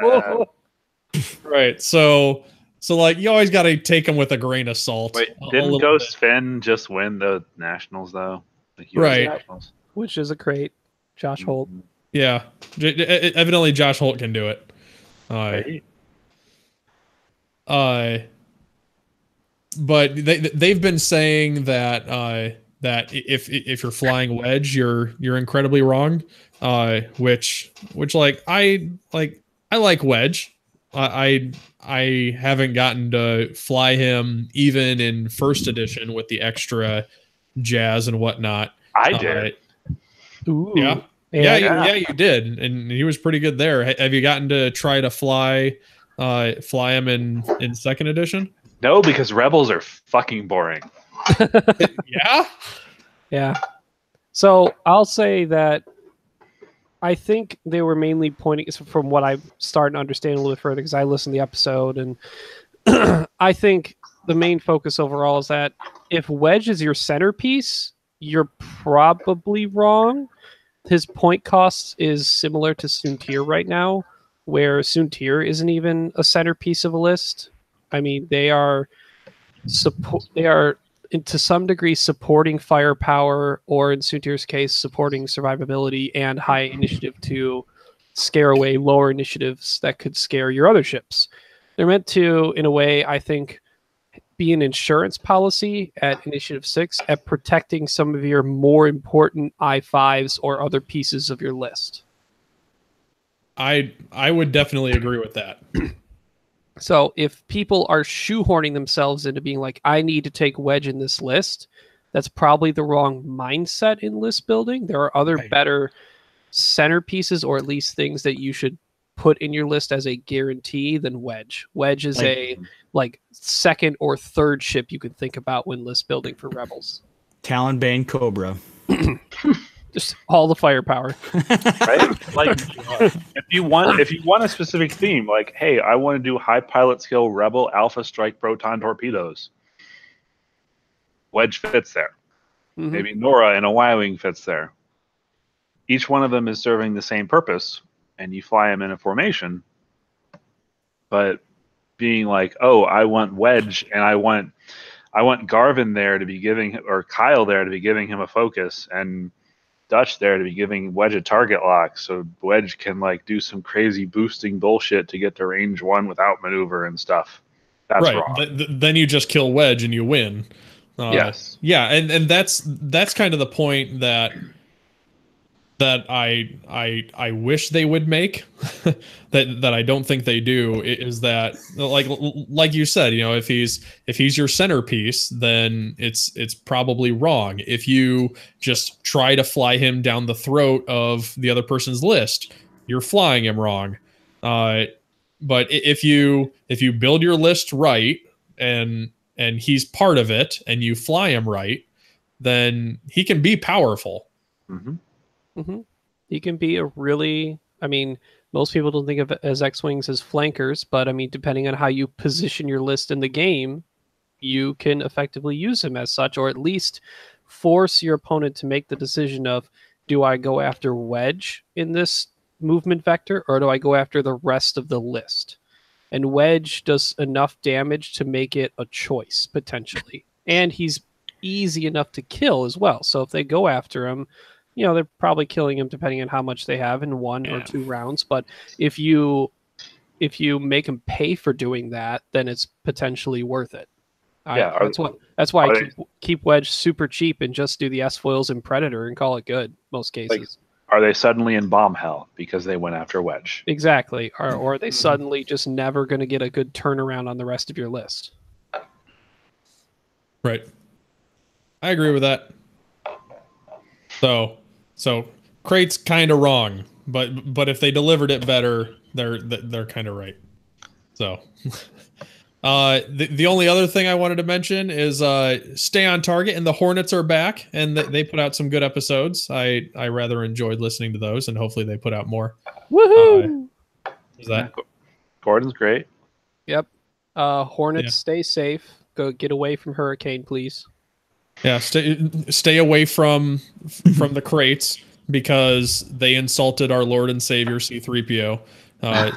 Speaker 2: Right. So like you always got to take them with a grain of salt.
Speaker 3: Wait, didn't Ghost Fen just win the Nationals though? The US
Speaker 2: right.
Speaker 3: Nationals?
Speaker 1: Which is a crate. Josh Holt.
Speaker 2: Yeah. Evidently, Josh Holt can do it.
Speaker 3: Right.
Speaker 2: But they've been saying that that if you're flying wedge, you're incredibly wrong. Which like I like wedge. I haven't gotten to fly him even in first edition with the extra jazz and whatnot.
Speaker 3: I did.
Speaker 1: Ooh.
Speaker 2: Yeah. Yeah, you did, and he was pretty good there. Have you gotten to try to fly him in second edition?
Speaker 3: No, because Rebels are fucking boring.
Speaker 1: Yeah. So I'll say that I think they were mainly pointing, from what I'm starting to understand a little bit further, because I listened to the episode, and I think the main focus overall is that if Wedge is your centerpiece, you're probably wrong. His point cost is similar to Soontir right now, where Soontir isn't even a centerpiece of a list. I mean, they are to some degree supporting firepower, or in Soontir's case, supporting survivability and high initiative to scare away lower initiatives that could scare your other ships. They're meant to, in a way, I think, be an insurance policy at Initiative 6 at protecting some of your more important I-5s or other pieces of your list.
Speaker 2: I would definitely agree with that.
Speaker 1: So if people are shoehorning themselves into being like, I need to take Wedge in this list, that's probably the wrong mindset in list building. There are other better centerpieces, or at least things that you should put in your list as a guarantee than Wedge. Wedge is a second or third ship you could think about when list building for Rebels.
Speaker 4: Talonbane Cobra.
Speaker 1: Just all the firepower.
Speaker 3: Right? Like if you want a specific theme, like, hey, I want to do high pilot skill Rebel Alpha Strike proton torpedoes. Wedge fits there. Mm-hmm. Maybe Nora in a Y-wing fits there. Each one of them is serving the same purpose, and you fly them in a formation. But being like, oh, I want Wedge, and I want Garvin there to be giving, or Kyle there to be giving him a focus, and Dutch there to be giving Wedge a target lock, so Wedge can like do some crazy boosting bullshit to get to range 1 without maneuver and stuff. That's right. Wrong.
Speaker 2: Then you just kill Wedge and you win.
Speaker 3: Yes.
Speaker 2: Yeah, and that's kind of the point that I wish they would make that I don't think they do, is that like you said, you know, if he's your centerpiece, then it's probably wrong. If you just try to fly him down the throat of the other person's list, you're flying him wrong. But if you build your list right and he's part of it and you fly him right, then he can be powerful.
Speaker 3: Mm-hmm.
Speaker 1: Mm-hmm. He can be a really, I mean, most people don't think of it as X-Wings as flankers, but I mean, depending on how you position your list in the game, you can effectively use him as such, or at least force your opponent to make the decision of, do I go after Wedge in this movement vector, or do I go after the rest of the list? And Wedge does enough damage to make it a choice, potentially. And he's easy enough to kill as well. So if they go after him, you know, they're probably killing him depending on how much they have in 1 or 2 rounds. But if you make him pay for doing that, then it's potentially worth it. That's why I keep Wedge super cheap and just do the S-foils and Predator and call it good most cases.
Speaker 3: Like, are they suddenly in bomb hell because they went after Wedge?
Speaker 1: Exactly. Or are they suddenly just never going to get a good turnaround on the rest of your list?
Speaker 2: Right. I agree with that. So Crate's kind of wrong, but if they delivered it better, they're kind of right. So the only other thing I wanted to mention is stay on target, and the Hornets are back, and they put out some good episodes. I rather enjoyed listening to those, and hopefully they put out more.
Speaker 1: Woohoo!
Speaker 2: Is that
Speaker 3: Gordon's great?
Speaker 1: Yep. Hornets, stay safe. Go get away from Hurricane, please.
Speaker 2: Yeah, stay away from the Crates, because they insulted our Lord and Savior C-3PO.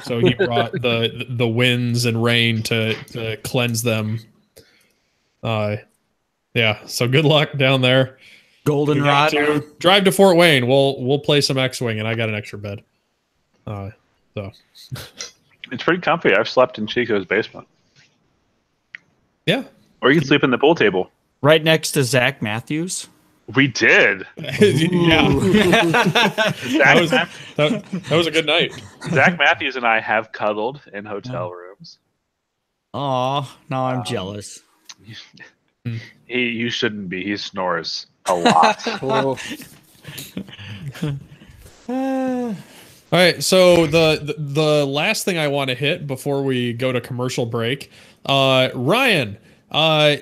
Speaker 2: So he brought the winds and rain to cleanse them. Yeah. So good luck down there.
Speaker 4: Goldenrod.
Speaker 2: Drive to Fort Wayne. We'll play some X-Wing, and I got an extra bed. So
Speaker 3: it's pretty comfy. I've slept in Chico's basement.
Speaker 2: Yeah.
Speaker 3: Or you can sleep in the pool table.
Speaker 4: Right next to Zach Matthews.
Speaker 3: We did.
Speaker 2: Yeah. that was a good night.
Speaker 3: Zach Matthews and I have cuddled in hotel rooms.
Speaker 4: Aw, now I'm jealous.
Speaker 3: You shouldn't be. He snores a lot.
Speaker 2: All right, so the last thing I want to hit before we go to commercial break, Ryan,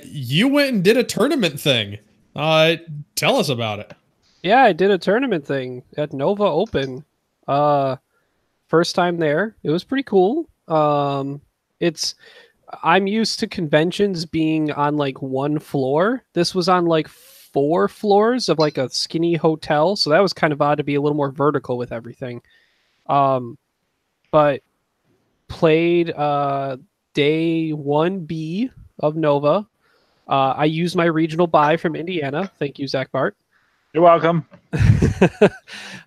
Speaker 2: you went and did a tournament thing. Tell us about it.
Speaker 1: Yeah, I did a tournament thing at Nova Open. First time there. It was pretty cool. I'm used to conventions being on like one floor. This was on like 4 floors of like a skinny hotel, so that was kind of odd to be a little more vertical with everything. But played day 1B of Nova. I used my regional buy from Indiana. Thank you, Zach Bart.
Speaker 3: You're welcome.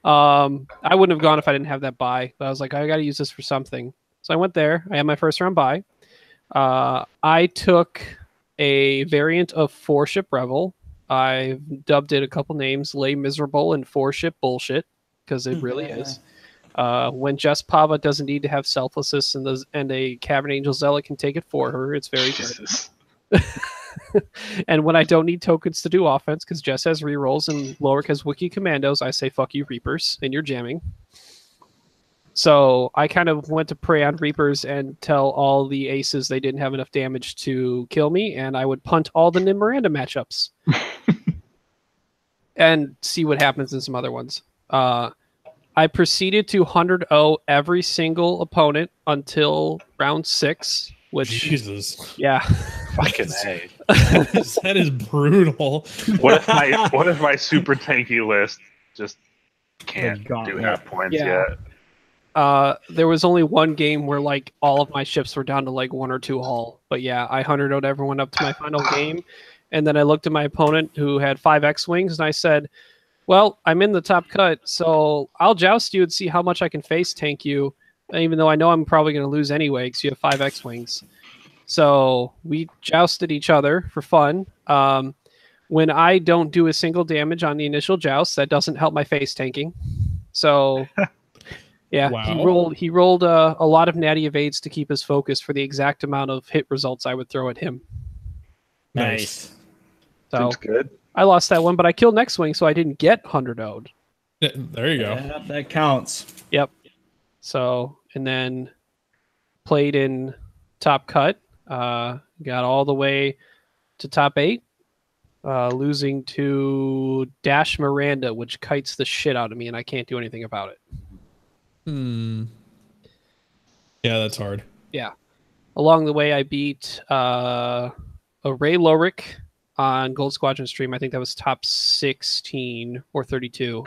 Speaker 1: I wouldn't have gone if I didn't have that buy, but I was like, I got to use this for something. So I went there. I had my first round buy. I took a variant of 4-ship Revel. I dubbed it a couple names, Lay Miserable and 4-ship Bullshit, because it really is. When Jess Pava doesn't need to have Selflessness and a Cavern Angel Zealot can take it for her, it's very good. And when I don't need tokens to do offense, because Jess has rerolls and Lorik has Wiki Commandos, I say, fuck you, Reapers, and you're jamming. So I kind of went to prey on Reapers and tell all the aces they didn't have enough damage to kill me, and I would punt all the Nim Miranda matchups. And see what happens in some other ones. I proceeded to 100-0 every single opponent until round 6, which...
Speaker 2: Jesus.
Speaker 1: Yeah.
Speaker 3: Fucking A.
Speaker 2: That is brutal.
Speaker 3: What if my super tanky list just can't do half points yet?
Speaker 1: There was only one game where like all of my ships were down to like 1 or 2 hull. But yeah, I 100-0'd everyone up to my final game. And then I looked at my opponent who had 5 X-Wings and I said, well, I'm in the top cut, so I'll joust you and see how much I can face tank you, even though I know I'm probably going to lose anyway because you have 5 X-Wings. So we jousted each other for fun. When I don't do a single damage on the initial joust, that doesn't help my face tanking. So yeah, wow. He rolled a lot of natty evades to keep us focused for the exact amount of hit results I would throw at him.
Speaker 4: Nice.
Speaker 1: So
Speaker 3: seems good.
Speaker 1: I lost that one, but I killed next swing, so I didn't get 100-0'd.
Speaker 2: There you go.
Speaker 4: Yeah, that counts.
Speaker 1: Yep. So, and then played in top cut. Got all the way to top 8. Losing to Dash Miranda, which kites the shit out of me, and I can't do anything about it.
Speaker 2: Yeah, that's hard.
Speaker 1: Yeah. Along the way, I beat a Ray Lorik on Gold Squadron stream. I think that was top 16 or 32.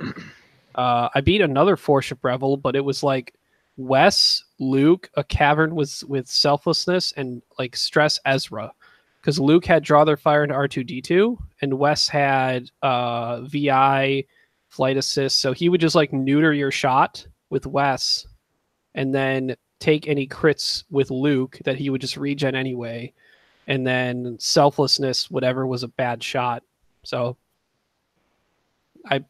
Speaker 1: I beat another 4-ship Revel, but it was like Wes, Luke, a Cavern with Selflessness, and like Stress Ezra. Because Luke had Draw Their Fire into R2-D2, and Wes had VI, Flight Assist. So he would just like neuter your shot with Wes, and then take any crits with Luke that he would just regen anyway. And then Selflessness, whatever was a bad shot. So I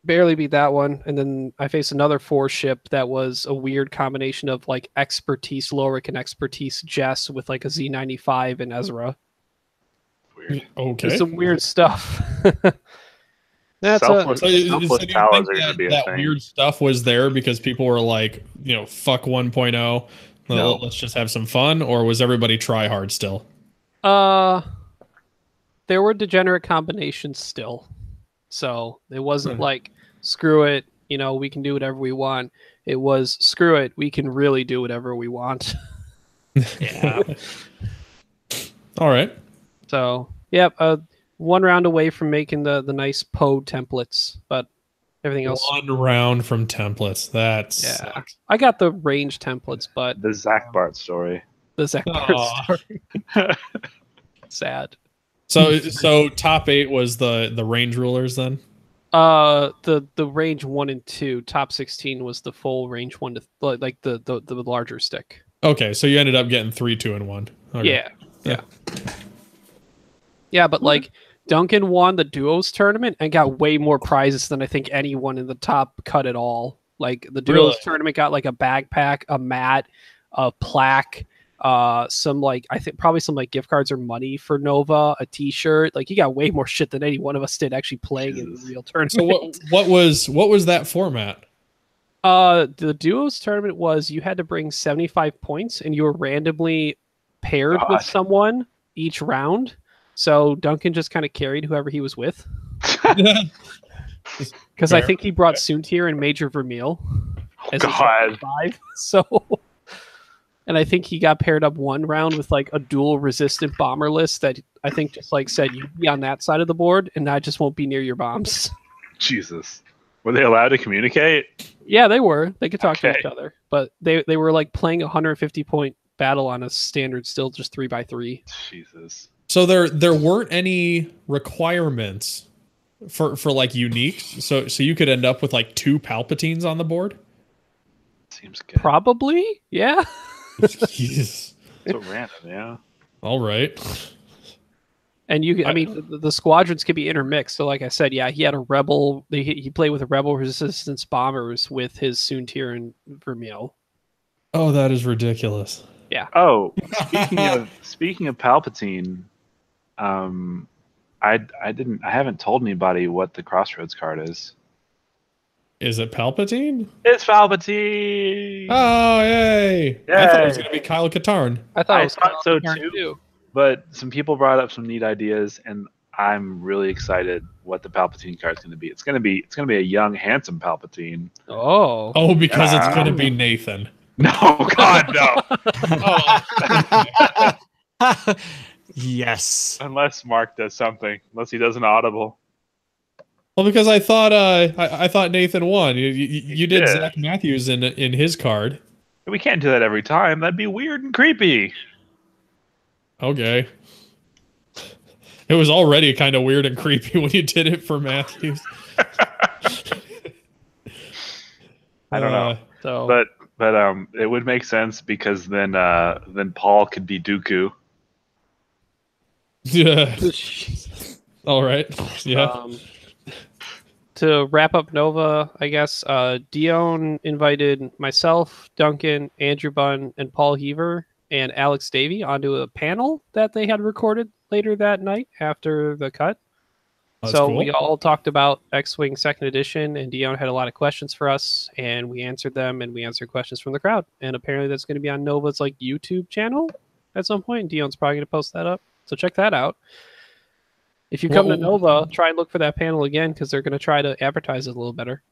Speaker 1: barely beat that one. And then I faced another 4-ship that was a weird combination of like Expertise Lorik and Expertise Jess with like a Z95 and Ezra.
Speaker 3: Weird.
Speaker 2: Okay.
Speaker 1: It's some weird stuff. That's
Speaker 3: Selfless
Speaker 2: so you
Speaker 3: powers
Speaker 2: think
Speaker 3: are going to be a
Speaker 2: that
Speaker 3: thing.
Speaker 2: weird stuff was there because people were like, fuck 1.0.
Speaker 3: No.
Speaker 2: Let's just have some fun, or was everybody try hard still?
Speaker 1: There were degenerate combinations still. So it wasn't like, screw it, we can do whatever we want. It was, screw it, we can really do whatever we want.
Speaker 2: Yeah. All right.
Speaker 1: So, yep, 1 round away from making the nice Poe templates, but everything else.
Speaker 2: 1 round from templates. That's
Speaker 1: sucks. I got the range templates, but
Speaker 3: the Zach Bart story.
Speaker 1: The Zach Bart story. Sad.
Speaker 2: So top 8 was the range rulers then?
Speaker 1: The range 1 and 2. Top 16 was the full range 1 to like the larger stick.
Speaker 2: Okay, so you ended up getting 3, 2, and 1. Okay.
Speaker 1: Yeah. Yeah, but like Duncan won the duos tournament and got way more prizes than I think anyone in the top cut at all. Like the duos tournament got like a backpack, a mat, a plaque, some like I think probably some like gift cards or money for Nova, a T-shirt. Like he got way more shit than any one of us did actually playing in the real tournament.
Speaker 2: So what was that format?
Speaker 1: The duos tournament was you had to bring 75 points and you were randomly paired with someone each round. So Duncan just kind of carried whoever he was with. Because I think he brought Soontier and Major Vermeil as
Speaker 3: God.
Speaker 1: 5. So, and I think he got paired up one round with like a dual resistant bomber list that I think just like said you be on that side of the board and I just won't be near your bombs.
Speaker 3: Jesus. Were they allowed to communicate?
Speaker 1: Yeah, they were. They could talk to each other, but they were like playing a 150 point battle on a standard, still just 3x3.
Speaker 3: Jesus.
Speaker 2: So there weren't any requirements for like unique. So you could end up with like 2 Palpatines on the board.
Speaker 3: Seems good.
Speaker 1: Probably, yeah.
Speaker 2: Jeez.
Speaker 3: So random, yeah.
Speaker 2: All right.
Speaker 1: And I mean, the squadrons could be intermixed. So, like I said, yeah, he had a rebel. He played with a rebel resistance bombers with his Soontier and Vermeil.
Speaker 2: Oh, that is ridiculous.
Speaker 1: Yeah.
Speaker 3: Oh, speaking of Palpatine, I haven't told anybody what the Crossroads card is.
Speaker 2: Is it Palpatine?
Speaker 3: It's Palpatine.
Speaker 2: Oh, yay! I thought it was going to be Kyle Katarn.
Speaker 1: I thought
Speaker 3: so too. But some people brought up some neat ideas, and I'm really excited what the Palpatine card is going to be. It's going to be a young, handsome Palpatine.
Speaker 1: Oh,
Speaker 2: because it's going to be Nathan.
Speaker 3: No, God, no.
Speaker 5: Yes.
Speaker 3: Unless Mark does something. Unless he does an audible.
Speaker 2: Well, because I thought Nathan won. You did Zach Matthews in his card.
Speaker 3: We can't do that every time. That'd be weird and creepy.
Speaker 2: Okay. It was already kind of weird and creepy when you did it for Matthews.
Speaker 3: I don't know. But it would make sense because then Paul could be Dooku.
Speaker 2: Yeah. All right. Yeah.
Speaker 1: To wrap up Nova, I guess Dion invited myself, Duncan, Andrew Bunn, and Paul Heaver and Alex Davey onto a panel that they had recorded later that night after the cut.
Speaker 2: That's
Speaker 1: so
Speaker 2: cool.
Speaker 1: We all talked about X-Wing 2nd Edition, and Dion had a lot of questions for us, and we answered them, and we answered questions from the crowd. And apparently that's going to be on Nova's like YouTube channel at some point, and Dion's probably going to post that up. So check that out. If you come to Nova, try and look for that panel again, because they're going to try to advertise it a little better.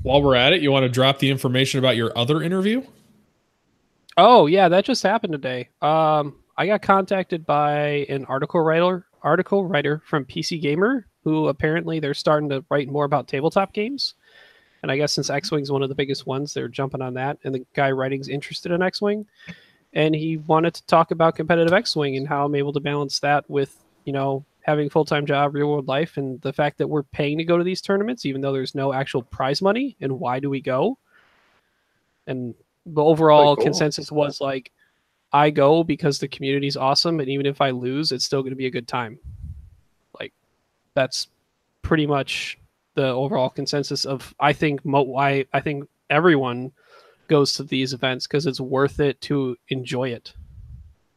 Speaker 2: While we're at it, you want to drop the information about your other interview?
Speaker 1: Oh, yeah, that just happened today. I got contacted by an article writer from PC Gamer, who apparently they're starting to write more about tabletop games. And I guess since X-Wing's one of the biggest ones, they're jumping on that. And the guy writing's interested in X-Wing. And he wanted to talk about competitive X-Wing and how I'm able to balance that with, having a full-time job, real-world life, and the fact that we're paying to go to these tournaments, even though there's no actual prize money, and why do we go? And the overall consensus was like, I go because the community's awesome, and even if I lose, it's still going to be a good time. Like, that's pretty much the overall consensus of, I think everyone goes to these events because it's worth it to enjoy it.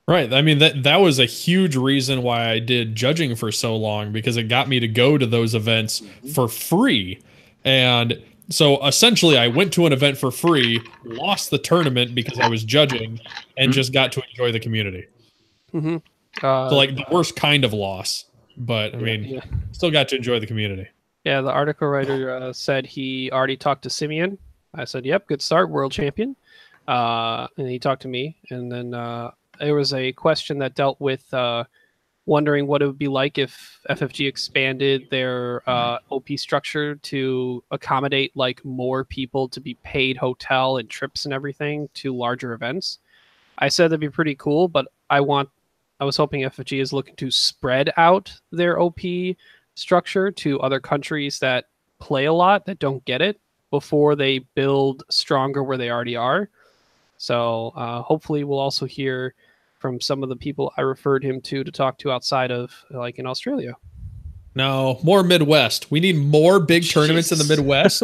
Speaker 2: Right. I mean, that was a huge reason why I did judging for so long, because it got me to go to those events for free. And so essentially I went to an event for free, lost the tournament because I was judging, and just got to enjoy the community.
Speaker 1: Mm-hmm.
Speaker 2: So like the worst kind of loss, but I mean, still got to enjoy the community.
Speaker 1: Yeah, the article writer said he already talked to Simeon. I said, yep, good start, world champion. And he talked to me, and then there was a question that dealt with wondering what it would be like if FFG expanded their OP structure to accommodate like more people to be paid hotel and trips and everything to larger events. I said that'd be pretty cool, but I was hoping FFG is looking to spread out their OP structure to other countries that play a lot that don't get it before they build stronger where they already are. So hopefully we'll also hear from some of the people I referred him to talk to outside of like in Australia.
Speaker 2: No, more Midwest. We need more big tournaments in the Midwest.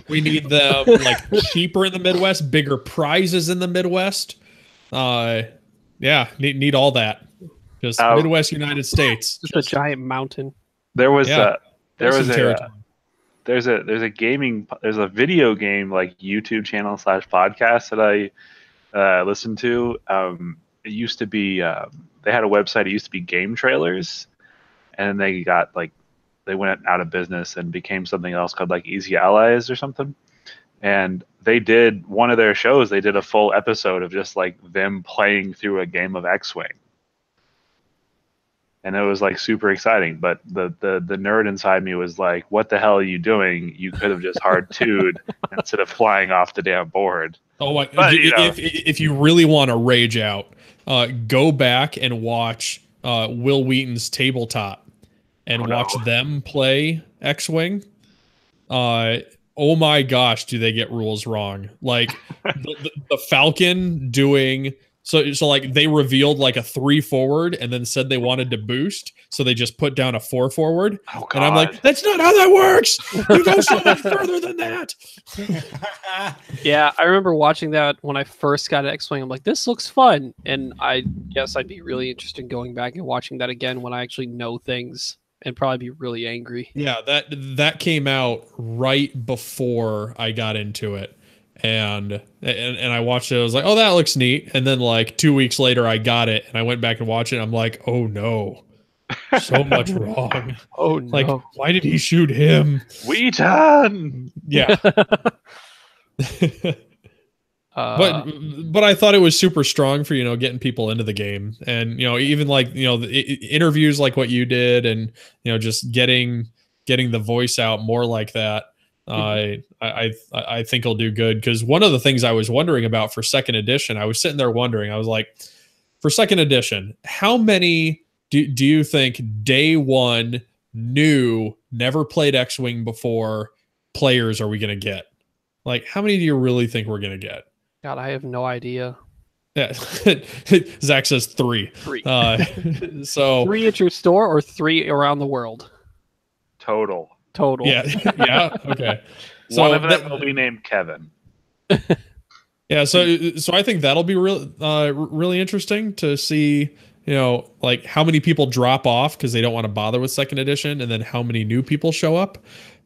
Speaker 2: We need them like cheaper in the Midwest, bigger prizes in the Midwest. Yeah, need all that. Just Midwest United States.
Speaker 1: Just a giant mountain.
Speaker 3: There's a video game like YouTube channel / podcast that I listened to. It used to be they had a website. It used to be Game Trailers, and they went out of business and became something else called like Easy Allies or something. And they did one of their shows. They did a full episode of just like them playing through a game of X-Wing. And it was like super exciting, but the nerd inside me was like, "What the hell are you doing? You could have just hard 2'd instead of flying off the damn board."
Speaker 2: Oh my! But, if you really want to rage out, go back and watch Will Wheaton's Tabletop and watch them play X-Wing. Oh my gosh, do they get rules wrong? Like the Falcon doing. So like they revealed like a 3 forward and then said they wanted to boost. So they just put down a 4 forward. Oh, and I'm like, that's not how that works. You go so much further than that.
Speaker 1: Yeah, I remember watching that when I first got an X-Wing. I'm like, this looks fun. And I guess I'd be really interested in going back and watching that again when I actually know things and probably be really angry.
Speaker 2: Yeah, that came out right before I got into it. And I watched it. I was like, oh, that looks neat. And then like 2 weeks later, I got it and I went back and watched it. I'm like, oh no, so much wrong.
Speaker 1: Oh no.
Speaker 2: Like, why did he shoot him?
Speaker 3: Wheaton.
Speaker 2: Yeah. But I thought it was super strong for, getting people into the game. And, even like, the interviews like what you did and, just getting the voice out more like that. I think it'll do good, because one of the things I was wondering about for second edition, I was sitting there wondering, I was like, for second edition, how many do you think day one new, never played X-Wing before players are we going to get? Like, how many do you really think we're going to get?
Speaker 1: God, I have no idea.
Speaker 2: Yeah, Zach says 3.
Speaker 1: 3.
Speaker 2: So
Speaker 1: 3 at your store or 3 around the world?
Speaker 3: Total.
Speaker 2: Yeah. Yeah. Okay. So
Speaker 3: one of them will be named Kevin.
Speaker 2: Yeah. So I think that'll be really interesting to see, like how many people drop off because they don't want to bother with second edition, and then how many new people show up.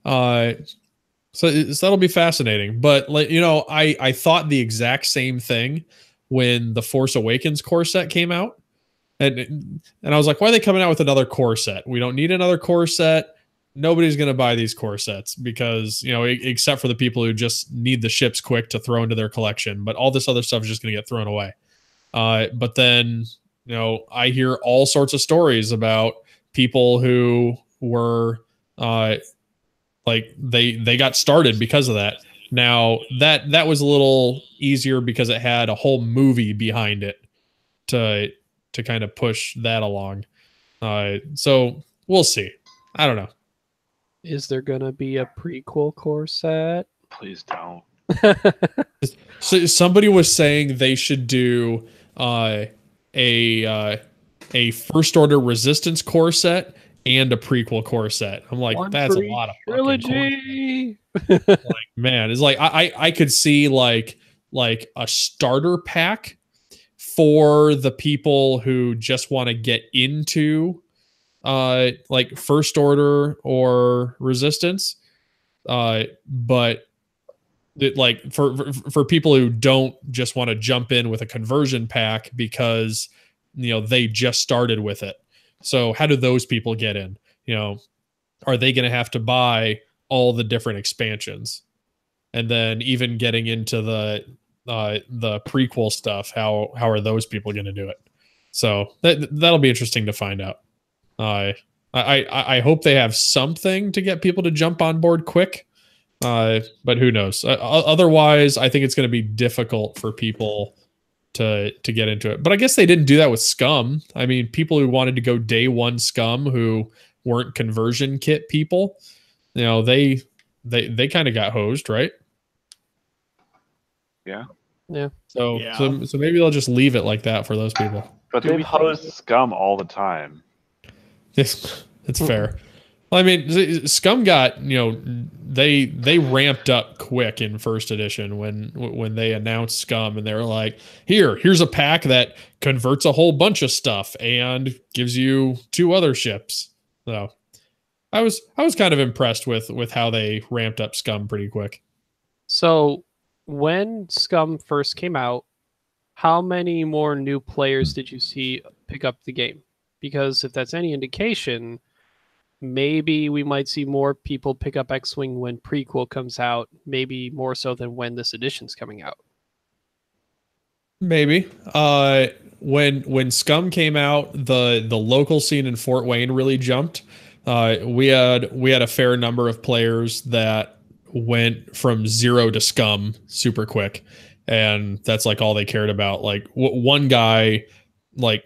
Speaker 2: So that'll be fascinating. But I thought the exact same thing when the Force Awakens core set came out, and I was like, why are they coming out with another core set? We don't need another core set. Nobody's going to buy these core sets because, except for the people who just need the ships quick to throw into their collection. But all this other stuff is just going to get thrown away. But then, I hear all sorts of stories about people who were like they got started because of that. Now, that was a little easier because it had a whole movie behind it to kind of push that along. So we'll see. I don't know.
Speaker 1: Is there gonna be a prequel core set?
Speaker 3: Please don't.
Speaker 2: So somebody was saying they should do a First Order Resistance core set and a prequel core set. I'm like, that's a lot of
Speaker 1: trilogy.
Speaker 2: Like, man, it's like I could see like a starter pack for the people who just want to get into like First Order or Resistance, but like for people who don't just want to jump in with a conversion pack because they just started with it. So how do those people get in? Are they going to have to buy all the different expansions? And then even getting into the prequel stuff, how are those people going to do it? So that'll be interesting to find out. I hope they have something to get people to jump on board quick, but who knows? Otherwise, I think it's going to be difficult for people to get into it. But I guess they didn't do that with Scum. I mean, people who wanted to go day one Scum who weren't conversion kit people, they kind of got hosed, right?
Speaker 3: Yeah.
Speaker 2: So maybe they'll just leave it like that for those people.
Speaker 3: But they've hosed Scum all the time.
Speaker 2: It's fair. Well, I mean, Scum got, they ramped up quick in first edition when they announced Scum, and they were like, here's a pack that converts a whole bunch of stuff and gives you 2 other ships. So I was kind of impressed with how they ramped up Scum pretty quick.
Speaker 1: So when Scum first came out, how many more new players did you see pick up the game? Because if that's any indication, maybe we might see more people pick up X-Wing when prequel comes out, maybe more so than when this edition's coming out.
Speaker 2: Maybe. When Scum came out, the local scene in Fort Wayne really jumped. We had a fair number of players that went from 0 to Scum super quick, and that's like all they cared about. Like one guy, like,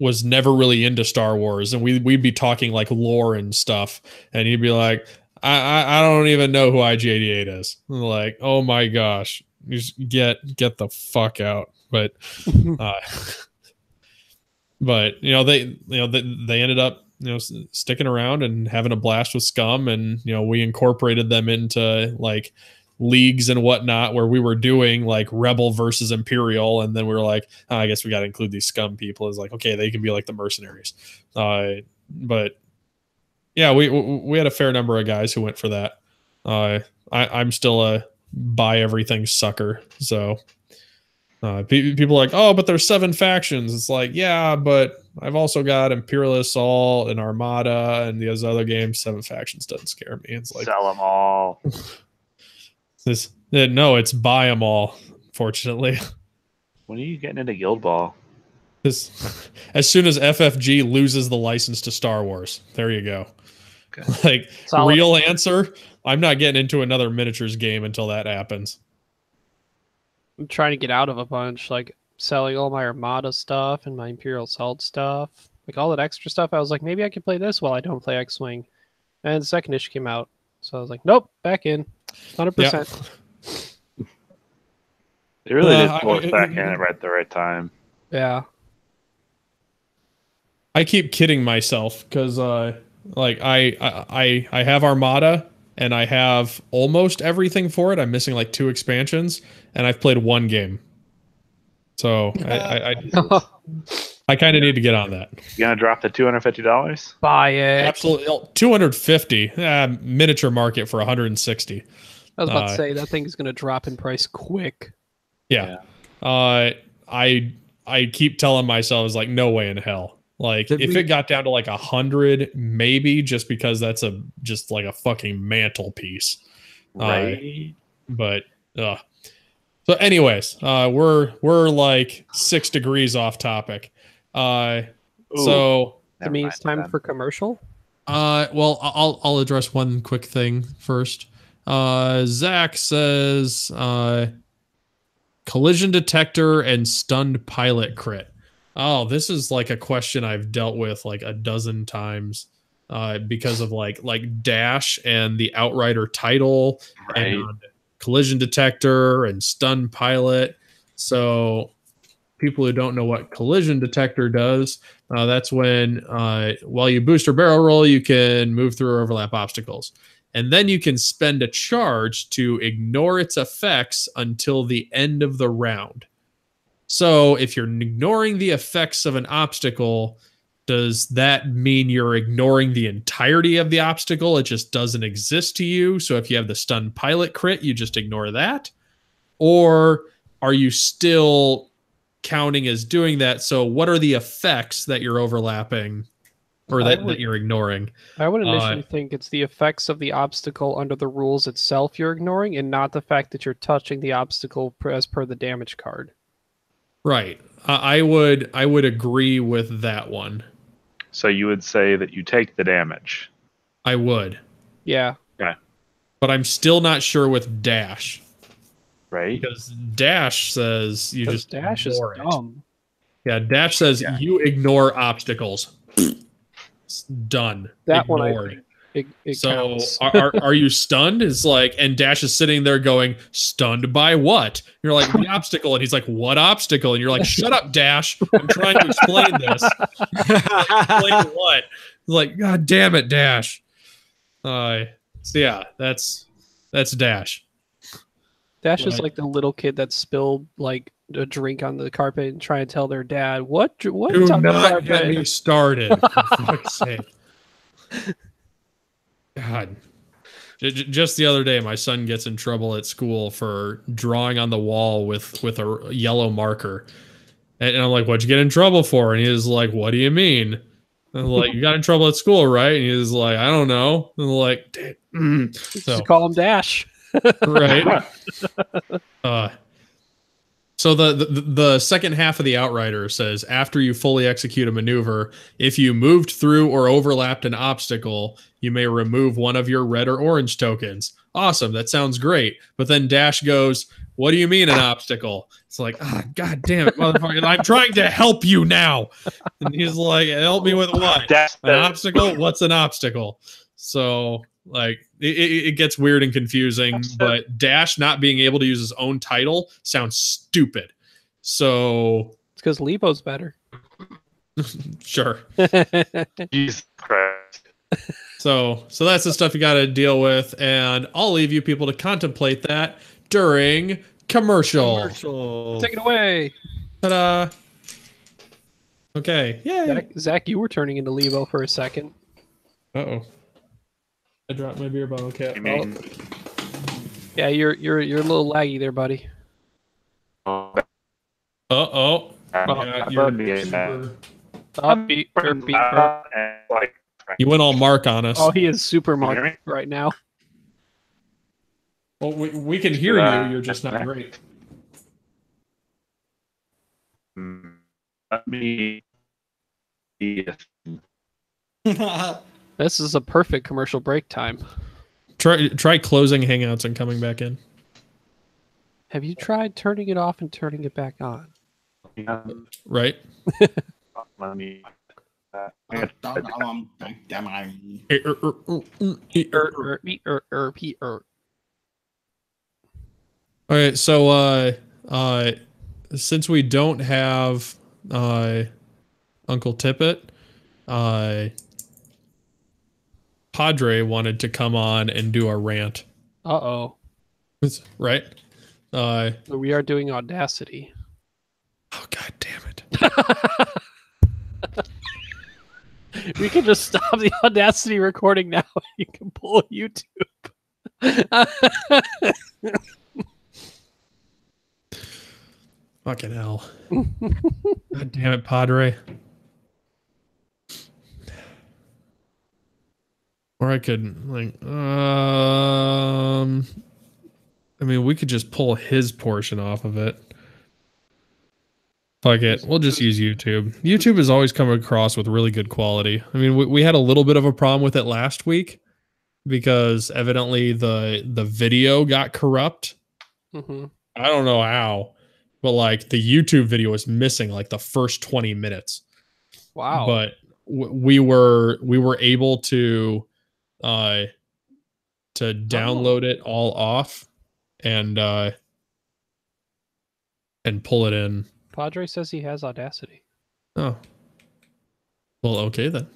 Speaker 2: was never really into Star Wars, and we'd be talking like lore and stuff, and he'd be like, I don't even know who IG-88 is. I'm like, oh my gosh, just get the fuck out. But but they ended up sticking around and having a blast with Scum, and we incorporated them into like leagues and whatnot where we were doing like Rebel versus Imperial, and then we were like, I guess we got to include these Scum people. It's like, okay, they can be like the mercenaries. But yeah, we had a fair number of guys who went for that. I'm still a buy everything sucker. So people are like, oh, but there's 7 factions. It's like, yeah, but I've also got Imperial Assault and Armada and those other games. 7 factions doesn't scare me. It's like,
Speaker 3: sell them all.
Speaker 2: No, it's buy them all, fortunately.
Speaker 3: When are you getting into Guild Ball?
Speaker 2: As soon as FFG loses the license to Star Wars, there you go. Okay. Like, solid. Real answer, I'm not getting into another miniatures game until that happens.
Speaker 1: I'm trying to get out of a bunch, like selling all my Armada stuff and my Imperial Assault stuff. Like all that extra stuff, I was like, maybe I could play this while I don't play X-Wing. And the second issue came out. So I was like, nope, back in. 100%.
Speaker 3: Yeah. They really did pull us back in at the right time.
Speaker 1: Yeah.
Speaker 2: I keep kidding myself because like I have Armada and I have almost everything for it. I'm missing like 2 expansions, and I've played 1 game. So I kind of need to get on that.
Speaker 3: You gonna drop the $250?
Speaker 1: Buy it.
Speaker 2: Absolutely. $250. Miniature market for $160.
Speaker 1: I was about to say that thing is gonna drop in price quick.
Speaker 2: Yeah. I keep telling myself, it's like, no way in hell. Like, if it got down to like 100, maybe, just because that's just like a fucking mantelpiece.
Speaker 3: Right.
Speaker 2: But so anyways, we're like 6 degrees off topic. So
Speaker 1: it means time for commercial.
Speaker 2: Well, I'll address one quick thing first. Zach says collision detector and stunned pilot crit. Oh, this is like a question I've dealt with like a dozen times because of like Dash and the Outrider title, right, and collision detector and stunned pilot. So people who don't know what collision detector does, that's when while you boost or barrel roll, you can move through or overlap obstacles. And then you can spend a charge to ignore its effects until the end of the round. So if you're ignoring the effects of an obstacle, does that mean you're ignoring the entirety of the obstacle? It just doesn't exist to you. So if you have the stunned pilot crit, you just ignore that? Or are you still counting as doing that? So what are the effects that you're overlapping or that you're ignoring?
Speaker 1: I would initially think it's the effects of the obstacle under the rules itself you're ignoring, and not the fact that you're touching the obstacle as per the damage card.
Speaker 2: Right. I would agree with that one.
Speaker 3: So you would say that you take the damage?
Speaker 2: I would.
Speaker 1: Yeah.
Speaker 3: Okay.
Speaker 2: But I'm still not sure with Dash.
Speaker 3: Right.
Speaker 2: Because Dash says you just
Speaker 1: Dash is dumb.
Speaker 2: Yeah, Dash says you ignore obstacles. It's done.
Speaker 1: That
Speaker 2: ignored.
Speaker 1: one It
Speaker 2: So
Speaker 1: counts.
Speaker 2: are you stunned? It's like, and Dash is sitting there going, stunned by what? You're like, the obstacle. And he's like, what obstacle? And you're like, shut up, Dash. I'm trying to explain this. Explain what? Like, God damn it, Dash. So yeah, that's Dash.
Speaker 1: Dash is like the little kid that spilled like a drink on the carpet and trying to tell their dad what's
Speaker 2: Do
Speaker 1: on the
Speaker 2: not get
Speaker 1: carpet.
Speaker 2: me started. For fuck's sake. God. Just the other day, my son gets in trouble at school for drawing on the wall with a yellow marker. And I'm like, what'd you get in trouble for? And he was like, what do you mean? And I'm like, you got in trouble at school, right? And he was like, I don't know. And I'm like,
Speaker 1: Just call him Dash.
Speaker 2: Right. So the second half of the Outrider says, after you fully execute a maneuver, if you moved through or overlapped an obstacle, you may remove one of your red or orange tokens. Awesome. That sounds great. But then Dash goes, what do you mean an obstacle? It's like, God damn it, motherfucker. I'm trying to help you now. And he's like, help me with what? An obstacle? What's an obstacle? So like it gets weird and confusing, but Dash not being able to use his own title sounds stupid. So
Speaker 1: It's because Lebo's better.
Speaker 2: sure.
Speaker 3: Jesus Christ.
Speaker 2: So that's the stuff you got to deal with, and I'll leave you people to contemplate that during commercial.
Speaker 1: Take it away.
Speaker 2: Ta-da. Okay. Yeah.
Speaker 1: Zach, you were turning into Lebo for a second.
Speaker 2: Uh-oh. I dropped my beer bottle cap.
Speaker 3: You mean,
Speaker 1: Yeah, you're a little laggy there, buddy.
Speaker 2: Uh-oh.
Speaker 1: Beep.
Speaker 2: You went all Mark on us.
Speaker 1: Oh, he is super
Speaker 3: Can you hear
Speaker 1: Mark
Speaker 3: me?
Speaker 1: right now.
Speaker 2: Well, we can hear you. You're just not great.
Speaker 3: Let me.
Speaker 1: This is a perfect commercial break time.
Speaker 2: Try closing Hangouts and coming back in.
Speaker 1: Have you tried turning it off and turning it back on?
Speaker 2: Right?
Speaker 3: Let me.
Speaker 2: All right, so since we don't have Uncle Tippett, Padre wanted to come on and do a rant.
Speaker 1: Uh-oh.
Speaker 2: Right?
Speaker 1: We are doing Audacity.
Speaker 2: Oh, God damn it.
Speaker 1: We can just stop the Audacity recording now. You can pull YouTube.
Speaker 2: Fucking hell. God damn it, Padre. Or I could, like, I mean, we could just pull his portion off of it. Fuck it. We'll just use YouTube. YouTube has always come across with really good quality. I mean, we had a little bit of a problem with it last week because evidently the video got corrupt.
Speaker 1: Mm-hmm.
Speaker 2: I don't know how, but like the YouTube video was missing like the first 20 minutes.
Speaker 1: Wow.
Speaker 2: But we were able to download it all off and pull it in.
Speaker 1: Padre says he has Audacity.
Speaker 2: Oh. Well, okay then.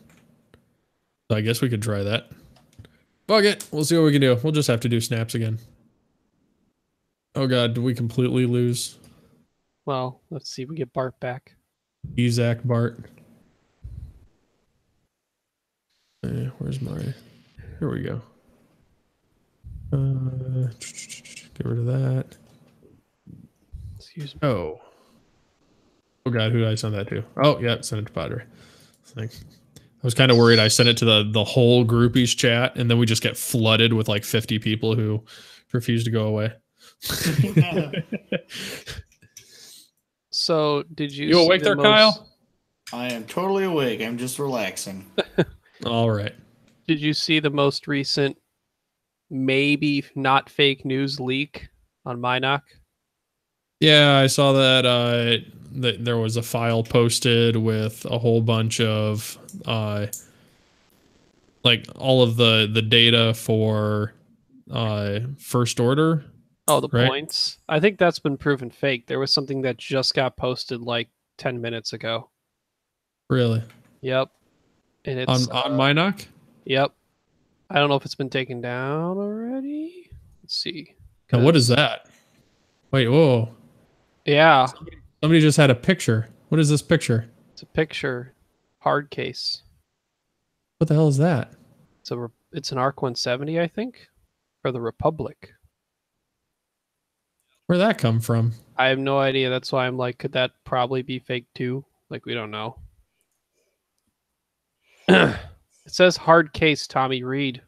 Speaker 2: So I guess we could try that. Fuck it. We'll see what we can do. We'll just have to do snaps again. Oh god, did we completely lose
Speaker 1: Well, let's see if we get Bart back.
Speaker 2: Isaac Bart? Where's my... Here we go. Get rid of that.
Speaker 1: Excuse me.
Speaker 2: Oh god, who did I send that to? Oh, yeah, send it to Padre. I was kind of worried I sent it to the whole groupies chat, and then we just get flooded with like 50 people who refuse to go away.
Speaker 1: So, did you...
Speaker 2: You awake there, Kyle?
Speaker 4: I am totally awake. I'm just relaxing.
Speaker 2: All right.
Speaker 1: Did you see the most recent, maybe not fake news leak on Minoc?
Speaker 2: Yeah, I saw that that there was a file posted with a whole bunch of like all of the data for first order.
Speaker 1: Oh, the
Speaker 2: right?
Speaker 1: points. I think that's been proven fake. There was something that just got posted like 10 minutes ago.
Speaker 2: Really?
Speaker 1: Yep. And it's
Speaker 2: On Minoc?
Speaker 1: Yep. I don't know if it's been taken down already. Let's see.
Speaker 2: Now, what is that? Wait, whoa.
Speaker 1: Yeah.
Speaker 2: Somebody just had a picture. What is this picture?
Speaker 1: It's a picture. Hard case.
Speaker 2: What the hell is that?
Speaker 1: It's an ARC 170, I think, for the Republic.
Speaker 2: Where'd that come from?
Speaker 1: I have no idea. That's why I'm like, could that probably be fake too? Like, we don't know. It says hard case, Tommy Reed.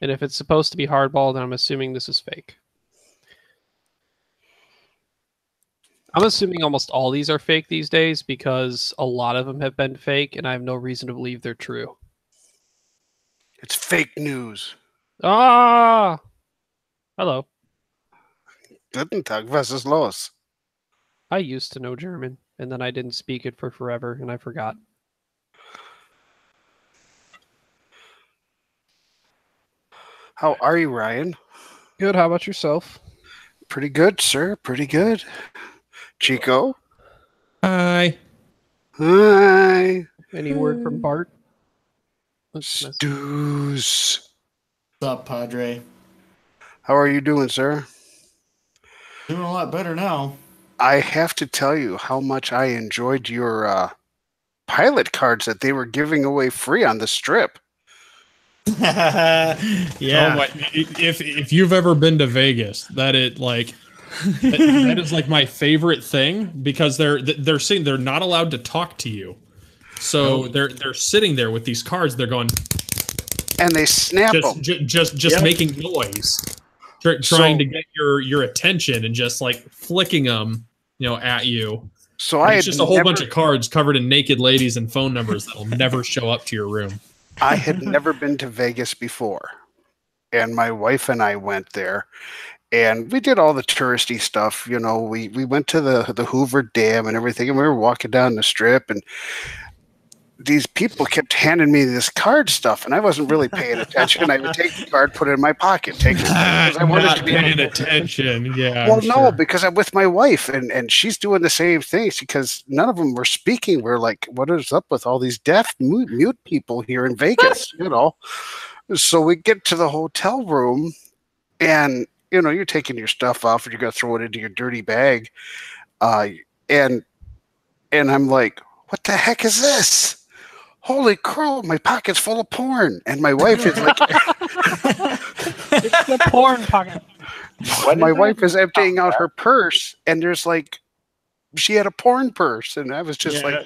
Speaker 1: And if it's supposed to be hardball, then I'm assuming this is fake. I'm assuming almost all these are fake these days because a lot of them have been fake, and I have no reason to believe they're true.
Speaker 6: It's fake news.
Speaker 1: Ah! Hello.
Speaker 6: Guten Tag, was ist los?
Speaker 1: I used to know German, and then I didn't speak it for forever, and I forgot.
Speaker 6: How are you, Ryan?
Speaker 1: Good, how about yourself?
Speaker 6: Pretty good, sir. Pretty good. Chico?
Speaker 2: Hi.
Speaker 6: Hi.
Speaker 1: Any word from Bart?
Speaker 6: Stews.
Speaker 4: What's up, Padre?
Speaker 6: How are you doing, sir?
Speaker 4: Doing a lot better now.
Speaker 6: I have to tell you how much I enjoyed your pilot cards that they were giving away free on the strip.
Speaker 4: Yeah.
Speaker 2: Oh my, if you've ever been to Vegas, that is like my favorite thing because they're saying they're not allowed to talk to you. So they're sitting there with these cards. They're going,
Speaker 6: and they snap them,
Speaker 2: just making noise, trying to get your attention and just like flicking them, at you.
Speaker 6: So
Speaker 2: it's just a whole bunch of cards covered in naked ladies and phone numbers that'll never show up to your room.
Speaker 6: I had never been to Vegas before, and my wife and I went there, and we did all the touristy stuff. We went to the Hoover Dam and everything, and we were walking down the strip, and these people kept handing me this card stuff, and I wasn't really paying attention. I would take the card, put it in my pocket, take it because I wanted to be
Speaker 2: paying attention. Yeah.
Speaker 6: Well, no, because I'm with my wife, and she's doing the same things because none of them were speaking. We're like, what is up with all these deaf mute people here in Vegas? So we get to the hotel room, and you're taking your stuff off, and you're gonna throw it into your dirty bag, and I'm like, what the heck is this? Holy crow, my pocket's full of porn. And my wife is like...
Speaker 1: It's the porn pocket.
Speaker 6: My wife is emptying out her purse, and there's like... She had a porn purse, and I was just like...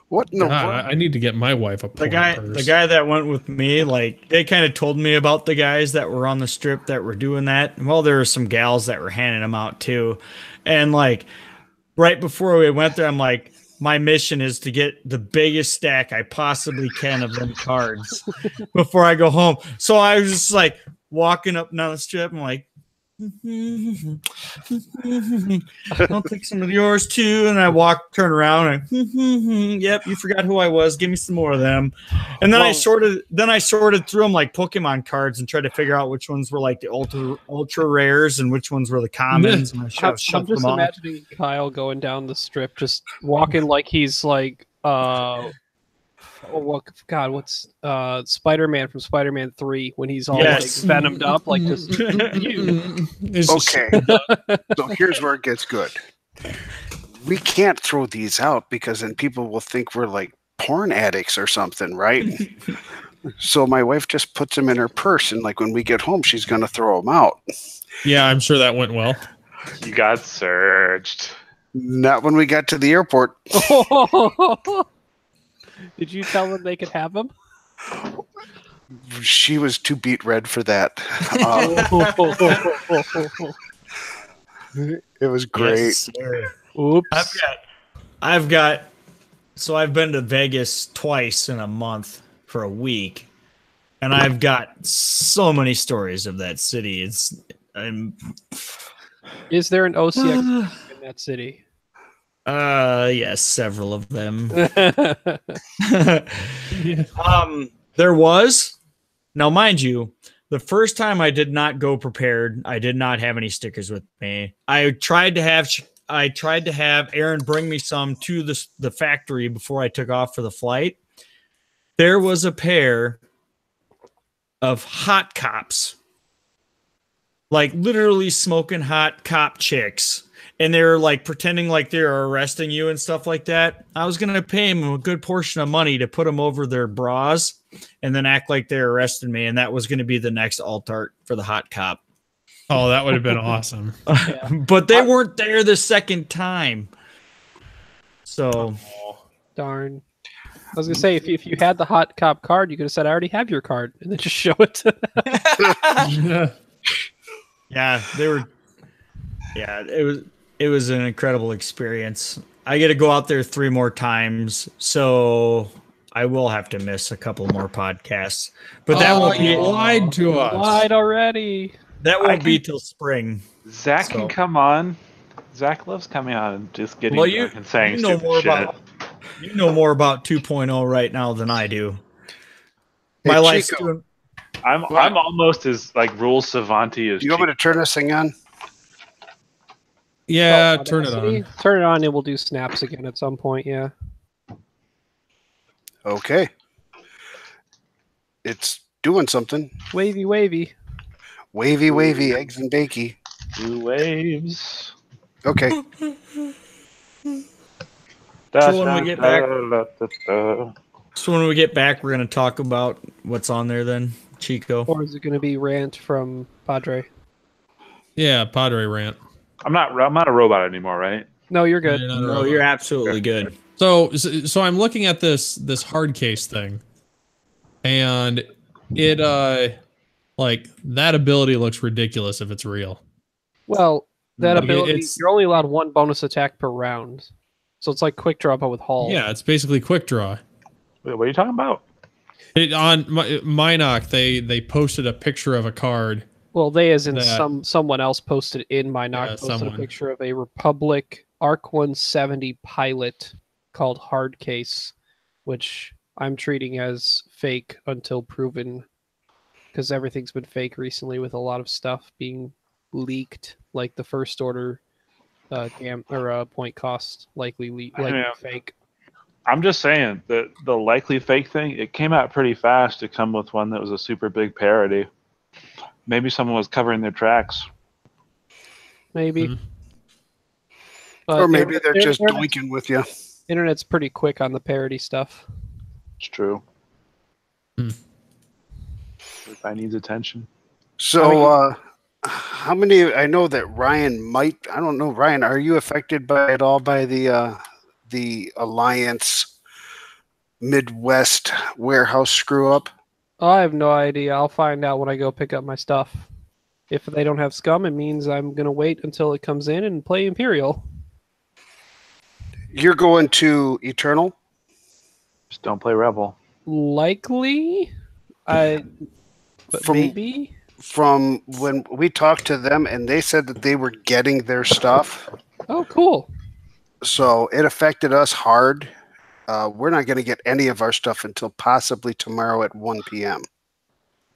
Speaker 6: What in the world?
Speaker 2: I need to get my wife a porn purse.
Speaker 4: The guy that went with me, like, they kind of told me about the guys that were on the strip that were doing that. Well, there were some gals that were handing them out, too. And, like, right before we went there, I'm like... My mission is to get the biggest stack I possibly can of them cards before I go home. So I was just like walking up and down the strip. I'm like, I'll take some of yours too. And I turn around and yep, you forgot who I was. Give me some more of them. And then I sorted through them like Pokemon cards and tried to figure out which ones were like the ultra rares and which ones were the commons. And
Speaker 1: I'm just imagining Kyle going down the strip, just walking like he's like what's Spider-Man from Spider-Man 3 when he's all like venomed up, like just
Speaker 6: okay. So here's where it gets good. We can't throw these out because then people will think we're like porn addicts or something, right? So my wife just puts them in her purse, and like when we get home, she's gonna throw them out.
Speaker 2: Yeah, I'm sure that went well.
Speaker 3: You got searched.
Speaker 6: Not when we got to the airport.
Speaker 1: Did you tell them they could have them?
Speaker 6: She was too beat red for that. It was great.
Speaker 4: Yes,
Speaker 1: oops.
Speaker 4: I've been to Vegas twice in a month for a week, and I've got so many stories of that city.
Speaker 1: Is there an OCX in that city?
Speaker 4: Yes, several of them.
Speaker 2: Yeah.
Speaker 4: There was. Now, mind you, the first time I did not go prepared. I did not have any stickers with me. I tried to have Aaron bring me some to the factory before I took off for the flight. There was a pair of hot cops, like literally smoking hot cop chicks. And they're like pretending like they're arresting you and stuff like that. I was going to pay them a good portion of money to put them over their bras and then act like they're arresting me. And that was going to be the next alt art for the hot cop.
Speaker 2: Oh, that would have been awesome.
Speaker 4: But they weren't there the second time. So.
Speaker 1: Darn. I was going to say, if you had the hot cop card, you could have said, I already have your card. And then just show it to them.
Speaker 4: Yeah, they were. Yeah, it was an incredible experience. I get to go out there 3 more times, so I will have to miss a couple more podcasts. But that won't be
Speaker 2: lied to us.
Speaker 1: Lied already.
Speaker 4: That won't be till spring.
Speaker 3: Zach can come on. Zach loves coming on and just getting drunk and saying
Speaker 4: you know
Speaker 3: stupid
Speaker 4: more
Speaker 3: shit.
Speaker 4: You know more about 2.0 right now than I do.
Speaker 6: Hey,
Speaker 4: My life's
Speaker 6: Chico,
Speaker 4: doing.
Speaker 3: I'm almost as like rule savanti as
Speaker 6: you want me to turn this thing on?
Speaker 2: Yeah, turn it on.
Speaker 1: Turn it on and we'll do snaps again at some point, yeah.
Speaker 6: Okay. It's doing something.
Speaker 1: Wavy, wavy.
Speaker 6: Wavy, wavy, eggs and bakey.
Speaker 3: Blue waves.
Speaker 6: Okay.
Speaker 4: So when we get back, we're going to talk about what's on there then, Chico.
Speaker 1: Or is it going to be rant from Padre?
Speaker 2: Yeah, Padre rant.
Speaker 3: I'm not a robot anymore, right?
Speaker 1: No, you're good.
Speaker 4: No, you're absolutely good.
Speaker 2: So I'm looking at this hard case thing, and it like that ability looks ridiculous if it's real.
Speaker 1: Well, that
Speaker 2: Like,
Speaker 1: ability, you're only allowed 1 bonus attack per round. So it's like quick draw, but with Hall.
Speaker 2: Yeah, it's basically quick draw.
Speaker 3: Wait, what are you talking about?
Speaker 2: On Minoc, they posted a picture of a card.
Speaker 1: Well, they as in someone else posted in my
Speaker 2: someone.
Speaker 1: a picture of a Republic Arc 170 pilot called Hardcase, which I'm treating as fake until proven, because everything's been fake recently with a lot of stuff being leaked, like the First Order point cost likely fake.
Speaker 3: I'm just saying that the likely fake thing, it came out pretty fast to come with one that was a super big parody. Maybe someone was covering their tracks.
Speaker 1: Maybe.
Speaker 2: Mm-hmm.
Speaker 6: Or maybe they're just doinking with you.
Speaker 1: Internet's pretty quick on the parody stuff.
Speaker 3: It's true. Everybody needs attention.
Speaker 6: So, how many? I know that Ryan might. I don't know, Ryan. Are you affected by it all by the Alliance Midwest warehouse screw up?
Speaker 1: I have no idea. I'll find out when I go pick up my stuff. If they don't have scum, it means I'm gonna wait until it comes in and play Imperial.
Speaker 6: You're going to Eternal?
Speaker 3: Just don't play Rebel.
Speaker 1: Likely, maybe.
Speaker 6: From when we talked to them, and they said that they were getting their stuff.
Speaker 1: Oh, cool.
Speaker 6: So it affected us hard. We're not going to get any of our stuff until possibly tomorrow at 1 p.m.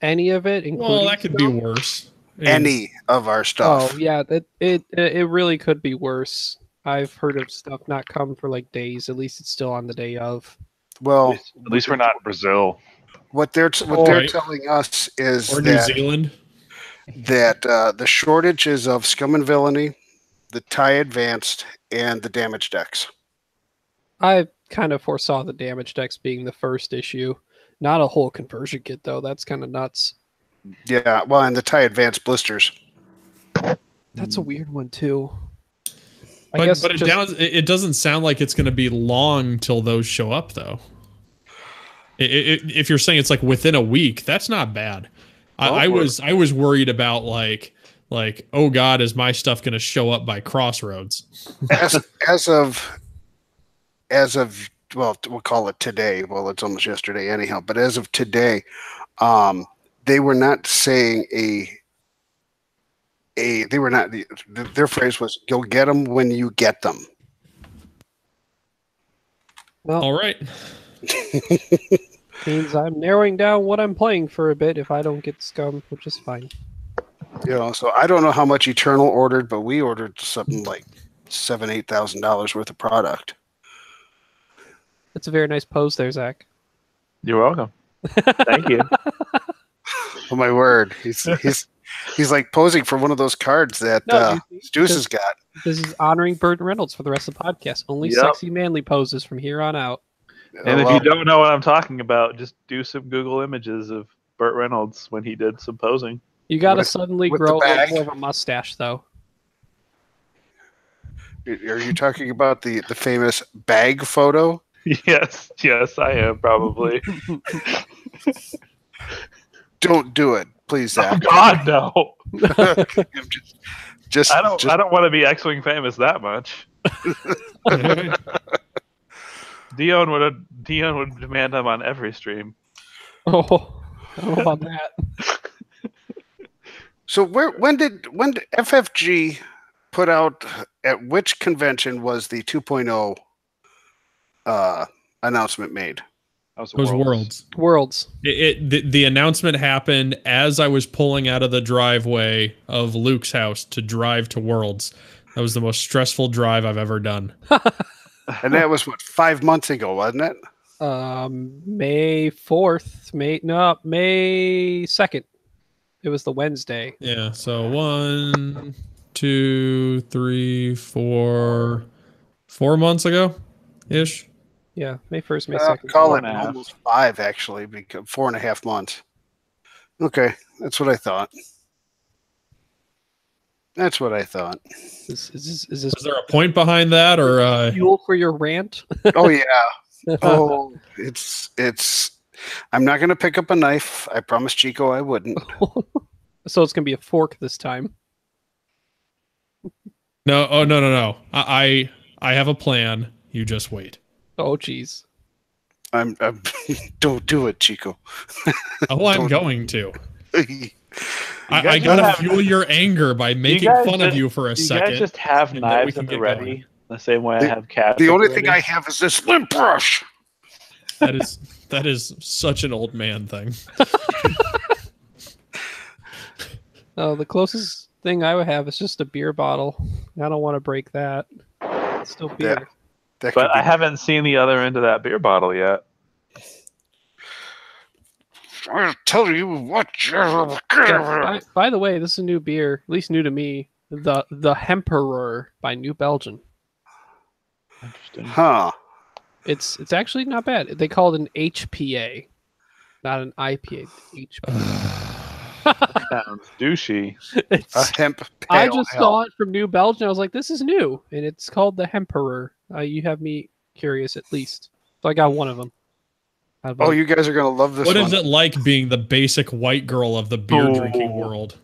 Speaker 1: Any of it?
Speaker 2: Well, that could be worse.
Speaker 6: Any of our stuff.
Speaker 1: Oh, yeah. It really could be worse. I've heard of stuff not come for like days. At least it's still on the day of.
Speaker 6: Well,
Speaker 3: at least we're not in Brazil.
Speaker 6: What they're telling us is
Speaker 2: New Zealand.
Speaker 6: That the shortage is of Scum and Villainy, the TIE Advanced, and the Damage Decks.
Speaker 1: I kind of foresaw the Damage Decks being the first issue. Not a whole conversion kit, though. That's kind of nuts.
Speaker 6: Yeah, well, and the TIE Advanced blisters.
Speaker 1: That's a weird one, too.
Speaker 2: But it doesn't sound like it's going to be long till those show up, though. If you're saying it's like within a week, that's not bad. I was worried about like oh God, is my stuff going to show up by Crossroads?
Speaker 6: as of well, we'll call it today. Well, it's almost yesterday anyhow. But as of today, they were not saying they were not. Their phrase was, "You'll get them when you get them."
Speaker 1: Well,
Speaker 2: All right.
Speaker 1: means I'm narrowing down what I'm playing for a bit if I don't get scum, which is fine.
Speaker 6: So I don't know how much Eternal ordered, but we ordered something like $7,000-8,000 worth of product.
Speaker 1: That's a very nice pose there, Zach.
Speaker 3: You're welcome. Thank you.
Speaker 6: Oh my word, he's like posing for one of those cards that Stu's has got.
Speaker 1: This is honoring Burt Reynolds for the rest of the podcast. Only sexy, manly poses from here on out.
Speaker 3: And if you don't know what I'm talking about, just do some Google images of Burt Reynolds when he did some posing.
Speaker 1: You got to suddenly grow a little more of a mustache, though.
Speaker 6: Are you talking about the famous bag photo?
Speaker 3: Yes, I am probably.
Speaker 6: Don't do it, please, Zach.
Speaker 3: Oh God, no!
Speaker 6: just
Speaker 3: I don't want to be X-Wing famous that much. Dion would demand I'm on every stream.
Speaker 1: Oh, I don't know about that.
Speaker 6: So when did FFG put out, at which convention was the 2.0 announcement made?
Speaker 2: It was Worlds.
Speaker 1: Worlds.
Speaker 2: The announcement happened as I was pulling out of the driveway of Luke's house to drive to Worlds. That was the most stressful drive I've ever done.
Speaker 6: And that was 5 months ago, wasn't it?
Speaker 1: May 4th. May 2nd. It was the Wednesday.
Speaker 2: Yeah, so 1, 2, 3, 4 months ago ish.
Speaker 1: Yeah, May 1st, May 2nd.
Speaker 6: Call it almost 5, actually, because 4.5 months. Okay, that's what I thought. Is
Speaker 2: Is there a point behind that, or
Speaker 1: fuel for your rant?
Speaker 6: Oh yeah. Oh, it's. I'm not going to pick up a knife. I promised Chico I wouldn't.
Speaker 1: So it's going to be a fork this time.
Speaker 2: No. Oh no. I have a plan. You just wait.
Speaker 1: Oh jeez.
Speaker 6: I'm don't do it, Chico.
Speaker 2: Oh, I'm going to. I gotta fuel your anger by making fun of you for a second.
Speaker 3: You guys just have knives at the ready, the same way I have cats.
Speaker 6: The only thing I have is this lint brush.
Speaker 2: That is such an old man thing.
Speaker 1: Oh, the closest thing I would have is just a beer bottle. I don't want to break that. It's still beer.
Speaker 3: But I haven't seen the other end of that beer bottle yet.
Speaker 6: I'll tell you what.
Speaker 1: By the way, this is a new beer, at least new to me. The Hemperor by New Belgium.
Speaker 3: Interesting.
Speaker 6: Huh.
Speaker 1: It's actually not bad. They call it an HPA, not an IPA. HPA.
Speaker 3: Sounds douchey.
Speaker 6: A hemp pale
Speaker 1: I just
Speaker 6: ale.
Speaker 1: saw it from New Belgium. I was like, this is new, and it's called the Hemperor. You have me curious, at least. So I got one of them.
Speaker 6: Oh, you guys are gonna love this.
Speaker 2: What
Speaker 6: one.
Speaker 2: is it like being the basic white girl of the beer drinking world?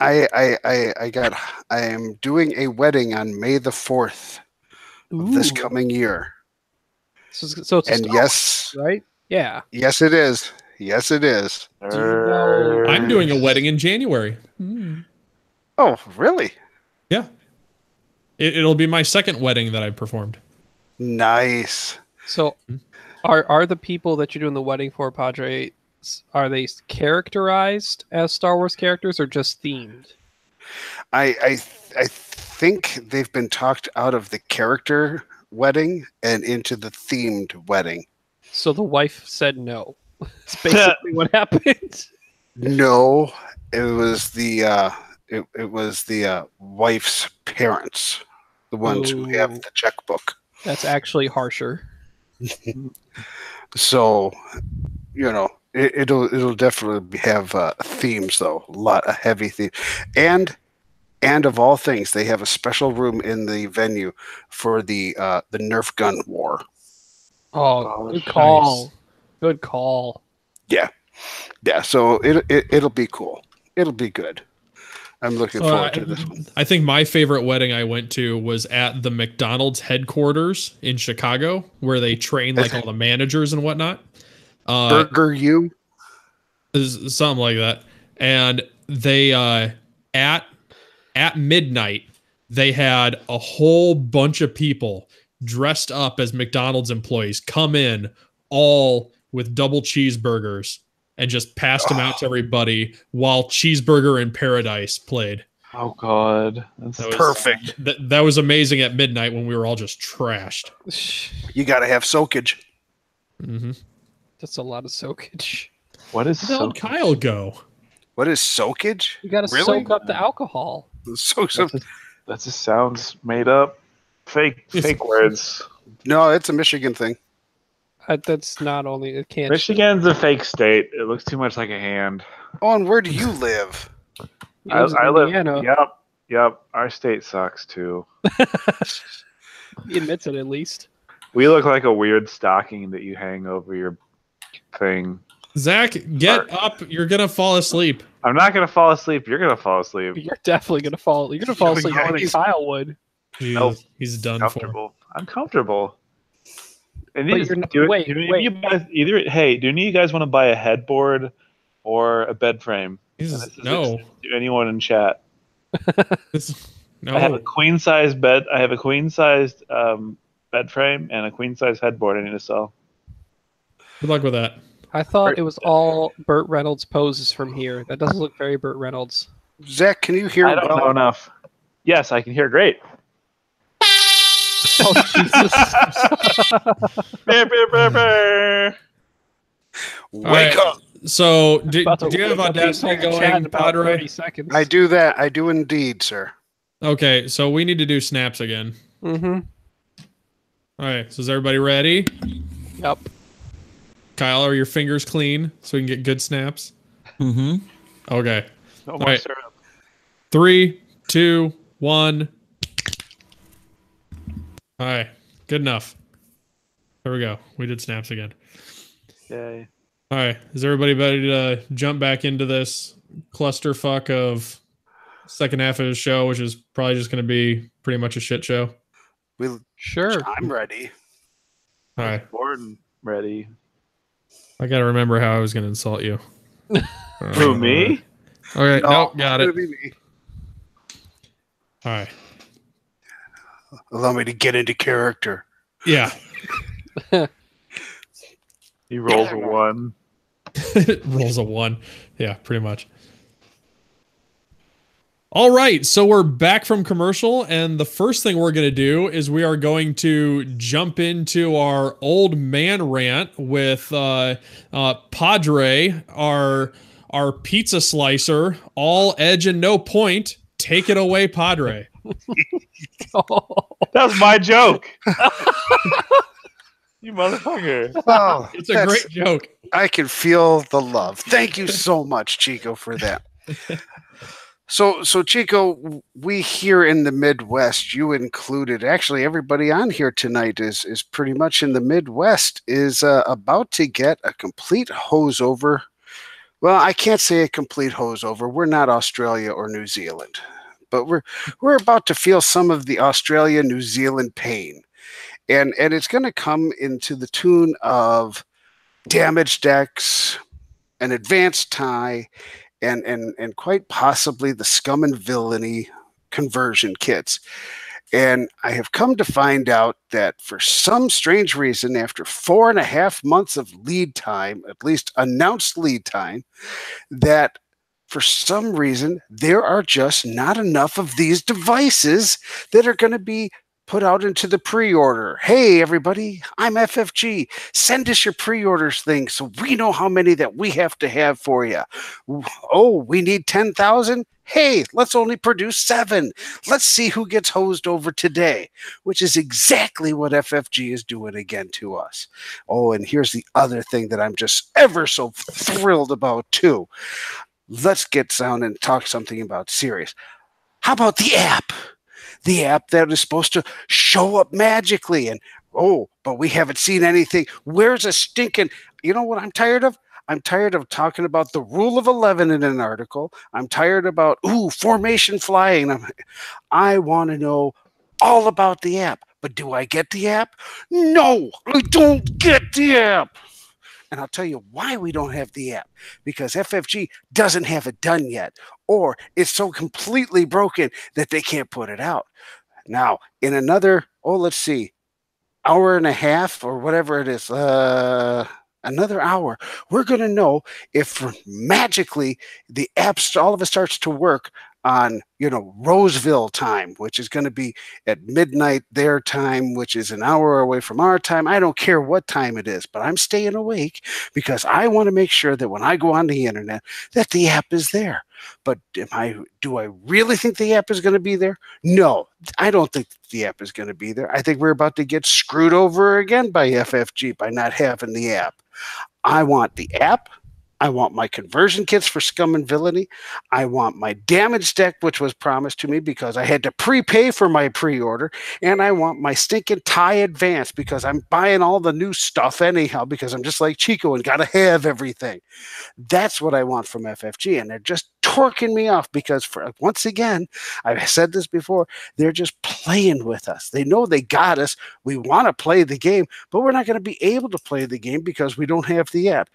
Speaker 6: I am doing a wedding on May the 4th of this coming year.
Speaker 1: So it's
Speaker 6: yes,
Speaker 1: right? Yeah.
Speaker 6: Yes, it is. Yes, it is.
Speaker 2: I'm doing a wedding in January.
Speaker 6: Oh, really?
Speaker 2: Yeah. It'll be my second wedding that I've performed.
Speaker 6: Nice.
Speaker 1: So, are the people that you're doing the wedding for, Padre, are they characterized as Star Wars characters or just themed?
Speaker 6: I think they've been talked out of the character wedding and into the themed wedding.
Speaker 1: So the wife said no. That's basically what happened.
Speaker 6: No, it was the wife's parents, the ones who have the checkbook.
Speaker 1: That's actually harsher.
Speaker 6: So, it'll definitely have themes, though. A lot of heavy themes, and of all things, they have a special room in the venue for the Nerf gun war.
Speaker 1: Oh, good call. Nice. Good call.
Speaker 6: Yeah. So it'll be cool. It'll be good. I'm looking forward to this one.
Speaker 2: I think my favorite wedding I went to was at the McDonald's headquarters in Chicago, where they train all the managers and whatnot.
Speaker 6: Burger U?
Speaker 2: Something like that. And they at midnight they had a whole bunch of people dressed up as McDonald's employees come in all with double cheeseburgers and just passed them out to everybody while Cheeseburger in Paradise played.
Speaker 3: Oh God,
Speaker 6: that was perfect.
Speaker 2: That was amazing at midnight when we were all just trashed.
Speaker 6: You got to have soakage.
Speaker 2: Mm-hmm.
Speaker 1: That's a lot of soakage.
Speaker 3: What is
Speaker 2: Where did Kyle go?
Speaker 6: What is soakage?
Speaker 1: You got to soak up the alcohol.
Speaker 3: That just sounds made up. Fake words.
Speaker 6: No, it's a Michigan thing.
Speaker 1: That's not only it can't.
Speaker 3: Michigan's a fake state. It looks too much like a hand.
Speaker 6: Oh, and where do you live?
Speaker 3: I live. Yep. Our state sucks too.
Speaker 1: He admits it at least.
Speaker 3: We look like a weird stocking that you hang over your thing.
Speaker 2: Zach, get up! You're gonna fall asleep.
Speaker 3: I'm not gonna fall asleep. You're gonna fall asleep.
Speaker 1: You're definitely gonna fall. You're gonna fall asleep more than Kyle would.
Speaker 2: He's done
Speaker 3: comfortable. I'm comfortable. And
Speaker 1: But you're wait.
Speaker 3: Do any of you guys want to buy a headboard or a bed frame?
Speaker 2: No.
Speaker 3: To anyone in chat.
Speaker 2: No.
Speaker 3: I have a queen size bed. I have a queen sized bed frame and a queen size headboard I need to sell.
Speaker 2: Good luck with that.
Speaker 1: I thought it was all Burt Reynolds poses from here. That doesn't look very Burt Reynolds.
Speaker 6: Zach, can you hear?
Speaker 3: I don't know enough. Yes, I can hear great.
Speaker 1: Oh Jesus!
Speaker 6: Wake up!
Speaker 2: So, do you have Audacity going,
Speaker 1: about
Speaker 2: Padre?
Speaker 1: 30 seconds.
Speaker 6: I do that. I do indeed, sir.
Speaker 2: Okay, so we need to do snaps again.
Speaker 1: Mm-hmm.
Speaker 2: All right, so is everybody ready?
Speaker 1: Yep.
Speaker 2: Kyle, are your fingers clean so we can get good snaps?
Speaker 5: Mm-hmm.
Speaker 2: Okay.
Speaker 3: No more syrup.
Speaker 2: 3, 2, 1. All right, good enough. There we go. We did snaps again.
Speaker 3: Yay.
Speaker 2: All right, is everybody ready to jump back into this clusterfuck of second half of the show, which is probably just going to be pretty much a shit show?
Speaker 1: Sure.
Speaker 6: I'm ready.
Speaker 2: All right.
Speaker 3: Bored and ready.
Speaker 2: I got to remember how I was going to insult you.
Speaker 3: Who, me?
Speaker 2: Okay,
Speaker 6: No,
Speaker 2: got
Speaker 6: it's
Speaker 2: it.
Speaker 6: gonna be me.
Speaker 2: All right.
Speaker 6: Allow me to get into character.
Speaker 2: Yeah.
Speaker 3: He rolls a 1.
Speaker 2: Rolls a 1. Yeah, pretty much. All right, so we're back from commercial, and the first thing we're going to do is we are going to jump into our old man rant with Padre, our pizza slicer, all edge and no point. Take it away, Padre.
Speaker 3: That was my joke. You motherfucker.
Speaker 6: Oh,
Speaker 2: It's a great joke.
Speaker 6: I can feel the love. Thank you so much, Chico, for that. So Chico, we here in the Midwest, you included, actually everybody on here tonight is pretty much in the Midwest, is about to get a complete hose over. Well, I can't say a complete hose over. We're not Australia or New Zealand, but we're about to feel some of the Australia, New Zealand pain. And it's going to come into the tune of damaged decks, an advanced tie, and quite possibly the scum and villainy conversion kits. And I have come to find out that for some strange reason, after 4.5 months of lead time, at least announced lead time, that for some reason, there are just not enough of these devices that are going to be put out into the pre-order. Hey, everybody, I'm FFG. Send us your pre-orders thing so we know how many that we have to have for you. Oh, we need 10,000? Hey, let's only produce 7. Let's see who gets hosed over today, which is exactly what FFG is doing again to us. Oh, and here's the other thing that I'm just ever so thrilled about, too. Let's get down and talk something about serious. How about the app? The app that is supposed to show up magically, and but we haven't seen anything. Where's a stinking, you know what I'm tired of? I'm tired of talking about the rule of 11 in an article. I'm tired about, formation flying. I want to know all about the app, but do I get the app? No, I don't get the app. And I'll tell you why we don't have the app. Because FFG doesn't have it done yet. Or it's so completely broken that they can't put it out. Now, in another, let's see, hour and a half or whatever it is, another hour, we're going to know if magically the app all of it starts to work on, Roseville time, which is going to be at midnight their time, which is an hour away from our time. I don't care what time it is, but I'm staying awake because I want to make sure that when I go on the internet that the app is there. But do I really think the app is going to be there? No, I don't think the app is going to be there. I think we're about to get screwed over again by FFG by not having the app. I want the app. I want my conversion kits for Scum and Villainy. I want my damage deck, which was promised to me because I had to prepay for my pre-order. And I want my stinking tie advance because I'm buying all the new stuff anyhow because I'm just like Chico and got to have everything. That's what I want from FFG. And they're just torquing me off because, once again, I've said this before, they're just playing with us. They know they got us. We want to play the game, but we're not going to be able to play the game because we don't have the app.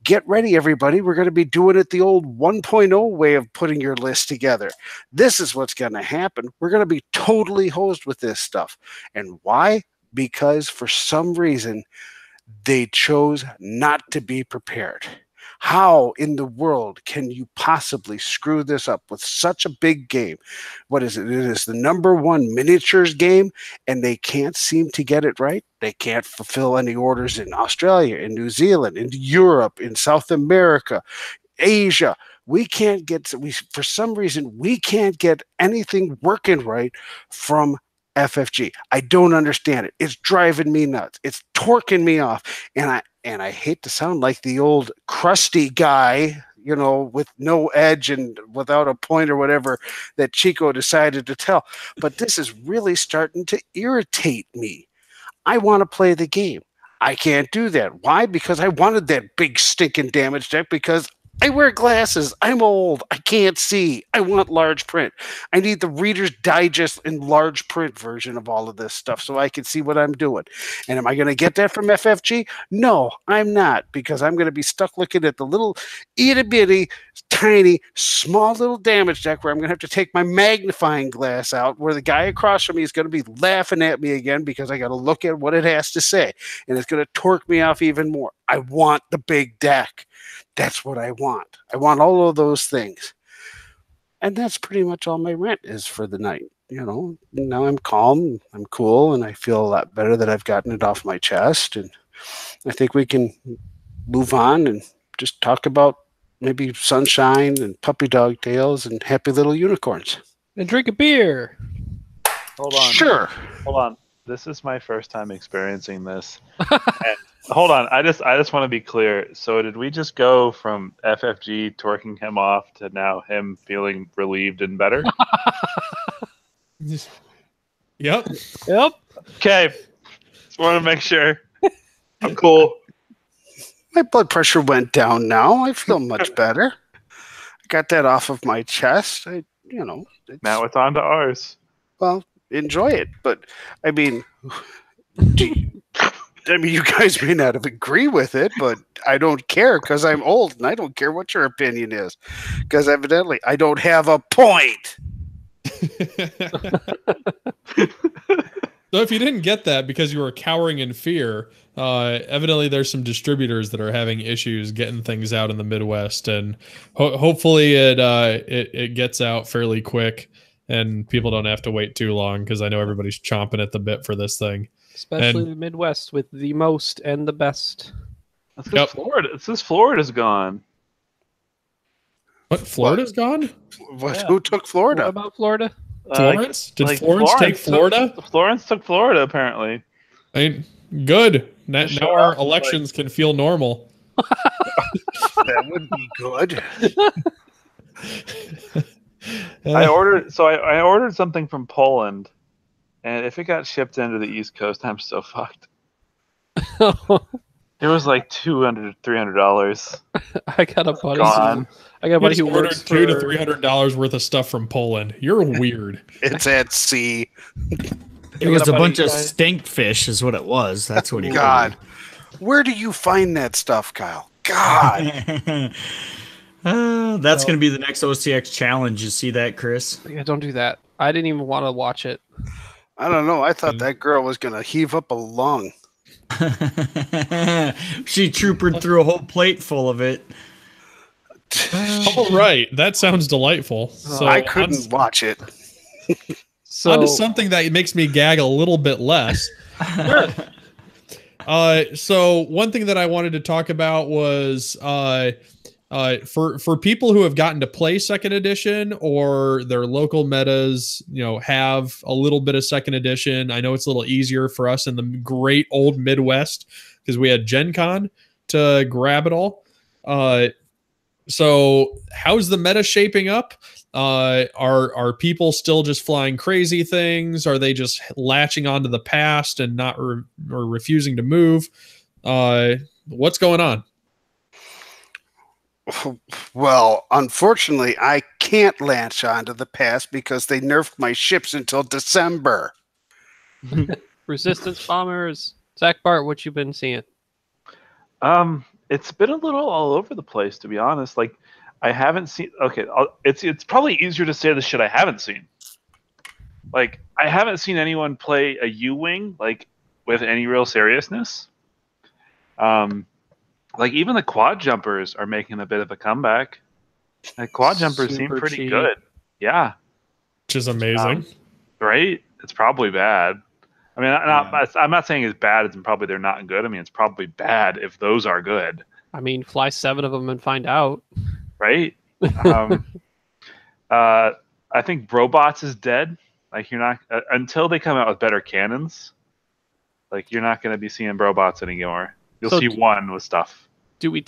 Speaker 6: Get ready, everybody. We're going to be doing it the old 1.0 way of putting your list together. This is what's going to happen. We're going to be totally hosed with this stuff. And why? Because for some reason, they chose not to be prepared. How in the world can you possibly screw this up with such a big game? What is it? It is the #1 miniatures game, and they can't seem to get it right. They can't fulfill any orders in Australia, in New Zealand, in Europe, in South America, Asia. For some reason, we can't get anything working right from FFG. I don't understand it. It's driving me nuts. It's torquing me off. And I hate to sound like the old crusty guy, with no edge and without a point or whatever that Chico decided to tell. But this is really starting to irritate me. I want to play the game. I can't do that. Why? Because I wanted that big stinking damage deck because I wear glasses. I'm old. I can't see. I want large print. I need the Reader's Digest in large print version of all of this stuff so I can see what I'm doing. And am I going to get that from FFG? No, I'm not, because I'm going to be stuck looking at the little itty-bitty, tiny, small little damage deck where I'm going to have to take my magnifying glass out, where the guy across from me is going to be laughing at me again because I got to look at what it has to say. And it's going to torque me off even more. I want the big deck. That's what I want. I want all of those things. And that's pretty much all my rant is for the night. Now I'm calm, I'm cool, and I feel a lot better that I've gotten it off my chest. And I think we can move on and just talk about maybe sunshine and puppy dog tails and happy little unicorns.
Speaker 1: And drink a beer.
Speaker 3: Hold on.
Speaker 6: Sure.
Speaker 3: Hold on. This is my first time experiencing this. And hold on. I just want to be clear. So did we just go from FFG torquing him off to now him feeling relieved and better?
Speaker 2: Yep.
Speaker 3: Okay. Just want to make sure. I'm cool.
Speaker 6: My blood pressure went down now. I feel much better. I got that off of my chest.
Speaker 3: Now it's on to ours.
Speaker 6: Well, enjoy it. But, I mean, you guys may not agree with it, but I don't care because I'm old, and I don't care what your opinion is because evidently I don't have a point.
Speaker 2: So if you didn't get that because you were cowering in fear, evidently there's some distributors that are having issues getting things out in the Midwest, and hopefully it gets out fairly quick and people don't have to wait too long, because I know everybody's chomping at the bit for this thing.
Speaker 1: Especially the Midwest with the most and the best.
Speaker 3: That's because Florida. It's because Florida's gone.
Speaker 2: What? Florida's gone?
Speaker 6: What? Yeah. Who took Florida?
Speaker 1: What about Florida?
Speaker 2: Florence? Did Florence take Florida?
Speaker 3: Florence took Florida, apparently.
Speaker 2: I mean, good. Now our elections can feel normal.
Speaker 6: That would be good.
Speaker 3: I ordered something from Poland, and if it got shipped into the East Coast, I'm so fucked. It was like $200 to $300.
Speaker 1: I got a buddy who works for
Speaker 2: $200 to $300 worth of stuff from Poland. You're weird.
Speaker 6: It's at sea.
Speaker 5: It was a bunch of stinkfish, is what it was. That's what he
Speaker 6: God. Where do you find that stuff, Kyle? God.
Speaker 5: That's going to be the next OCX challenge. You see that, Chris?
Speaker 1: Yeah, don't do that. I didn't even want to watch it.
Speaker 6: I don't know. I thought that girl was going to heave up a lung.
Speaker 5: She troopered through a whole plate full of it.
Speaker 2: All right, that sounds delightful. So
Speaker 6: I couldn't watch it.
Speaker 1: So
Speaker 2: onto something that makes me gag a little bit less. So one thing that I wanted to talk about was for people who have gotten to play second edition or their local metas, have a little bit of second edition. I know it's a little easier for us in the great old Midwest because we had Gen Con to grab it all. So how's the meta shaping up? Are people still just flying crazy things? Are they just latching onto the past and not or refusing to move? What's going on?
Speaker 6: Well, unfortunately, I can't latch onto the past because they nerfed my ships until December.
Speaker 1: Resistance bombers. Zach Bart, what you been seeing?
Speaker 3: It's been a little all over the place, to be honest. Like, I haven't seen. Okay, it's probably easier to say the shit I haven't seen. Like, I haven't seen anyone play a U-wing like with any real seriousness. Like even the quad jumpers are making a bit of a comeback. The quad jumpers seem pretty
Speaker 1: cheap.
Speaker 3: good. Yeah,
Speaker 2: Which is amazing.
Speaker 3: right? It's probably bad. I mean, I'm not saying it's bad. It's probably they're not good. I mean, it's probably bad if those are good.
Speaker 1: I mean, fly 7 of them and find out.
Speaker 3: Right? I think Robots is dead. Like you're not until they come out with better cannons. Like you're not going to be seeing Robots anymore. You'll see one with stuff.
Speaker 1: Do we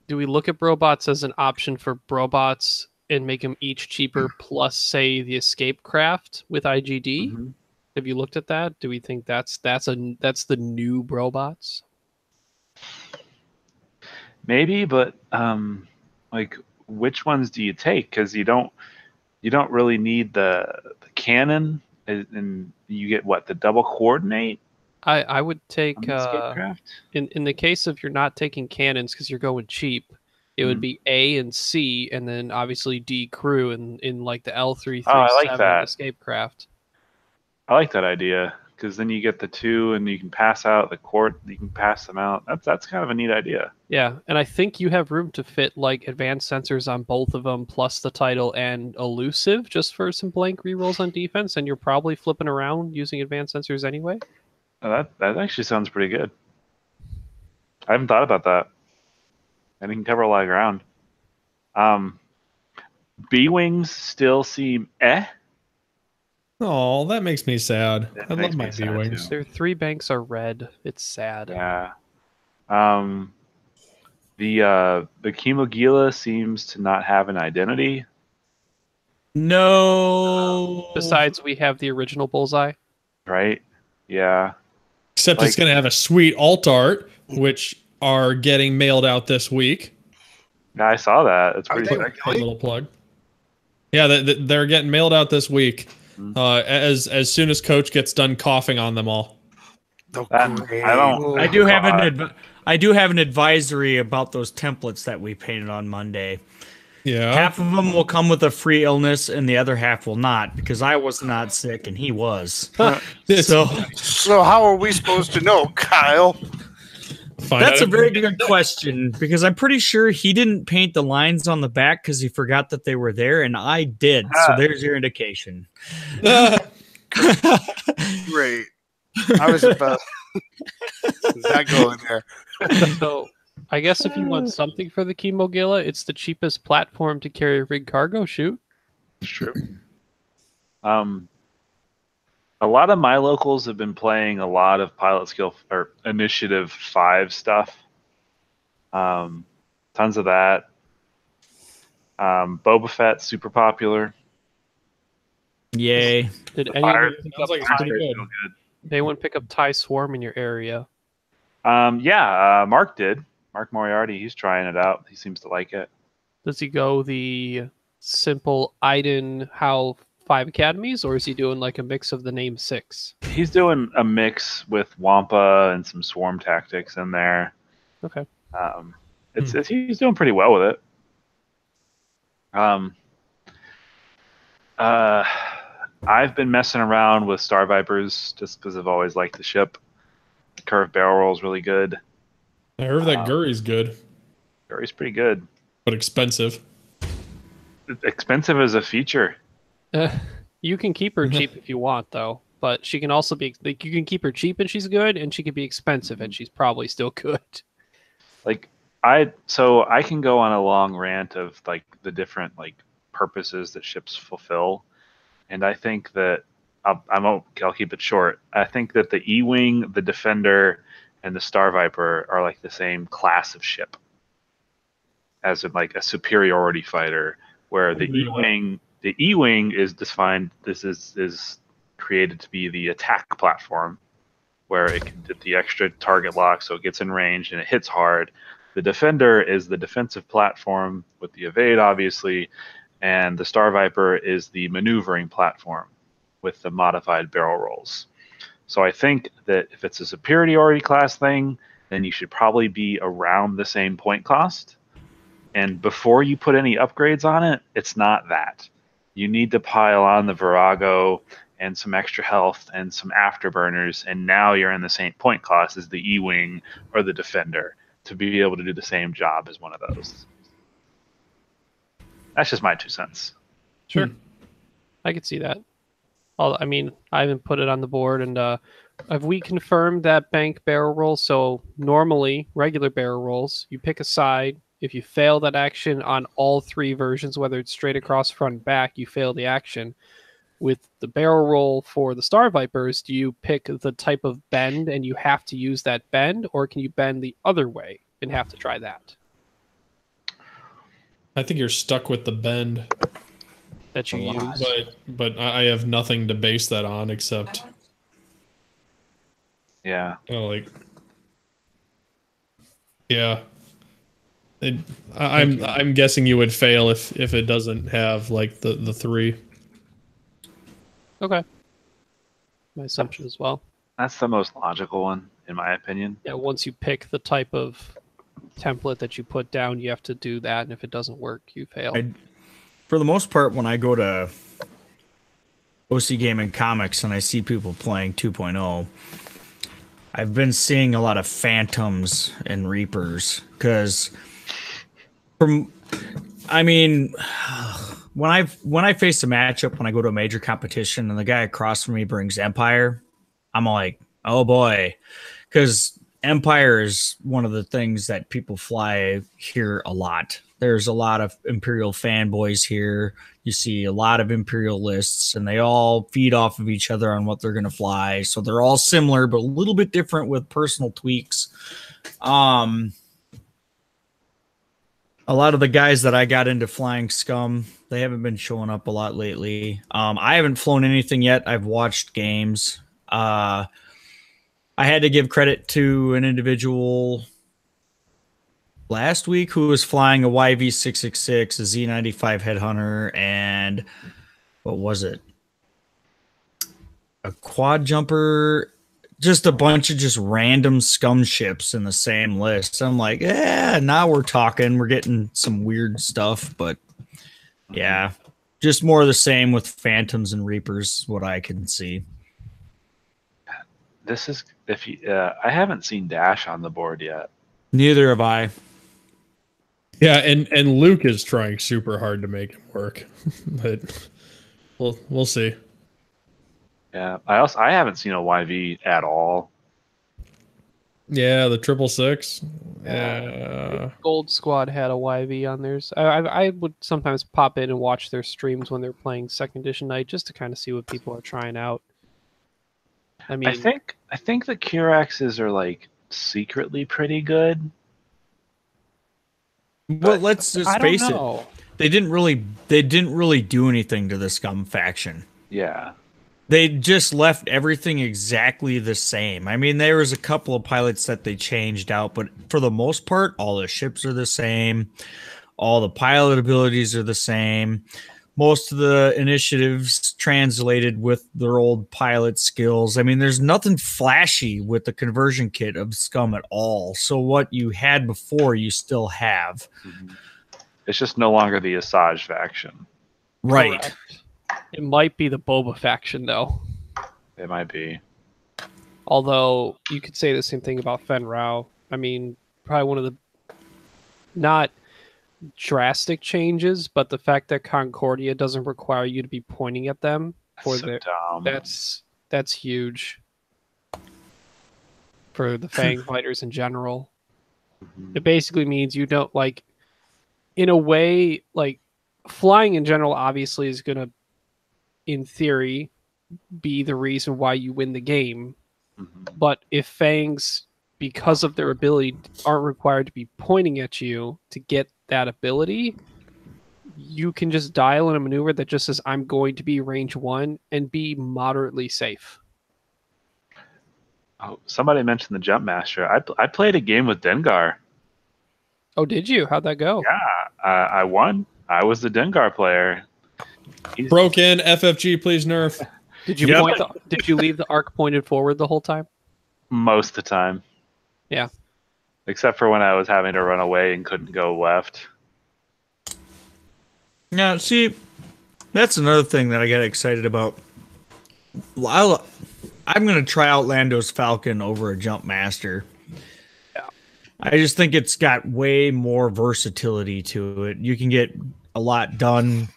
Speaker 1: look at Robots as an option for Robots and make them each cheaper plus say the escape craft with IGD? Mm-hmm. Have you looked at that? Do we think that's the new Robots?
Speaker 3: Maybe, but like which ones do you take? Because you don't really need the cannon, and you get what, the double coordinate.
Speaker 1: I would take in the case of you're not taking cannons because you're going cheap. It would be A and C, and then obviously D crew in like the L337
Speaker 3: I like that.
Speaker 1: escape craft.
Speaker 3: I like that idea because then you get the 2 and you can pass out the court. You can pass them out. That's kind of a neat idea.
Speaker 1: Yeah, and I think you have room to fit like advanced sensors on both of them, plus the title and elusive, just for some blank rerolls on defense. And you're probably flipping around using advanced sensors anyway.
Speaker 3: Oh, that actually sounds pretty good. I haven't thought about that. And it can cover a lot of ground. B-wings still seem
Speaker 2: Oh, that makes me sad. I love my B-wings.
Speaker 1: Their 3 banks are red. It's sad.
Speaker 3: Yeah. The Kimogila seems to not have an identity.
Speaker 5: No.
Speaker 1: Besides, we have the original Bullseye.
Speaker 3: Right? Yeah.
Speaker 2: Except it's going to have a sweet alt art, which are getting mailed out this week.
Speaker 3: Yeah, I saw that. It's pretty
Speaker 2: A little plug. Yeah, they're getting mailed out this week. As soon as Coach gets done coughing on them all.
Speaker 5: I do have an advisory about those templates that we painted on Monday.
Speaker 2: Yeah.
Speaker 5: Half of them will come with a free illness, and the other half will not, because I was not sick and he was.
Speaker 6: So how are we supposed to know, Kyle?
Speaker 5: That's a very good question, because I'm pretty sure he didn't paint the lines on the back because he forgot that they were there, and I did. So there's your indication.
Speaker 6: Great. I was about not going there.
Speaker 1: So I guess if you want something for the Kimogila, it's the cheapest platform to carry a rig cargo chute.
Speaker 3: It's true. A lot of my locals have been playing a lot of pilot skill or initiative 5 stuff. Tons of that. Boba Fett, super popular.
Speaker 5: Yay.
Speaker 1: Did anyone pick up TIE Swarm in your area?
Speaker 3: Mark did. Mark Moriarty, he's trying it out. He seems to like it.
Speaker 1: Does he go the simple Iden, how 5 academies, or is he doing like a mix of the name 6?
Speaker 3: He's doing a mix with Wampa and some swarm tactics in there.
Speaker 1: Okay.
Speaker 3: He's doing pretty well with it. I've been messing around with Star Vipers just because I've always liked the ship. The curved barrel roll is really good.
Speaker 2: I heard that Guri's good.
Speaker 3: Guri's pretty good.
Speaker 2: But expensive.
Speaker 3: Expensive as a feature.
Speaker 1: You can keep her cheap if you want, though. But she can also be like, you can keep her cheap and she's good, and she can be expensive and she's probably still good.
Speaker 3: Like I can go on a long rant of like the different like purposes that ships fulfill, and I think that I'll keep it short. I think that the E-wing, the Defender, and the Star Viper are like the same class of ship, as in like a superiority fighter, where the E-wing is defined. This is created to be the attack platform, where it can get the extra target lock, so it gets in range and it hits hard. The Defender is the defensive platform with the evade, obviously, and the Star Viper is the maneuvering platform with the modified barrel rolls. So I think that if it's a superiority class thing, then you should probably be around the same point cost. And before you put any upgrades on it, it's not that. You need to pile on the Virago and some extra health and some afterburners, and now you're in the same point cost as the E-wing or the Defender to be able to do the same job as one of those. That's just my 2 cents.
Speaker 1: Sure. I could see that. I mean, I haven't put it on the board, and have we confirmed that bank barrel roll? So normally, regular barrel rolls, you pick a side. If you fail that action on all 3 versions, whether it's straight across, front, and back, you fail the action. With the barrel roll for the Star Vipers, do you pick the type of bend and you have to use that bend, or can you bend the other way and have to try that?
Speaker 2: I think you're stuck with the bend
Speaker 1: that you use.
Speaker 2: But I have nothing to base that on except...
Speaker 3: Yeah.
Speaker 2: Yeah. I'm guessing you would fail if it doesn't have like the 3.
Speaker 1: Okay. My assumption as well.
Speaker 3: That's the most logical one, in my opinion.
Speaker 1: Yeah, once you pick the type of template that you put down, you have to do that, and if it doesn't work, you fail.
Speaker 5: For the most part, when I go to OC Gaming Comics and I see people playing 2.0, I've been seeing a lot of Phantoms and Reapers, because when I face a matchup, when I go to a major competition and the guy across from me brings Empire, I'm like, oh boy, because Empire is one of the things that people fly here a lot. There's a lot of Imperial fanboys here. You see a lot of Imperial lists, and they all feed off of each other on what they're going to fly. So they're all similar, but a little bit different with personal tweaks. A lot of the guys that I got into flying Scum, they haven't been showing up a lot lately. I haven't flown anything yet. I've watched games. I had to give credit to an individual last week who was flying a YV666, a Z95 Headhunter, and what was it? A quad jumper. Just a bunch of just random Scum ships in the same list. I'm like, yeah, now we're talking. We're getting some weird stuff, but yeah, just more of the same with Phantoms and Reapers, what I can see.
Speaker 3: This is I haven't seen Dash on the board yet.
Speaker 5: Neither have I.
Speaker 2: Yeah, and Luke is trying super hard to make it work, but we'll see.
Speaker 3: Yeah, I haven't seen a YV at all.
Speaker 2: Yeah, the 666. Yeah.
Speaker 1: Gold Squad had a YV on theirs. I would sometimes pop in and watch their streams when they're playing second edition night, just to kind of see what people are trying out. I mean,
Speaker 3: I think the Kiraxes are like secretly pretty good.
Speaker 5: Well, let's just face it. They didn't really do anything to the Scum faction.
Speaker 3: Yeah.
Speaker 5: They just left everything exactly the same. I mean, there was a couple of pilots that they changed out, but for the most part, all the ships are the same. All the pilot abilities are the same. most of the initiatives translated with their old pilot skills. I mean, there's nothing flashy with the conversion kit of Scum at all. So what you had before, you still have.
Speaker 3: It's just no longer the Asajj faction.
Speaker 5: Right.
Speaker 1: Correct. It might be the Boba faction, though.
Speaker 3: It might be.
Speaker 1: Although you could say the same thing about Fen Rao. I mean, probably one of the not drastic changes, but the fact that Concordia doesn't require you to be pointing at them for that's huge for the Fang fighters in general. It basically means you don't like, in a way, like flying in general obviously is going to, in theory, be the reason why you win the game. But if Fangs, because of their ability, aren't required to be pointing at you to get that ability, you can just dial in a maneuver that just says, I'm going to be range 1 and be moderately safe.
Speaker 3: Oh, somebody mentioned the Jump Master. I played a game with Dengar.
Speaker 1: Oh, did you? How'd that go?
Speaker 3: Yeah, I won. I was the Dengar player.
Speaker 2: Broken FFG, please nerf.
Speaker 1: Did you did you leave the arc pointed forward the whole time?
Speaker 3: Most of the time.
Speaker 1: Yeah.
Speaker 3: Except for when I was having to run away and couldn't go left.
Speaker 5: Now, see, that's another thing that I get excited about. I'm going to try out Lando's Falcon over a Jump Master.
Speaker 1: Yeah.
Speaker 5: I just think it's got way more versatility to it. You can get a lot done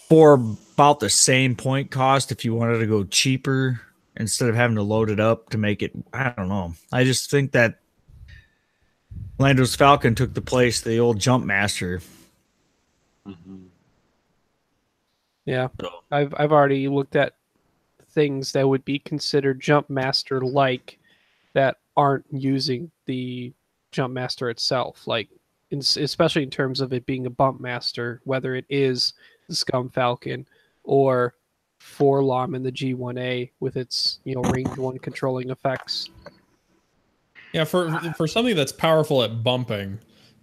Speaker 5: for about the same point cost if you wanted to go cheaper instead of having to load it up to make it. I don't know. I just think that Lando's Falcon took the place of the old Jump Master.
Speaker 1: Yeah. I've already looked at things that would be considered Jump Master like that aren't using the Jump Master itself, like especially in terms of it being a Bump Master, whether it is the Scum Falcon or Forlom in the G1A with its range 1 controlling effects.
Speaker 2: Yeah, for something that's powerful at bumping,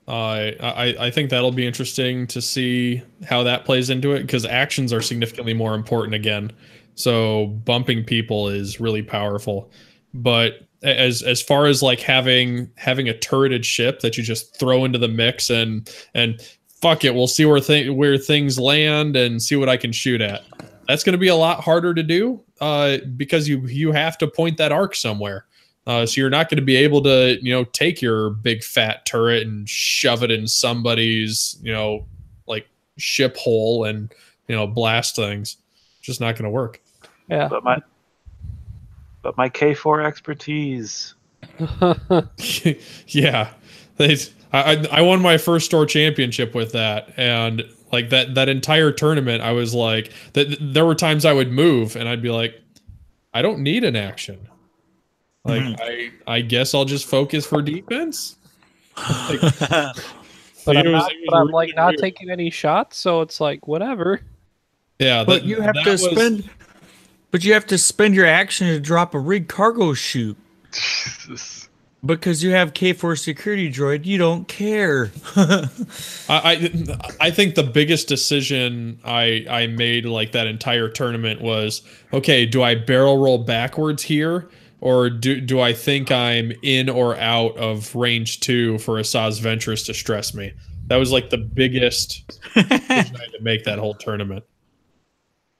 Speaker 2: I think that'll be interesting to see how that plays into it, because actions are significantly more important again. So bumping people is really powerful. But as far as like having a turreted ship that you just throw into the mix and fuck it, we'll see where things land and see what I can shoot at. That's going to be a lot harder to do because you have to point that arc somewhere. So you're not going to be able to take your big fat turret and shove it in somebody's like ship hole and blast things. Just not going to work.
Speaker 1: Yeah.
Speaker 3: But my K4 expertise.
Speaker 2: Yeah. I won my first store championship with that, and like that entire tournament, I was like, there were times I would move and I'd be like, I don't need an action. Like I guess I'll just focus for defense.
Speaker 1: But I'm like not taking any shots, so it's like whatever.
Speaker 2: Yeah,
Speaker 5: but you have to spend your action to drop a rig cargo chute.
Speaker 3: Jesus.
Speaker 5: Because you have K4 security droid, you don't care.
Speaker 2: I think the biggest decision I made like that entire tournament was, okay, do I barrel roll backwards here, or do I think I'm in or out of range 2 for Asajj Ventress to stress me? That was like the biggest decision I had to make that whole tournament.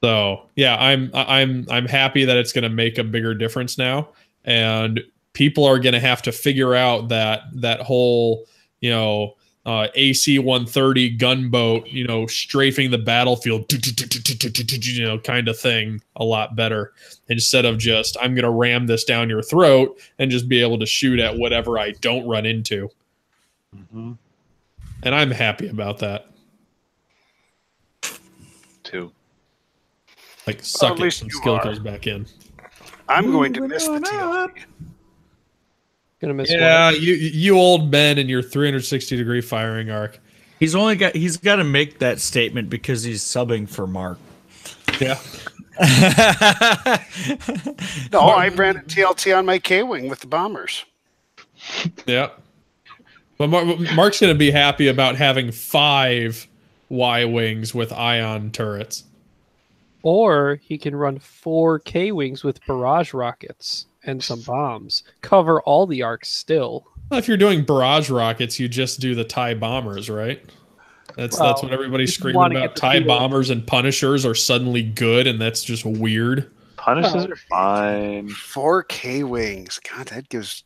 Speaker 2: So yeah, I'm happy that it's going to make a bigger difference now, and people are going to have to figure out that whole AC-130 gunboat strafing the battlefield kind of thing a lot better, instead of just I'm going to ram this down your throat and just be able to shoot at whatever I don't run into. And I'm happy about that.
Speaker 3: Too.
Speaker 2: Like, suck
Speaker 6: Well,
Speaker 2: it when skill goes back in.
Speaker 6: I'm going to miss the TLC.
Speaker 1: Gonna miss
Speaker 2: Yeah, you old men and your 360-degree firing arc.
Speaker 5: He's got to make that statement because he's subbing for Mark.
Speaker 2: Yeah.
Speaker 6: No, I ran a TLT on my K-Wing with the bombers.
Speaker 2: Yeah. But Mark's going to be happy about having 5 Y-wings with ion turrets.
Speaker 1: Or he can run 4 K-wings with barrage rockets and some bombs. Cover all the arcs still.
Speaker 2: Well, if you're doing barrage rockets, you just do the TIE bombers, right? That's what everybody's screaming about. TIE bombers and Punishers are suddenly good, and that's just weird.
Speaker 3: Punishers are fine.
Speaker 6: 4 K-wings. God, that just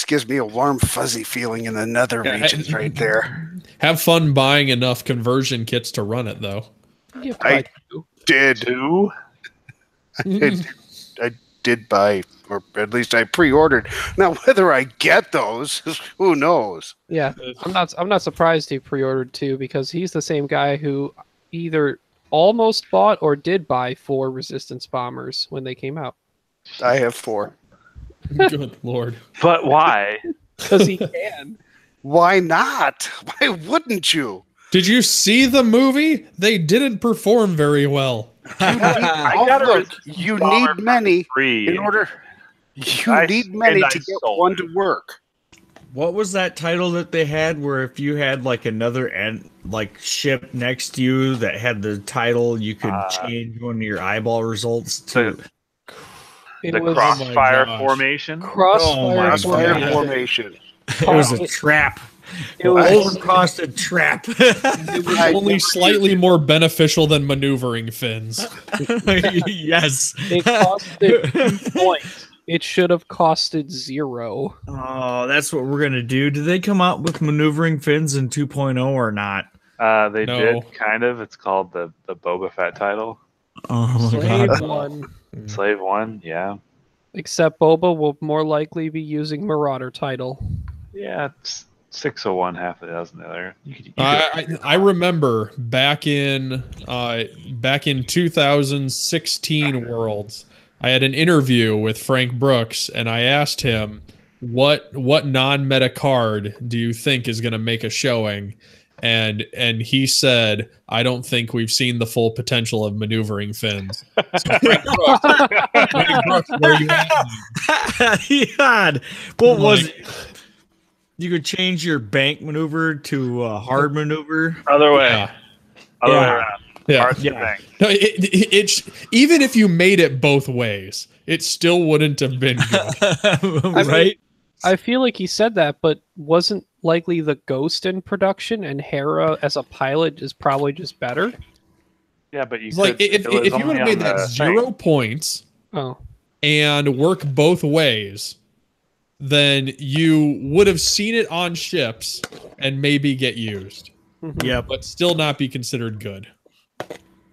Speaker 6: gives me a warm, fuzzy feeling in the nether regions right there.
Speaker 2: Have fun buying enough conversion kits to run it, though.
Speaker 6: I did. I did buy, or at least I pre-ordered. Now, whether I get those, who knows?
Speaker 1: Yeah, I'm not surprised he pre-ordered 2 because he's the same guy who either almost bought or did buy 4 Resistance bombers when they came out.
Speaker 6: I have 4.
Speaker 2: Good Lord.
Speaker 3: But why?
Speaker 1: Because he can.
Speaker 6: Why not? Why wouldn't you?
Speaker 2: Did you see the movie? They didn't perform very well.
Speaker 6: You need many in order. You need many to get one to work.
Speaker 5: What was that title that they had where if you had like another ship next to you that had the title, you could change one of your eyeball results to
Speaker 3: the Crossfire Formation?
Speaker 1: Crossfire
Speaker 6: Formation.
Speaker 5: It was a trap. It was overcosted trap.
Speaker 2: It was only slightly more beneficial than maneuvering fins.
Speaker 5: Yes.
Speaker 1: It costed 2 points. It should have costed 0.
Speaker 5: Oh, that's what we're gonna do. Do they come out with maneuvering fins in 2.0 or not?
Speaker 3: They did, kind of. It's called the Boba Fett title.
Speaker 5: Oh,
Speaker 1: Slave 1.
Speaker 3: Slave 1, yeah.
Speaker 1: Except Boba will more likely be using Marauder title.
Speaker 3: Yeah, it's 601, half a dozen there.
Speaker 2: I remember back in 2016 Worlds, I had an interview with Frank Brooks, and I asked him what non-meta card do you think is going to make a showing, and he said, I don't think we've seen the full potential of maneuvering fins. So Frank Brooks, where you at?
Speaker 5: God, what was it? You could change your bank maneuver to a hard maneuver.
Speaker 3: Other way. Other way around.
Speaker 2: Yeah. No, it's even if you made it both ways, it still wouldn't have been good.
Speaker 5: Right?
Speaker 1: I feel like he said that, but wasn't likely the Ghost in production, and Hera as a pilot is probably just better?
Speaker 3: Yeah, but you
Speaker 2: like if you would have made that 0 points and work both ways, then you would have seen it on ships and maybe get used.
Speaker 5: Yeah,
Speaker 2: but still not be considered good.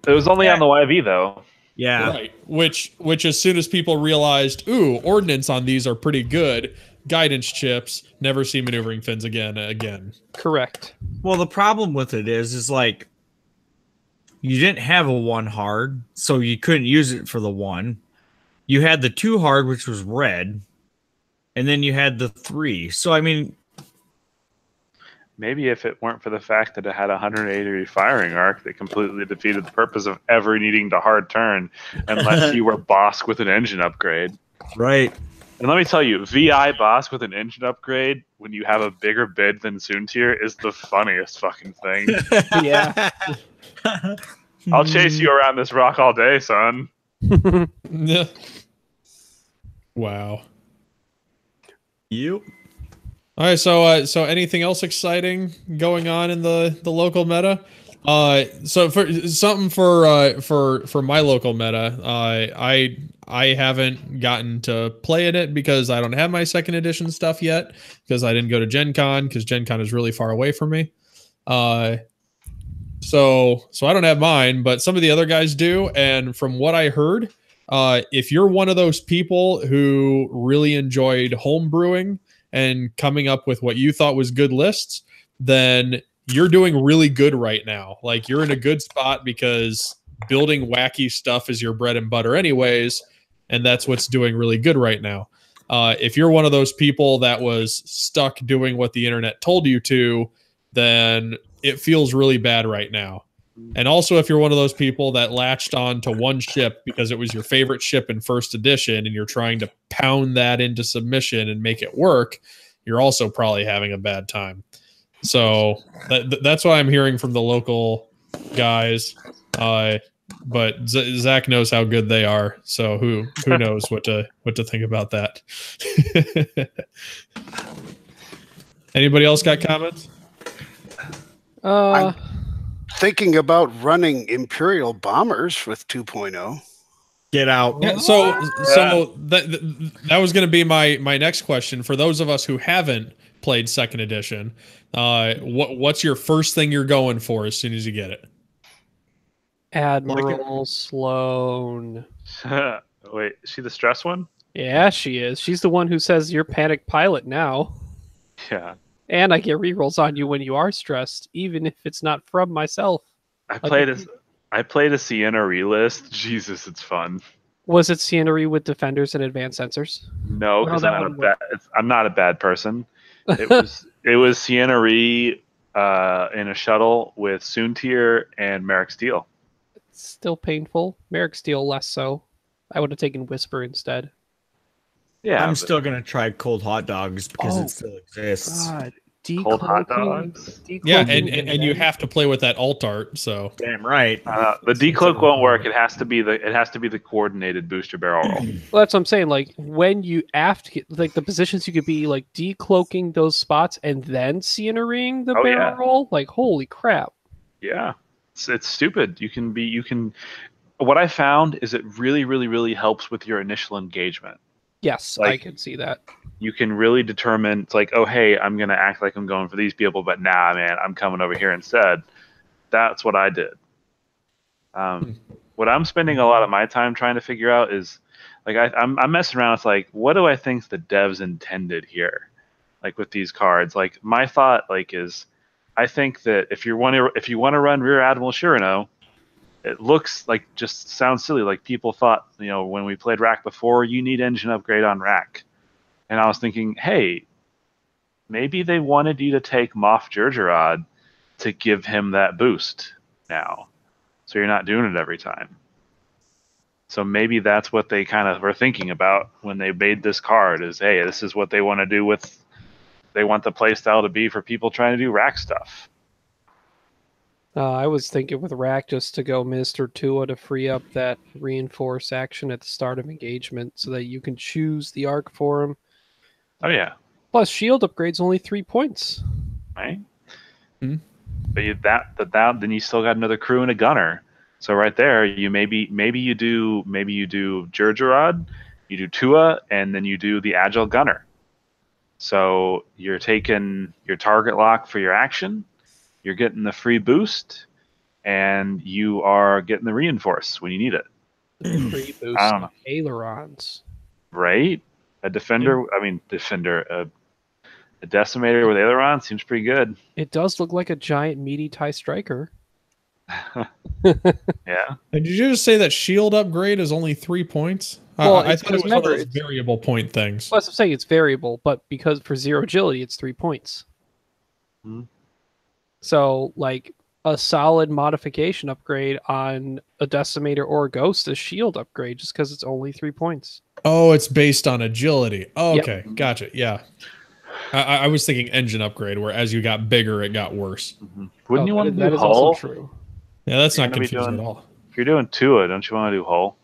Speaker 3: It was only on the YV though.
Speaker 5: Yeah.
Speaker 2: Right. Which as soon as people realized, ooh, ordnance on these are pretty good, guidance chips, never see maneuvering fins again.
Speaker 1: Correct.
Speaker 5: Well, the problem with it is like you didn't have a 1 hard, so you couldn't use it for the 1. You had the 2 hard, which was red. And then you had the 3. So, I mean...
Speaker 3: Maybe if it weren't for the fact that it had a 180 firing arc that completely defeated the purpose of ever needing to hard turn unless you were Bosk with an engine upgrade.
Speaker 5: Right.
Speaker 3: And let me tell you, VI Bosk with an engine upgrade when you have a bigger bid than Soontir is the funniest fucking thing.
Speaker 1: Yeah.
Speaker 3: I'll chase you around this rock all day, son.
Speaker 2: Wow.
Speaker 5: You.
Speaker 2: All right, so anything else exciting going on in the local meta? So for something for my local meta, I haven't gotten to play in it because I don't have my 2nd edition stuff yet because I didn't go to Gen Con because Gen Con is really far away from me. So I don't have mine, but some of the other guys do, and from what I heard, if you're one of those people who really enjoyed home brewing and coming up with what you thought was good lists, then you're doing really good right now. Like, you're in a good spot because building wacky stuff is your bread and butter anyways, and that's what's doing really good right now. If you're one of those people that was stuck doing what the internet told you to, then it feels really bad right now. And also, if you're one of those people that latched on to one ship because it was your favorite ship in 1st edition and you're trying to pound that into submission and make it work, you're also probably having a bad time. So that's why I'm hearing from the local guys. But Zach knows how good they are, so who knows what to think about that. Anybody else got comments?
Speaker 6: I'm thinking about running Imperial bombers with 2.0.
Speaker 5: Get out.
Speaker 2: Yeah, so that was going to be my next question. For those of us who haven't played second edition, what's your first thing you're going for as soon as you get it?
Speaker 1: Admiral Sloane.
Speaker 3: Wait, is she the stress one?
Speaker 1: Yeah, she is. She's the one who says you're panic pilot now.
Speaker 3: Yeah.
Speaker 1: And I get rerolls on you when you are stressed, even if it's not from myself.
Speaker 3: I played a Sienna relist. Jesus, it's fun.
Speaker 1: Was it Scenery with defenders and advanced sensors?
Speaker 3: No, because I'm not a bad person. It was Sienna in a shuttle with Soontir and Merrick Steele.
Speaker 1: It's still painful. Merrick Steele less so. I would have taken Whisper instead.
Speaker 3: Yeah,
Speaker 5: I'm still gonna try cold hot dogs because it still exists.
Speaker 1: God,
Speaker 3: cold hot dogs.
Speaker 2: Yeah, and you have to play with that alt art. So
Speaker 5: Damn right.
Speaker 3: The decloak won't work. It has to be the coordinated booster barrel roll.
Speaker 1: Well, that's what I'm saying. Like when you like the positions you could be like decloaking those spots and then Scenerying the barrel roll. Like holy crap.
Speaker 3: Yeah, it's stupid. You can. What I found is it really, really, really helps with your initial engagement.
Speaker 1: Yes,
Speaker 3: Like,
Speaker 1: I can see that.
Speaker 3: You can really determine, it's like, oh, hey, I'm going to act like I'm going for these people, but nah, man, I'm coming over here instead. That's what I did. What I'm spending a lot of my time trying to figure out is, like, I'm messing around with, like, what do I think the devs intended here? Like, with these cards. Like, my thought, like, is, I think that if you want to run Rear Admiral Shirano, it looks like, just sounds silly. Like people thought, when we played Rack before, you need engine upgrade on Rack. And I was thinking, hey, maybe they wanted you to take Moff Jerjerrod to give him that boost now. So you're not doing it every time. So maybe that's what they kind of were thinking about when they made this card is, hey, this is what they want to do they want the playstyle to be for people trying to do Rack stuff.
Speaker 1: I was thinking with Rack just to go Minister Tua to free up that reinforce action at the start of engagement so that you can choose the arc for him.
Speaker 3: Oh, yeah.
Speaker 1: Plus, shield upgrade's only 3 points.
Speaker 3: Right? Mm-hmm. But then you still got another crew and a gunner. So right there, you maybe you do Jerjerrod, you do Tua, and then you do the Agile Gunner. So you're taking your target lock for your action. You're getting the free boost, and you are getting the reinforce when you need it.
Speaker 1: Free boost. I don't know. Ailerons.
Speaker 3: Right? A defender. I mean, a decimator with aileron seems pretty good.
Speaker 1: It does look like a giant meaty TIE striker.
Speaker 3: Yeah.
Speaker 2: And did you just say that shield upgrade is only 3 points?
Speaker 1: Well,
Speaker 2: I thought it was one of those variable point things.
Speaker 1: Well, I'm saying it's variable, but because for 0 agility, it's 3 points.
Speaker 3: Hmm.
Speaker 1: So, like, a solid modification upgrade on a Decimator or a Ghost is shield upgrade just because it's only 3 points.
Speaker 2: Oh, it's based on agility. Oh, okay.
Speaker 1: Yep.
Speaker 2: Gotcha. Yeah. I was thinking engine upgrade, where as you got bigger, it got worse.
Speaker 3: Mm-hmm. Wouldn't you want to do
Speaker 1: that is
Speaker 3: hull?
Speaker 1: also true.
Speaker 2: Yeah, that's not confusing at all.
Speaker 3: If you're doing Tua, don't you want to do hull?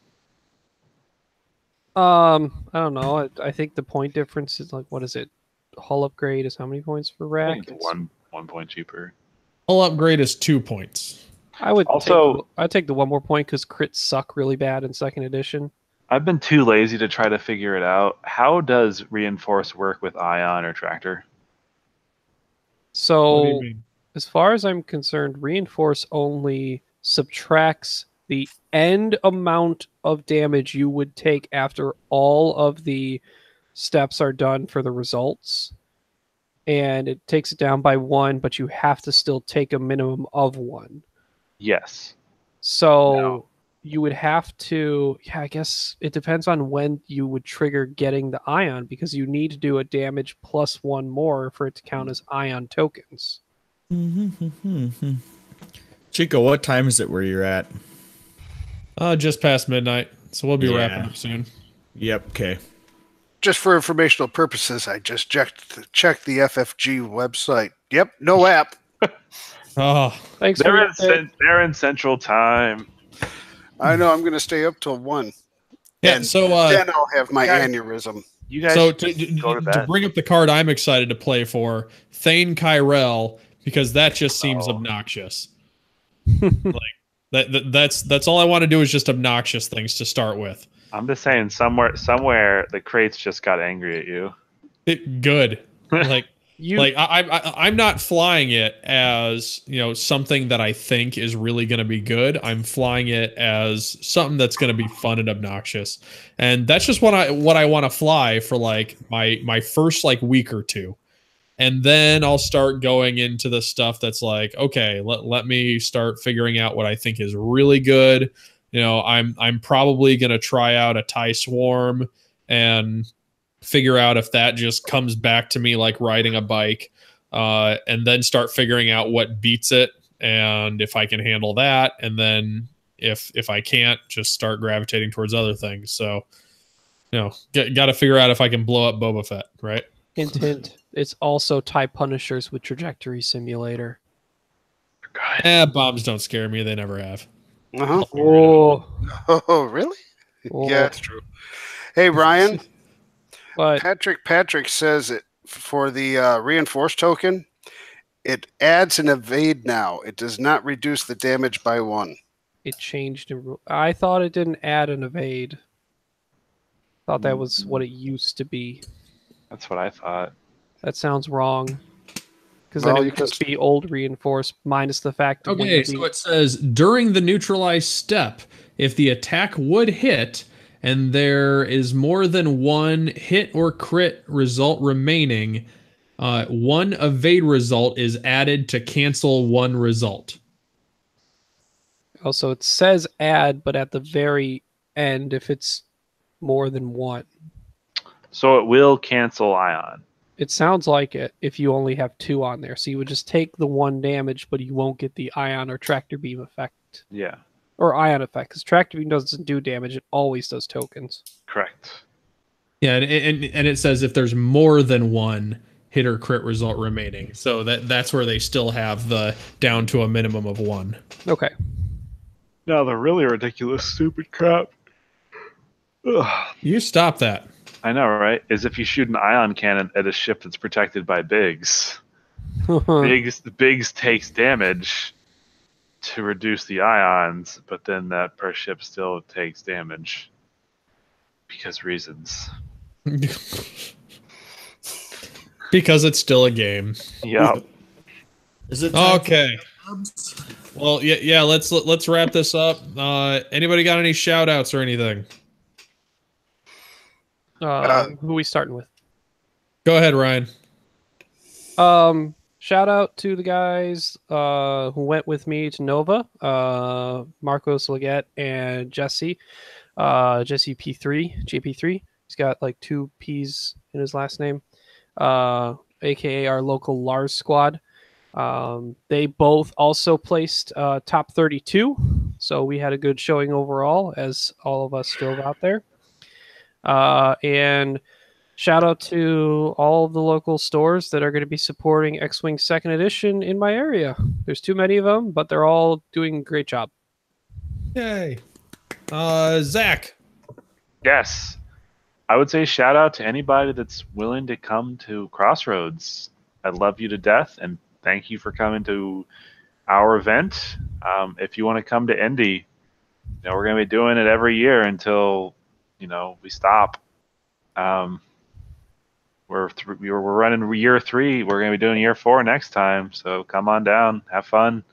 Speaker 1: I don't know. I think the point difference is like, what is it? Hull upgrade is how many points for Rack?
Speaker 3: I think it's 1 point cheaper.
Speaker 2: Hull upgrade is 2 points.
Speaker 1: I'd take the 1 more point because crits suck really bad in second edition.
Speaker 3: I've been too lazy to try to figure it out. How does reinforce work with Ion or Tractor?
Speaker 1: So,
Speaker 2: What do you mean?
Speaker 1: as far as I'm concerned, reinforce only subtracts the end amount of damage you would take after all of the steps are done for the results. And it takes it down by 1, but you have to still take a minimum of 1.
Speaker 3: Yes.
Speaker 1: So you would have to, I guess it depends on when you would trigger getting the Ion, because you need to do a damage plus 1 more for it to count as Ion tokens.
Speaker 5: Chico, what time is it where you're at?
Speaker 2: Just past midnight, so we'll be wrapping up soon.
Speaker 5: Yep, okay.
Speaker 6: just for informational purposes, I just checked the FFG website. Yep, no app.
Speaker 2: Oh,
Speaker 1: Thanks
Speaker 3: They're in Central Time.
Speaker 6: I know. I'm going to stay up till 1.
Speaker 2: yeah.
Speaker 6: And
Speaker 2: So
Speaker 6: then I'll have my
Speaker 3: guys-
Speaker 6: aneurysm.
Speaker 3: You guys
Speaker 2: So
Speaker 3: go to
Speaker 2: to
Speaker 3: bed.
Speaker 2: bring up the card I'm excited to play for, Thane Kyrell, because that just seems obnoxious. Like that's all I want to do is just obnoxious things to start with.
Speaker 3: I'm just saying, somewhere the crates just got angry at you.
Speaker 2: Good. Like
Speaker 1: You
Speaker 2: like I'm not flying it as, you know, something that I think is really going to be good. I'm flying it as something that's going to be fun and obnoxious, and that's just what I want to fly for like my first like week or two, and then I'll start going into the stuff that's like, okay, let me start figuring out what I think is really good. You know, I'm probably going to try out a TIE Swarm and figure out if that just comes back to me like riding a bike, and then start figuring out what beats it and if I can handle that, and then if I can't, just start gravitating towards other things. So, you know, got to figure out if I can blow up Boba Fett, right?
Speaker 1: hint, hint. It's also TIE Punishers with Trajectory Simulator.
Speaker 2: Bombs don't scare me. They never have.
Speaker 6: Uh-huh.
Speaker 1: Oh,
Speaker 6: Oh, really?
Speaker 1: oh.
Speaker 6: Yeah, it's true. Hey, Ryan.
Speaker 1: But
Speaker 6: Patrick says it for the reinforced token. It adds an evade now. It does not reduce the damage by 1.
Speaker 1: it changed. I thought it didn't add an evade. Thought that was what it used to be.
Speaker 3: That's what I thought.
Speaker 1: That sounds wrong. Because
Speaker 6: Well,
Speaker 1: then it
Speaker 6: you
Speaker 1: would
Speaker 6: can-
Speaker 1: just be old reinforced minus the fact of when
Speaker 2: Okay,
Speaker 1: you
Speaker 2: so
Speaker 1: do-
Speaker 2: it says during the neutralized step, if the attack would hit and there is more than one hit or crit result remaining, one evade result is added to cancel one result.
Speaker 1: Also, it says add, but at the very end, if it's more than one.
Speaker 3: So it will cancel Ion.
Speaker 1: It sounds like it if you only have 2 on there. So you would just take the 1 damage, but you won't get the ion or tractor beam effect.
Speaker 3: Yeah,
Speaker 1: Or ion effect, because tractor beam doesn't do damage, it always does tokens.
Speaker 3: correct.
Speaker 2: Yeah, and it says if there's more than one hit or crit result remaining. So that's where they still have the down to a minimum of 1.
Speaker 1: Okay.
Speaker 3: Now the really ridiculous, stupid crap. Ugh.
Speaker 2: You stop that.
Speaker 3: I know, right? Is if you shoot an ion cannon at a ship that's protected by Biggs. Biggs takes damage to reduce the ions, but then that per ship still takes damage because reasons.
Speaker 2: Because it's still a game.
Speaker 3: Yep.
Speaker 4: Is it time
Speaker 2: Okay.
Speaker 4: for-
Speaker 2: Well, yeah. Let's wrap this up. Anybody got any shout outs or anything?
Speaker 1: Who are we starting with?
Speaker 2: Go ahead, Ryan.
Speaker 1: Shout out to the guys who went with me to Nova, Marcos Leggett and Jesse. Jesse P3, JP3. He's got like 2 P's in his last name. AKA our local Lars squad. They both also placed top 32. So we had a good showing overall as all of us drove out there. And shout out to all of the local stores that are going to be supporting X-Wing 2nd Edition in my area. There's too many of them, but they're all doing a great job.
Speaker 2: Yay. Zach.
Speaker 3: Yes. I would say shout out to anybody that's willing to come to Crossroads. I love you to death, and thank you for coming to our event. If you want to come to Indy, we're going to be doing it every year until we stop. We're running year 3. We're going to be doing year 4 next time. So come on down, have fun.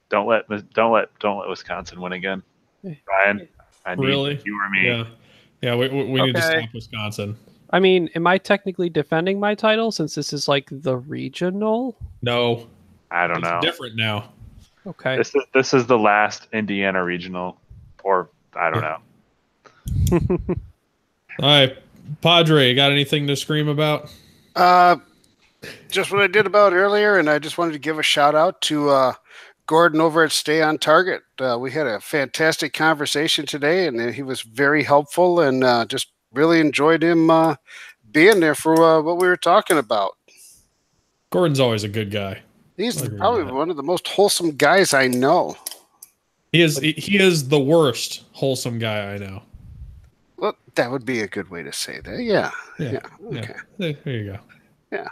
Speaker 3: Don't let Wisconsin win again, Ryan. I need
Speaker 2: Really?
Speaker 3: you or me.
Speaker 2: Yeah. We need to
Speaker 1: Okay.
Speaker 2: stop Wisconsin.
Speaker 1: I mean, am I technically defending my title since this is like the regional?
Speaker 2: No,
Speaker 3: I don't
Speaker 2: it's
Speaker 3: know.
Speaker 2: different now.
Speaker 1: Okay.
Speaker 3: This is the last Indiana regional, or I don't know.
Speaker 2: All right, Padre, you got anything to scream about?
Speaker 6: Just what I did about earlier, and I just wanted to give a shout out to Gordon over at Stay on Target. We had a fantastic conversation today, and he was very helpful and just really enjoyed him being there for what we were talking about.
Speaker 2: Gordon's always a good guy.
Speaker 6: He's probably one of the most wholesome guys I know.
Speaker 2: He is the worst wholesome guy I know.
Speaker 6: Well, that would be a good way to say that. Yeah.
Speaker 2: Yeah.
Speaker 6: Okay.
Speaker 2: There you go.
Speaker 6: Yeah.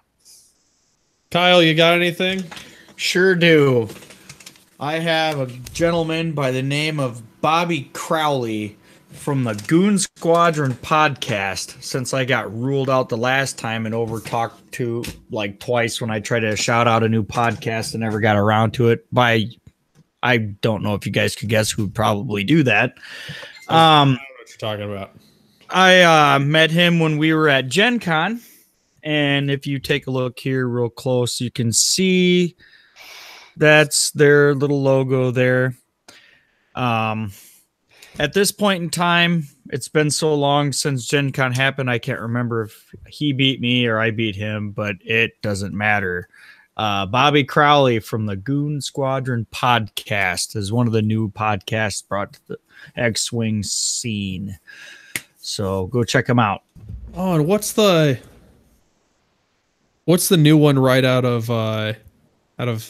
Speaker 2: Kyle, you got anything?
Speaker 5: Sure do. I have a gentleman by the name of Bobby Crowley from the Goon Squadron podcast. Since I got ruled out the last time and over talked to like twice when I tried to shout out a new podcast and never got around to it. I don't know if you guys could guess who would probably do that.
Speaker 2: I don't know what you're talking about.
Speaker 5: I met him when we were at Gen Con. And if you take a look here real close, you can see that's their little logo there. At this point in time, it's been so long since Gen Con happened, I can't remember if he beat me or I beat him, but it doesn't matter. Bobby Crowley from the Goon Squadron podcast is one of the new podcasts brought to the X-Wing scene. So go check him out.
Speaker 2: Oh, and what's the new one right out of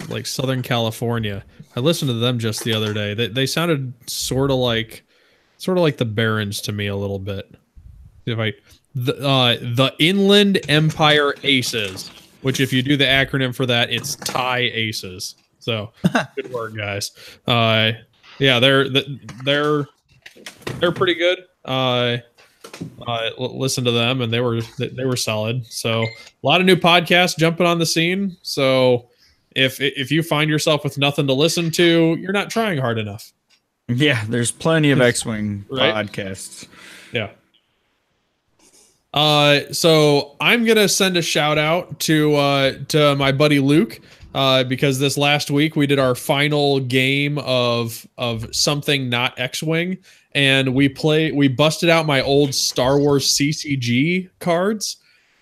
Speaker 2: like Southern California? I listened to them just the other day. They sounded sort of like the Barons to me a little bit. The Inland Empire Aces, which if you do the acronym for that, it's TIE Aces. So good work, guys. Yeah, they're pretty good. Listen to them, and they were solid. So a lot of new podcasts jumping on the scene. So if you find yourself with nothing to listen to, you're not trying hard enough.
Speaker 5: Yeah, there's plenty of X-Wing podcasts.
Speaker 2: Yeah. So I'm gonna send a shout out to my buddy Luke, because this last week we did our final game of something not X-Wing, and we busted out my old Star Wars CCG cards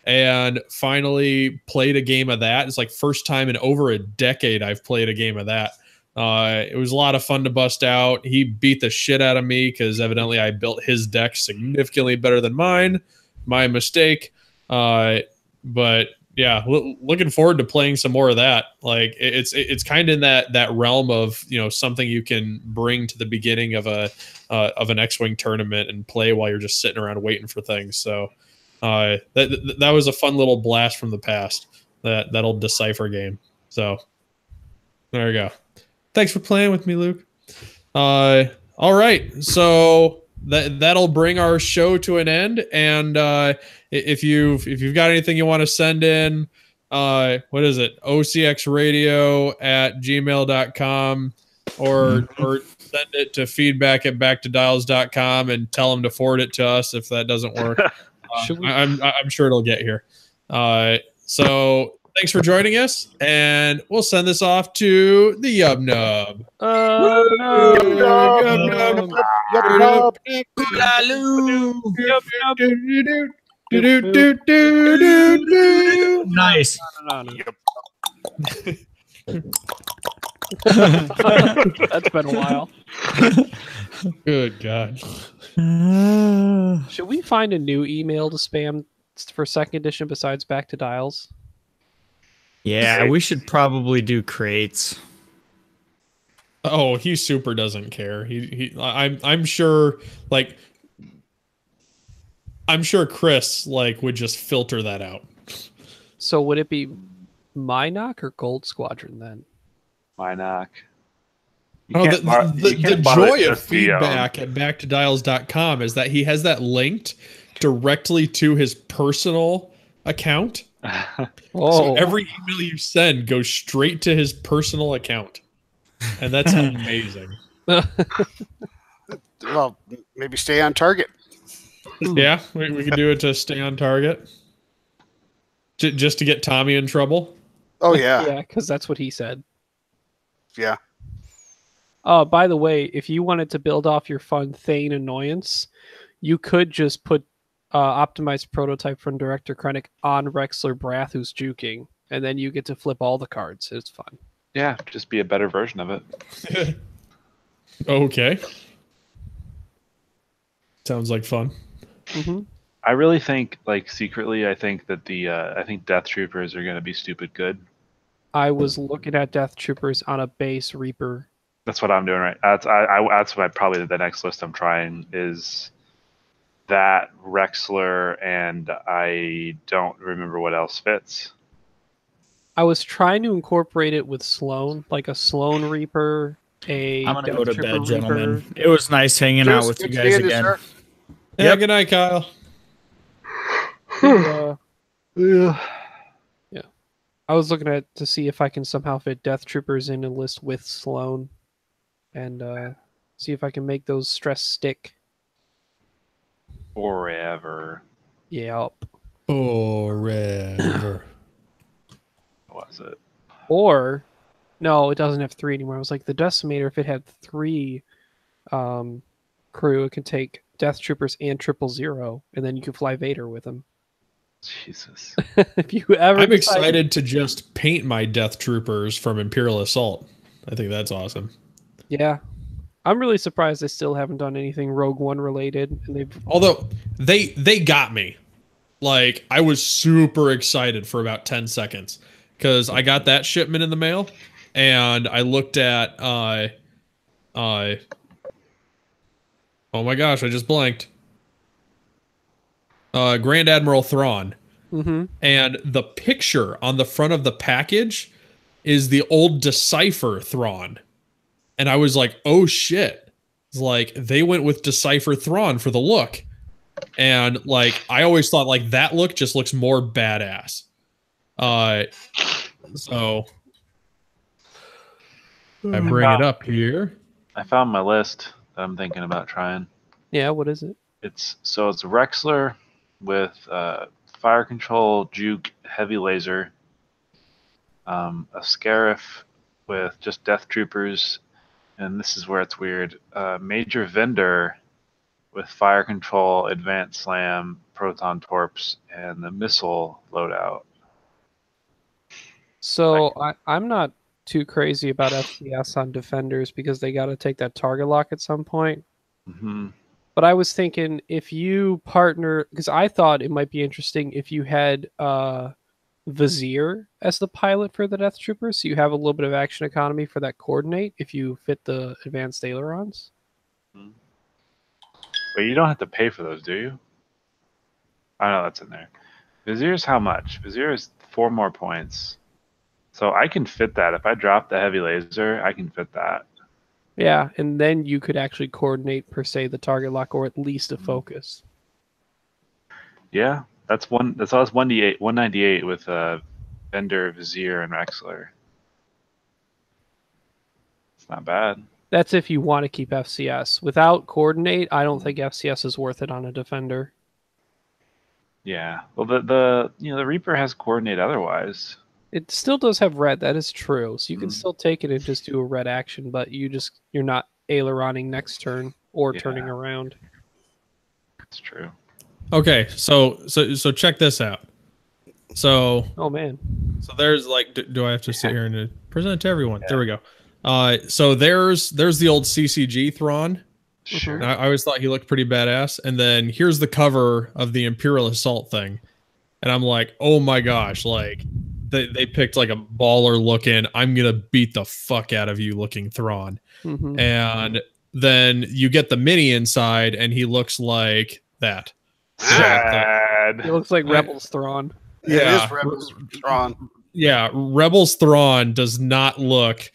Speaker 2: and finally played a game of that. It's like first time in over a decade I've played a game of that. It was a lot of fun to bust out. He beat the shit out of me because evidently I built his deck significantly better than mine. My mistake. But yeah, looking forward to playing some more of that. Like it's kind of in that realm of, something you can bring to the beginning of an X-Wing tournament and play while you're just sitting around waiting for things. So that was a fun little blast from the past, that old Decipher game. So there you go. Thanks for playing with me, Luke. All right, so that'll bring our show to an end. And if you've got anything you want to send in, what is it? OCXradio@gmail.com or send it to feedback@backtodials.com and tell them to forward it to us if that doesn't work. I'm sure it'll get here. So thanks for joining us, and we'll send this off to the Yub Nub.
Speaker 5: Nice.
Speaker 1: That's been a while.
Speaker 2: Good God.
Speaker 1: Should we find a new email to spam for second edition besides Back to Dials?
Speaker 5: Yeah, we should probably do crates.
Speaker 2: Oh, he super doesn't care. I'm sure Chris would just filter that out.
Speaker 1: So would it be Mynock or Gold Squadron then?
Speaker 3: Mynock.
Speaker 2: The joy of feedback at backtodials.com is that he has that linked directly to his personal account. So every email you send goes straight to his personal account. And that's amazing.
Speaker 6: Well, maybe stay on target.
Speaker 2: Yeah, we could do it to stay on target. Just to get Tommy in trouble.
Speaker 6: Oh, yeah.
Speaker 1: Yeah, because that's what he said.
Speaker 6: Yeah.
Speaker 1: By the way, if you wanted to build off your fun Thane annoyance, you could just put optimized prototype from Director Krennic on Rexler Brath, who's juking, and then you get to flip all the cards. It's fun.
Speaker 3: Yeah, just be a better version of it.
Speaker 2: Okay. Sounds like fun.
Speaker 1: Mm-hmm.
Speaker 3: I really think, like, secretly, I think that I think Death Troopers are going to be stupid good.
Speaker 1: I was looking at Death Troopers on a base Reaper.
Speaker 3: That's what I'm doing right. That's probably the next list I'm trying is that Rexler, and I don't remember what else fits.
Speaker 1: I was trying to incorporate it with Sloan, like a Sloan Reaper,
Speaker 5: I'm gonna
Speaker 1: Death
Speaker 5: go to
Speaker 1: Trooper
Speaker 5: bed, gentlemen.
Speaker 1: Reaper.
Speaker 5: It was nice hanging out with you guys again.
Speaker 2: Yeah,
Speaker 5: Yep.
Speaker 2: good night, Kyle.
Speaker 1: Yeah. I was looking at to see if I can somehow fit Death Troopers in a list with Sloan, and see if I can make those stress stick.
Speaker 3: Forever.
Speaker 1: Yep.
Speaker 2: Forever.
Speaker 3: What was it?
Speaker 1: Or, no, it doesn't have 3 anymore. I was like, the Decimator, if it had 3 crew, it could take Death Troopers and 000, and then you could fly Vader with them.
Speaker 3: Jesus.
Speaker 1: If you ever
Speaker 2: I'm excited to just paint my Death Troopers from Imperial Assault. I think that's awesome.
Speaker 1: Yeah. I'm really surprised they still haven't done anything Rogue One related, and they've
Speaker 2: Although they got me. Like, I was super excited for about 10 seconds because I got that shipment in the mail and I looked at oh my gosh, I just blanked. Grand Admiral Thrawn.
Speaker 1: Mm-hmm.
Speaker 2: And the picture on the front of the package is the old Decipher Thrawn. And I was like, oh shit. It's like they went with Decipher Thrawn for the look. And like I always thought like that look just looks more badass. So I bring it up here.
Speaker 3: I found my list that I'm thinking about trying.
Speaker 1: Yeah, what is it?
Speaker 3: It's Rexler with fire control, juke, heavy laser, a Scarif with just Death Troopers, and this is where it's weird. Major Vendor with fire control, advanced slam, proton torps, and the missile loadout.
Speaker 1: So I'm not too crazy about FCS on Defenders because they got to take that target lock at some point.
Speaker 3: Mm-hmm.
Speaker 1: But I was thinking if you partner, because I thought it might be interesting if you had Vizier as the pilot for the Death Troopers, so you have a little bit of action economy for that coordinate if you fit the advanced ailerons.
Speaker 3: But you don't have to pay for those, do you? I know that's in there. Vizier's how much? Vizier is 4 more points. So I can fit that. If I drop the heavy laser, I can fit that.
Speaker 1: Yeah, and then you could actually coordinate per se the target lock or at least a focus.
Speaker 3: Yeah, that's 1d8, 198 with Vendor, Vizier, and Rexler. It's not bad.
Speaker 1: That's if you want to keep FCS. Without coordinate, I don't think FCS is worth it on a Defender.
Speaker 3: Yeah. Well, the Reaper has coordinate otherwise.
Speaker 1: It still does have red, that is true. So you can still take it and just do a red action, but you're not aileroning next turn or turning around.
Speaker 3: That's true.
Speaker 2: Okay, so check this out. So
Speaker 1: oh man.
Speaker 2: So there's like do I have to sit here and present it to everyone? Yeah. There we go. So there's the old CCG Thrawn.
Speaker 3: Sure.
Speaker 2: I always thought he looked pretty badass. And then here's the cover of the Imperial Assault thing. And I'm like, oh my gosh, like they picked like a baller looking, I'm gonna beat the fuck out of you looking Thrawn.
Speaker 1: Mm-hmm.
Speaker 2: And then you get the mini inside and he looks like that.
Speaker 3: Sad.
Speaker 1: He looks like Rebels Thrawn.
Speaker 6: Yeah, it is Rebels Thrawn.
Speaker 2: Yeah, Rebels Thrawn does not look,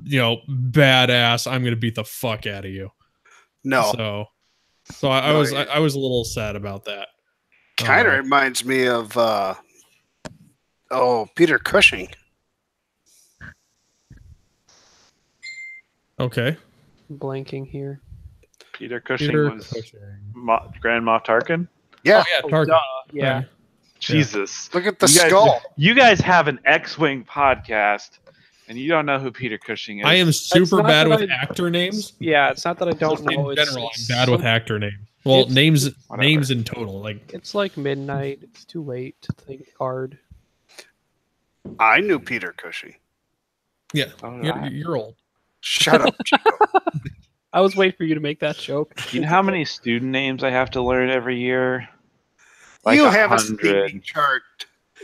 Speaker 2: badass. I'm gonna beat the fuck out of you.
Speaker 6: No.
Speaker 2: So I was a little sad about that.
Speaker 6: Kind of reminds me of Peter Cushing.
Speaker 2: Okay.
Speaker 1: Blanking here.
Speaker 3: Peter Cushing was Grand Moff Tarkin?
Speaker 6: Yeah.
Speaker 2: Oh, yeah, Tarkin.
Speaker 1: Yeah.
Speaker 3: Jesus.
Speaker 6: Look at the skull.
Speaker 3: You guys have an X-Wing podcast, and you don't know who Peter Cushing is.
Speaker 2: I am super bad with actor names.
Speaker 1: Yeah, it's not that I don't know.
Speaker 2: In general, I'm bad with actor names. Well, names in total. Like
Speaker 1: it's like midnight. It's too late to think hard.
Speaker 6: I knew Peter Cushing.
Speaker 2: Yeah, you're old.
Speaker 6: Shut up, Chico.
Speaker 1: I was waiting for you to make that joke.
Speaker 3: You know how many student names I have to learn every year? like
Speaker 6: you have a
Speaker 3: 100.
Speaker 6: sleeping chart.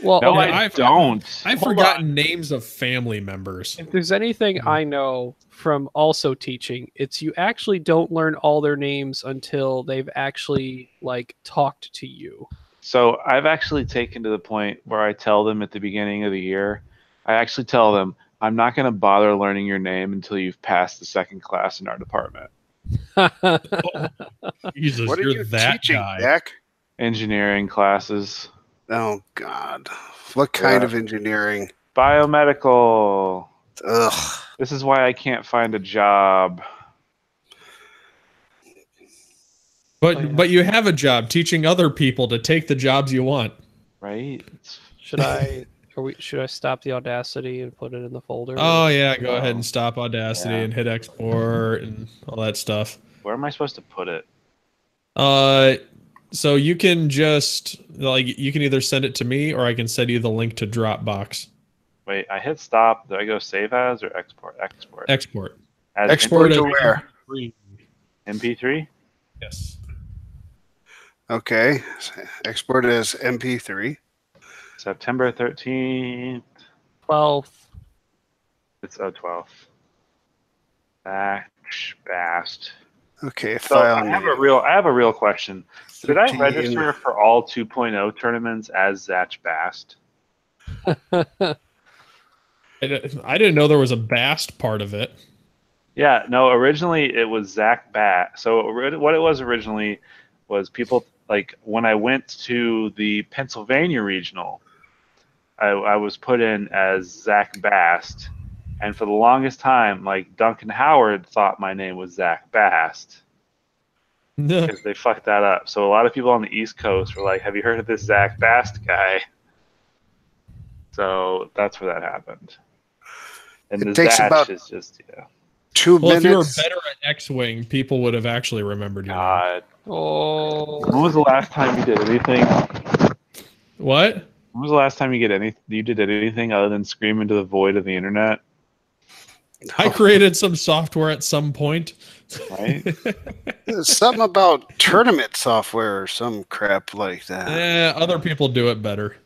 Speaker 1: Well,
Speaker 3: No,
Speaker 1: okay,
Speaker 3: I don't.
Speaker 2: I've
Speaker 1: Hold
Speaker 2: forgotten names of family members.
Speaker 1: if there's anything I know from also teaching, it's you actually don't learn all their names until they've actually like talked to you.
Speaker 3: So I've actually taken to the point where I tell them at the beginning of the year, I actually tell them, I'm not going to bother learning your name until you've passed the second class in our department.
Speaker 2: Jesus,
Speaker 6: What are
Speaker 2: you're
Speaker 6: you
Speaker 2: that
Speaker 6: teaching,
Speaker 2: guy.
Speaker 6: Dak?
Speaker 3: Engineering classes.
Speaker 6: Oh God, what kind of engineering?
Speaker 3: Biomedical.
Speaker 6: Ugh.
Speaker 3: This is why I can't find a job.
Speaker 2: But you have a job teaching other people to take the jobs you want.
Speaker 3: Right?
Speaker 1: Should I stop the Audacity and put it in the folder?
Speaker 2: Oh yeah, go ahead and stop Audacity
Speaker 3: Yeah.
Speaker 2: and hit export and all that stuff.
Speaker 3: Where am I supposed to put it?
Speaker 2: So you can just you can either send it to me or I can send you the link to Dropbox.
Speaker 3: Wait, I hit stop. Do I go save as or export? Export.
Speaker 2: Export.
Speaker 3: As
Speaker 6: Export to
Speaker 2: as
Speaker 6: where?
Speaker 3: MP3?
Speaker 2: Yes.
Speaker 6: Okay, export as MP3.
Speaker 3: September 13th.
Speaker 1: 12th.
Speaker 3: It's 012. Bast.
Speaker 6: Okay,
Speaker 3: So
Speaker 6: file
Speaker 3: I have
Speaker 6: name.
Speaker 3: I have a real question. Did I
Speaker 6: 13.
Speaker 3: register for all 2.0 tournaments as Zach Bast?
Speaker 2: I didn't know there was a Bast part of it.
Speaker 3: Yeah, no, originally it was Zach Bat. So what it was originally was people, like, when I went to the Pennsylvania regional, I was put in as Zach Bast. And for the longest time, like, Duncan Howard thought my name was Zach Bast because they fucked that up. So a lot of people on the East Coast were like, have you heard of this Zach Bast guy? So that's where that happened. And
Speaker 6: It
Speaker 3: the
Speaker 6: takes
Speaker 3: Zach
Speaker 6: about
Speaker 3: is just,
Speaker 6: 2
Speaker 2: Well, if you were
Speaker 6: minutes.
Speaker 2: better at X-Wing, people would have actually remembered your name.
Speaker 3: God.
Speaker 1: Oh.
Speaker 3: When was the last time you did anything?
Speaker 2: What?
Speaker 3: When was the last time you did anything other than scream into the void of the internet?
Speaker 2: I created some software at some point.
Speaker 3: Right?
Speaker 6: Something about tournament software or some crap like that.
Speaker 2: Other people do it better.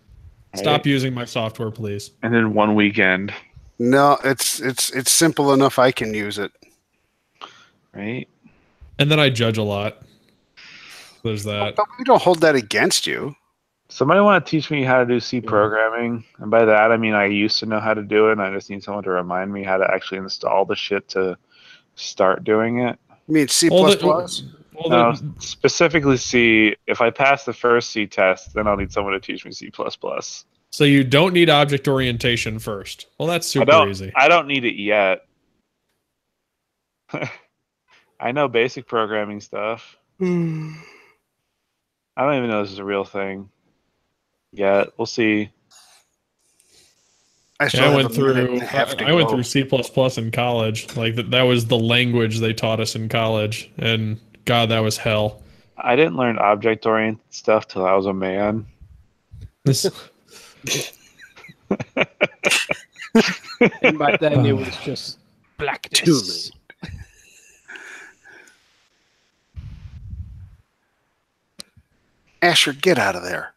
Speaker 2: Stop
Speaker 3: Right.
Speaker 2: using my software, please.
Speaker 3: And then one weekend,
Speaker 6: No, it's simple enough. I can use it.
Speaker 3: right?
Speaker 2: And then I judge a lot. There's that.
Speaker 6: But we don't hold that against you.
Speaker 3: Somebody want to teach me how to do C programming, and by that I mean I used to know how to do it, and I just need someone to remind me how to actually install the shit to start doing it.
Speaker 6: You mean C++?
Speaker 3: Specifically C. If I pass the first C test, then I'll need someone to teach me C++.
Speaker 2: So you don't need object orientation first. Well, that's super easy.
Speaker 3: I don't need it yet. I know basic programming stuff. I don't even know this is a real thing yet. We'll see.
Speaker 2: I went through C++ in college. Like that was the language they taught us in college, and God, that was hell.
Speaker 3: I didn't learn object-oriented stuff till I was a man.
Speaker 1: And by then it was just blackness.
Speaker 6: Asher, get out of there.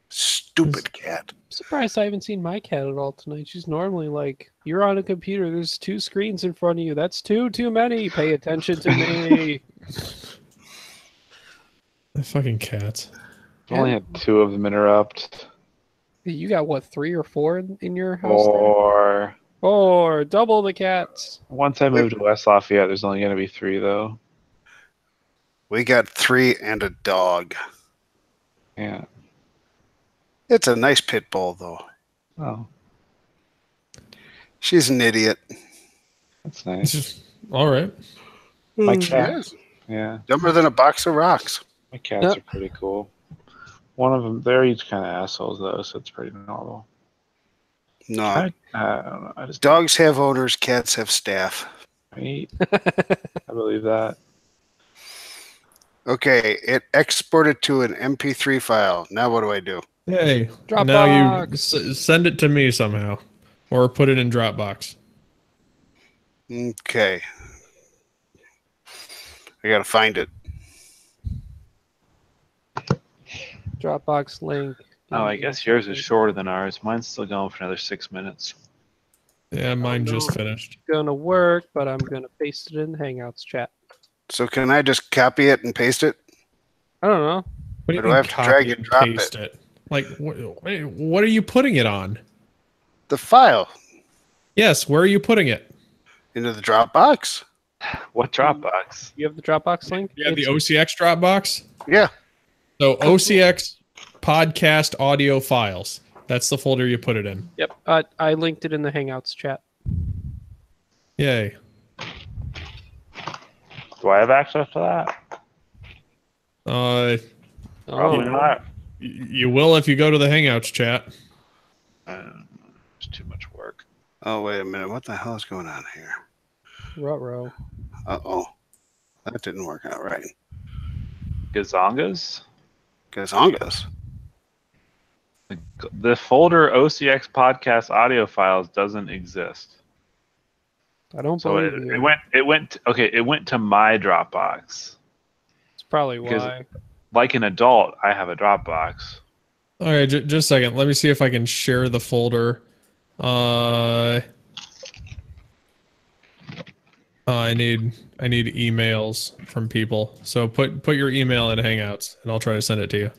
Speaker 6: Stupid cat.
Speaker 1: I'm surprised I haven't seen my cat at all tonight. She's normally like, you're on a computer, there's 2 screens in front of you. That's too many. Pay attention to me.
Speaker 2: The fucking cats.
Speaker 3: I only had 2 of them interrupt.
Speaker 1: You got what, 3 or 4 in your house?
Speaker 3: Or
Speaker 1: 4, double the cats.
Speaker 3: once I moved to West Lafayette, there's only going to be 3 though.
Speaker 6: We got 3 and a dog.
Speaker 3: Yeah.
Speaker 6: It's a nice pit bull, though.
Speaker 3: Oh,
Speaker 6: She's an idiot.
Speaker 3: that's nice.
Speaker 2: All right.
Speaker 3: My
Speaker 6: She
Speaker 3: cat.
Speaker 6: is.
Speaker 3: Yeah,
Speaker 6: Dumber than a box of rocks.
Speaker 3: my cats are pretty cool. One of them, they're each kind of assholes though, so it's pretty normal.
Speaker 6: No.
Speaker 3: I don't know. I just
Speaker 6: Dogs have owners, cats have staff.
Speaker 3: right? I believe that.
Speaker 6: Okay, it exported to an MP3 file. Now what do I do?
Speaker 2: Hey,
Speaker 1: Dropbox.
Speaker 2: now you send it to me somehow, or put it in Dropbox.
Speaker 6: Okay. I gotta find it.
Speaker 1: Dropbox link.
Speaker 3: Oh, I guess yours is shorter than ours. Mine's still going for another 6 minutes.
Speaker 2: Yeah, mine just finished.
Speaker 1: Gonna work, but I'm gonna paste it in the Hangouts chat.
Speaker 6: So can I just copy it and paste it?
Speaker 1: I don't know.
Speaker 2: What
Speaker 6: Or do I have to drag and drop
Speaker 2: it? Like, what are you putting it on?
Speaker 6: The file
Speaker 2: Yes, where are you putting it?
Speaker 6: into the Dropbox.
Speaker 3: What Dropbox?
Speaker 1: You have the Dropbox link?
Speaker 2: You have the OCX Dropbox?
Speaker 6: Yeah.
Speaker 2: So OCX podcast audio files. That's the folder you put it in.
Speaker 1: Yep. I linked it in the Hangouts chat.
Speaker 2: Yay.
Speaker 3: Do I have access to that? Probably not.
Speaker 2: You will if you go to the Hangouts chat.
Speaker 3: It's too much work.
Speaker 6: Oh, wait a minute. What the hell is going on here?
Speaker 1: Ruh-roh.
Speaker 6: Uh-oh. That didn't work out right.
Speaker 3: Gazongas?
Speaker 6: Gazongas.
Speaker 3: The folder OCX podcast audio files doesn't exist.
Speaker 1: I don't
Speaker 3: So
Speaker 1: believe you.
Speaker 3: it went to my Dropbox.
Speaker 1: It's probably
Speaker 3: Because-
Speaker 1: why.
Speaker 3: Like an adult, I have a Dropbox.
Speaker 2: All right, just a second. Let me see if I can share the folder. I need emails from people. So put your email in Hangouts, and I'll try to send it to you.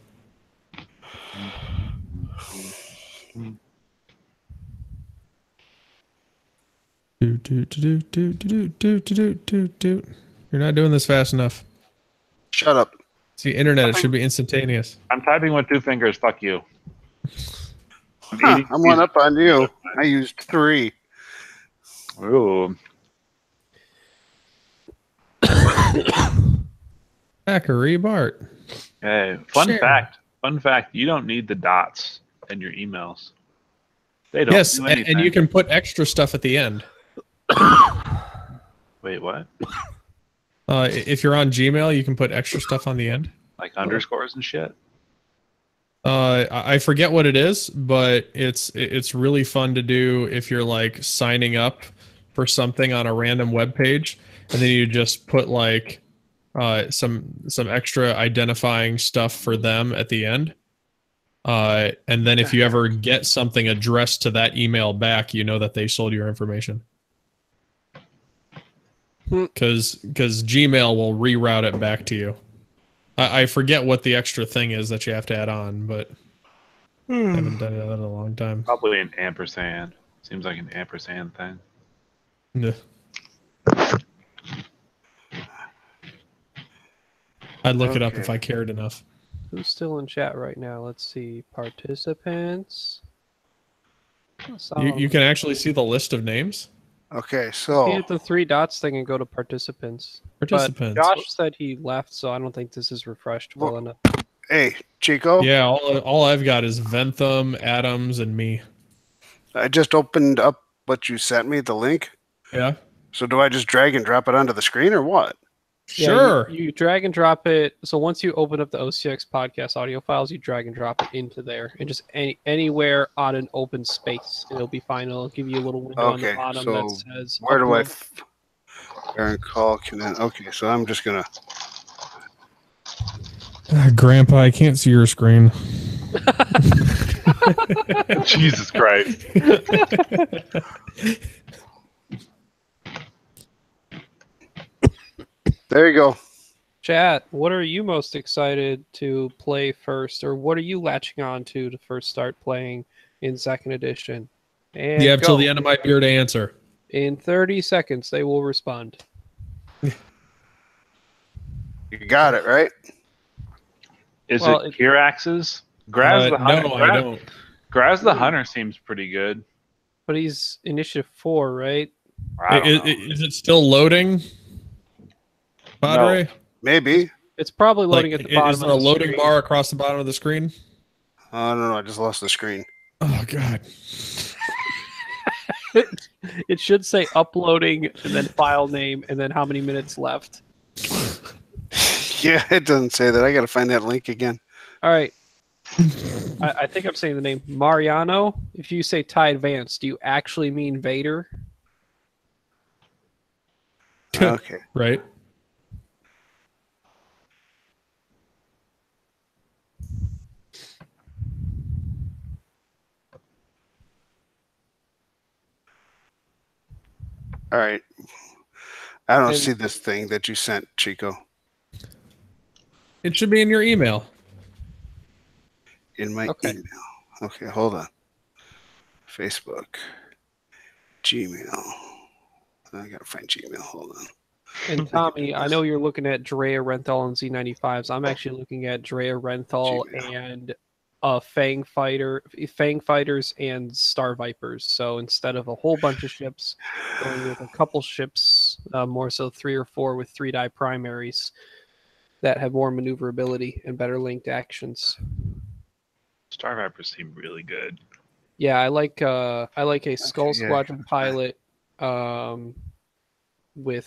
Speaker 2: You're not doing this fast enough.
Speaker 6: Shut up.
Speaker 2: It's the internet. It should be instantaneous.
Speaker 3: I'm typing with 2 fingers. Fuck you.
Speaker 6: Huh, I'm one up on you. I used 3.
Speaker 3: Ooh.
Speaker 2: Zachary Bart.
Speaker 3: Hey,
Speaker 2: Share.
Speaker 3: Fun fact. You don't need the dots in your emails. They don't.
Speaker 2: Yes,
Speaker 3: do
Speaker 2: and
Speaker 3: anything.
Speaker 2: you can put extra stuff at the end.
Speaker 3: Wait, what?
Speaker 2: If you're on Gmail, you can put extra stuff on the end.
Speaker 3: Like underscores and shit.
Speaker 2: I forget what it is, but it's really fun to do if you're like signing up for something on a random web page, and then you just put like some extra identifying stuff for them at the end. And then if you ever get something addressed to that email back, you know that they sold your information. Because Gmail will reroute it back to you. I forget what the extra thing is that you have to add on, but I haven't done that in a long time.
Speaker 3: Probably an ampersand. Seems like an ampersand thing.
Speaker 2: Yeah. I'd look it up if I cared enough.
Speaker 1: Who's still in chat right now? Let's see. Participants.
Speaker 2: You can actually see the list of names?
Speaker 6: Okay, so
Speaker 1: Hit the 3 dots thing and go to participants.
Speaker 2: Participants.
Speaker 1: But Josh said he left, so I don't think this is refreshed well enough.
Speaker 6: hey, Chico,
Speaker 2: Yeah, all I've got is Ventham, Adams, and me.
Speaker 6: I just opened up what you sent me, the link.
Speaker 2: Yeah?
Speaker 6: So do I just drag and drop it onto the screen or what?
Speaker 1: Yeah,
Speaker 2: Sure.
Speaker 1: you drag and drop it. So once you open up the OCX podcast audio files, you drag and drop it into there, and just anywhere on an open space, it'll be fine. It'll give you a little window on the
Speaker 6: Okay,
Speaker 1: bottom
Speaker 6: so
Speaker 1: that says.
Speaker 6: where do I?
Speaker 1: upload.
Speaker 6: Aaron call can then. Okay, so I'm just gonna.
Speaker 2: Grandpa, I can't see your screen.
Speaker 3: Jesus Christ.
Speaker 6: There you go.
Speaker 1: Chat, what are you most excited to play first, or what are you latching on to first start playing in second edition? And
Speaker 2: You have till
Speaker 1: go.
Speaker 2: the end of my beer to answer.
Speaker 1: In 30 seconds, they will respond.
Speaker 6: You got it right.
Speaker 3: Is
Speaker 1: Well,
Speaker 3: it Kirax's? Graz the Hunter.
Speaker 2: No, I don't.
Speaker 3: Graz the Hunter seems pretty good.
Speaker 1: But he's initiative 4, right?
Speaker 3: I don't know.
Speaker 2: Is it still loading? Padre?
Speaker 6: Maybe.
Speaker 1: It's probably loading at the bottom.
Speaker 2: Is there
Speaker 1: of
Speaker 2: a
Speaker 1: the
Speaker 2: loading
Speaker 1: screen.
Speaker 2: bar across the bottom of the screen?
Speaker 6: I don't know. I just lost the screen.
Speaker 2: Oh, God.
Speaker 1: It should say uploading and then file name and then how many minutes left.
Speaker 6: Yeah, it doesn't say that. I got to find that link again.
Speaker 1: All right. I think I'm saying the name Mariano. If you say tie advance, do you actually mean Vader?
Speaker 6: Okay.
Speaker 2: Right?
Speaker 6: All right. I don't
Speaker 1: And-
Speaker 6: see this thing that you sent, Chico.
Speaker 2: It should be in your email.
Speaker 6: In my email. Okay, hold on. Facebook. Gmail. I gotta find Gmail. Hold on.
Speaker 1: And Tommy, I know you're looking at Drea Renthal and Z95s. I'm actually looking at Drea Renthal and Fang Fighters and Star Vipers. So instead of a whole bunch of ships, going with a couple ships, more so 3 or 4 with 3-die primaries that have more maneuverability and better linked actions.
Speaker 3: Star Vipers seem really good.
Speaker 1: Yeah, I like a Skull Squadron pilot with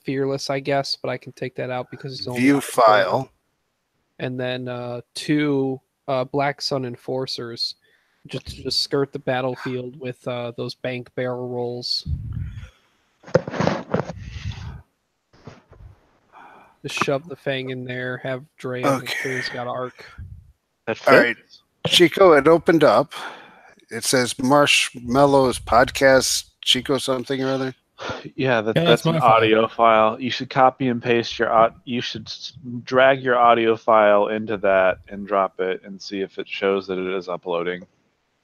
Speaker 1: Fearless, I guess, but I can take that out because it's only
Speaker 6: view file.
Speaker 1: And then 2 Black Sun Enforcers just to skirt the battlefield with those bank barrel rolls. Just shove the Fang in there, have Dre make sure he's got arc.
Speaker 3: That fits.
Speaker 6: All right, Chico, it opened up. It says Marshmallows Podcast, Chico something or other.
Speaker 3: Yeah, that's an
Speaker 2: my
Speaker 3: audio file. You should copy and paste you should drag your audio file into that and drop it and see if it shows that it is uploading.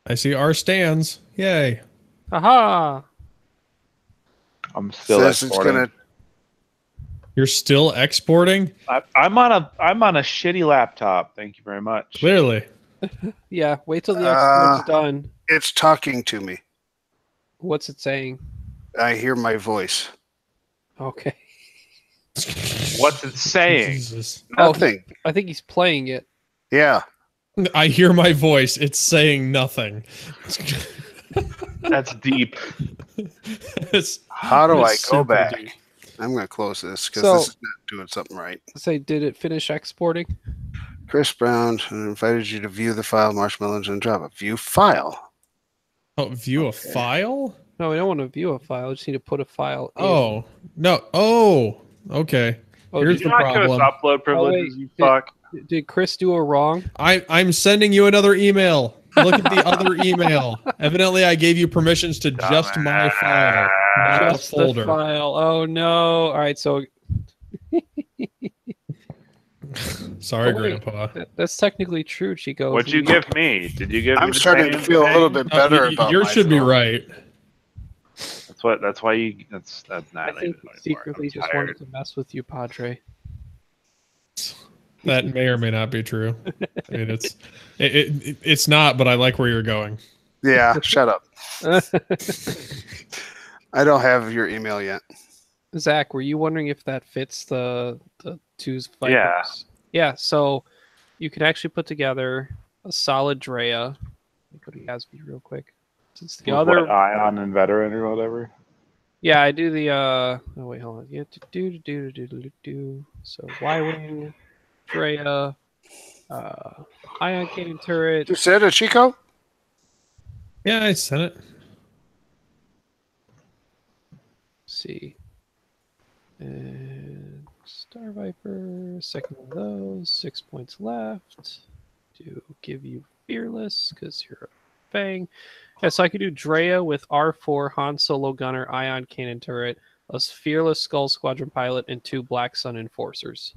Speaker 2: I see our stands. Yay.
Speaker 1: Aha!
Speaker 3: I'm still
Speaker 6: Says
Speaker 3: exporting.
Speaker 2: You're still exporting?
Speaker 3: I'm on a shitty laptop. Thank you very much.
Speaker 2: Clearly.
Speaker 1: Yeah, wait till the export's done.
Speaker 6: It's talking to me.
Speaker 1: What's it saying?
Speaker 6: I hear my voice.
Speaker 1: Okay.
Speaker 3: What's it saying?
Speaker 2: Jesus.
Speaker 6: Nothing.
Speaker 1: I think he's playing it.
Speaker 6: Yeah.
Speaker 2: I hear my voice. It's saying nothing.
Speaker 3: That's deep.
Speaker 6: How do I go
Speaker 2: super
Speaker 6: back?
Speaker 2: deep.
Speaker 6: I'm going to close this because
Speaker 1: So-
Speaker 6: this is not doing something right.
Speaker 1: Say, did it finish exporting?
Speaker 6: Chris Brown invited you to view the file Marshmallows and drop a view file.
Speaker 2: Oh, view a file?
Speaker 1: No, we don't want to view a file. We just need to put a file in.
Speaker 2: Oh, no. Oh, okay.
Speaker 1: Oh,
Speaker 2: Here's
Speaker 1: did,
Speaker 2: the
Speaker 3: You're not
Speaker 2: problem.
Speaker 3: gonna upload privileges, you fuck.
Speaker 1: did Chris do a wrong?
Speaker 2: I'm sending you another email. Look at the other email. Evidently, I gave you permissions to just my file, not
Speaker 1: Just
Speaker 2: the folder.
Speaker 1: the file. Oh, no. All right, so
Speaker 2: Sorry,
Speaker 1: Oh, wait.
Speaker 2: Grandpa.
Speaker 1: that's technically true, Chico.
Speaker 3: What'd you give me? Did you give me
Speaker 6: I'm
Speaker 3: the
Speaker 6: starting to
Speaker 3: same
Speaker 6: feel a little
Speaker 3: thing?
Speaker 6: bit better about
Speaker 2: Yours
Speaker 6: my
Speaker 2: should be
Speaker 6: phone.
Speaker 2: right.
Speaker 3: That's why you that's not
Speaker 1: I think he secretly just wanted to mess with you, Padre.
Speaker 2: That may or may not be true. I mean, it's not, but I like where you're going.
Speaker 6: Yeah, shut up. I don't have your email yet.
Speaker 1: Zach, were you wondering if that fits the two's Vipers?
Speaker 3: Yeah.
Speaker 1: Yeah, so you could actually put together a solid Drea. Let me go to Yasby real quick. Since the other
Speaker 3: Ion and Veteran or whatever.
Speaker 1: Yeah, I do the oh wait, hold on. Yeah, do. So Y-Wing, Drea, Ion Cannon Turret.
Speaker 6: You said it, Chico?
Speaker 2: Yeah, I sent it.
Speaker 1: See. And Star Viper, second of those, 6 points left. To give you Fearless, because you're a Fang. Yeah, so I could do Drea with R4, Han Solo Gunner, Ion Cannon Turret, a Fearless Skull Squadron Pilot, and 2 Black Sun Enforcers.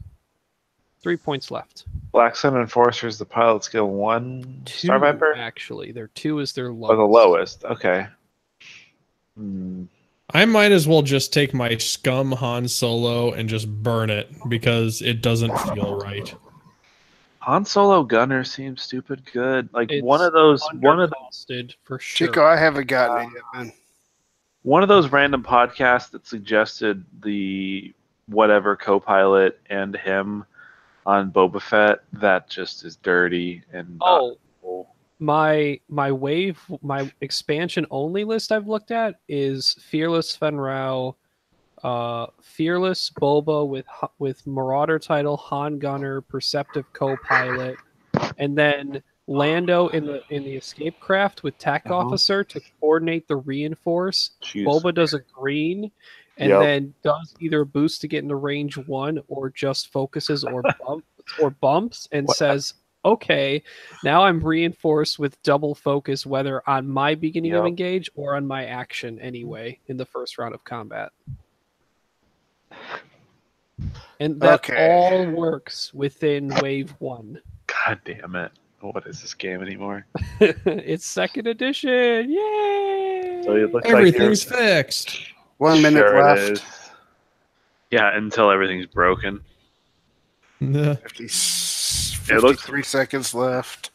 Speaker 1: 3 points left.
Speaker 3: Black Sun Enforcers, the pilot skill 1.
Speaker 1: 2,
Speaker 3: Star Viper?
Speaker 1: actually. Their 2 is their lowest.
Speaker 3: Or the lowest. Okay. Hmm.
Speaker 2: I might as well just take my scum Han Solo and just burn it because it doesn't feel right.
Speaker 3: Han Solo Gunner seems stupid good. Like
Speaker 1: It's
Speaker 3: one of those
Speaker 1: undercosted for sure.
Speaker 6: Chico, I haven't gotten it yet, man.
Speaker 3: one of those random podcasts that suggested the whatever co-pilot and him on Boba Fett that just is dirty and not cool.
Speaker 1: My expansion only list I've looked at is Fearless Fen Rao, Fearless Boba with Marauder title, Han Gunner, Perceptive Co-Pilot, and then Lando in the escape craft with TAC officer to coordinate the reinforce.
Speaker 3: Jeez.
Speaker 1: Boba does a green, and
Speaker 3: Yep.
Speaker 1: then does either a boost to get into range 1 or just focuses or bumps and says okay, now I'm reinforced with double focus, whether on my beginning of engage or on my action anyway in the first round of combat. And that all works within wave 1.
Speaker 3: God damn it. What is this game anymore?
Speaker 1: It's 2nd edition. Yay!
Speaker 3: So it looks
Speaker 2: everything's fixed.
Speaker 6: 1 minute left.
Speaker 3: Yeah, until everything's broken.
Speaker 6: 53 seconds left.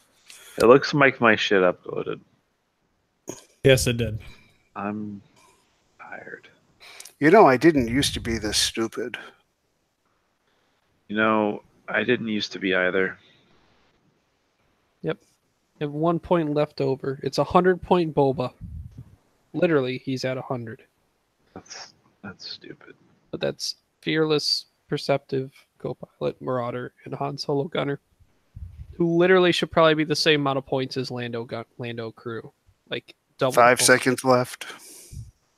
Speaker 3: It looks like my shit uploaded.
Speaker 2: Yes, it did.
Speaker 3: I'm tired.
Speaker 6: You know, I didn't used to be this stupid.
Speaker 3: You know, I didn't used to be either.
Speaker 1: Yep. I have 1 point left over. It's 100-point boba. Literally, he's at 100.
Speaker 3: That's stupid.
Speaker 1: But that's Fearless, Perceptive, Co-Pilot, Marauder, and Han Solo Gunner, who literally should probably be the same amount of points as Lando Crew. Like, double
Speaker 6: 5
Speaker 1: points.
Speaker 6: seconds left.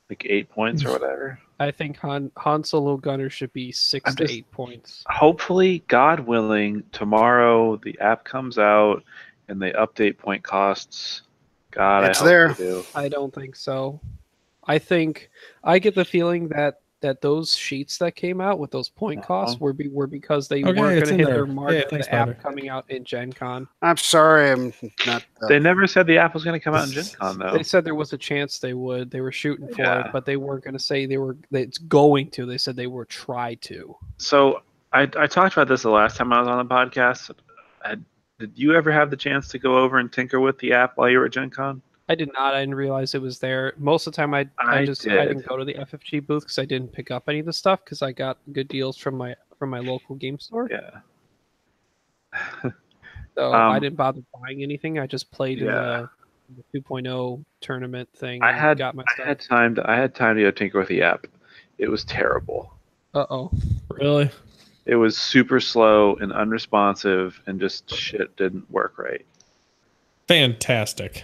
Speaker 3: Like 8 points or whatever.
Speaker 1: I think Han Solo Gunner should be 6 to 8 points.
Speaker 3: Hopefully, God willing, tomorrow the app comes out and they update point costs. God,
Speaker 6: it's
Speaker 3: I hope
Speaker 6: there.
Speaker 3: they do.
Speaker 1: I don't think so. I get the feeling that those sheets that came out with those point costs were because they weren't going to hit their mark for the app coming out in Gen Con.
Speaker 6: I'm sorry, I'm not.
Speaker 3: They never said the app was going to come out in Gen Con, though.
Speaker 1: They said there was a chance they would. They were shooting for it, but they weren't going to say it's going to. They said they were try to.
Speaker 3: So I talked about this the last time I was on the podcast. Did you ever have the chance to go over and tinker with the app while you were at Gen Con?
Speaker 1: I did not. I didn't realize it was there. Most of the time, I didn't go to the FFG booth because I didn't pick up any of the stuff because I got good deals from my local game store.
Speaker 3: Yeah.
Speaker 1: So I didn't bother buying anything. I just played in the 2.0 tournament thing.
Speaker 3: I had time to go tinker with the app. It was terrible.
Speaker 1: Uh-oh.
Speaker 2: Really?
Speaker 3: It was super slow and unresponsive, and just shit didn't work right.
Speaker 2: Fantastic.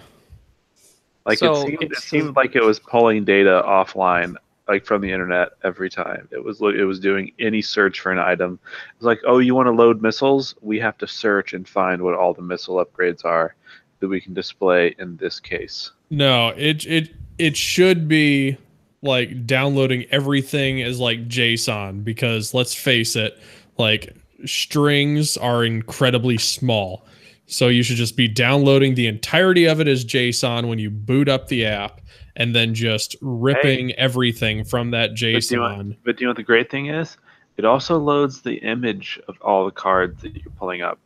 Speaker 3: Like it seemed like it was pulling data offline, like from the internet every time. It was doing any search for an item. It was like, oh, you want to load missiles? We have to search and find what all the missile upgrades are that we can display in this case.
Speaker 2: No, it should be like downloading everything as like JSON, because let's face it, like strings are incredibly small. So you should just be downloading the entirety of it as JSON when you boot up the app, and then just ripping everything from that JSON.
Speaker 3: But do you know what the great thing is? It also loads the image of all the cards that you're pulling up.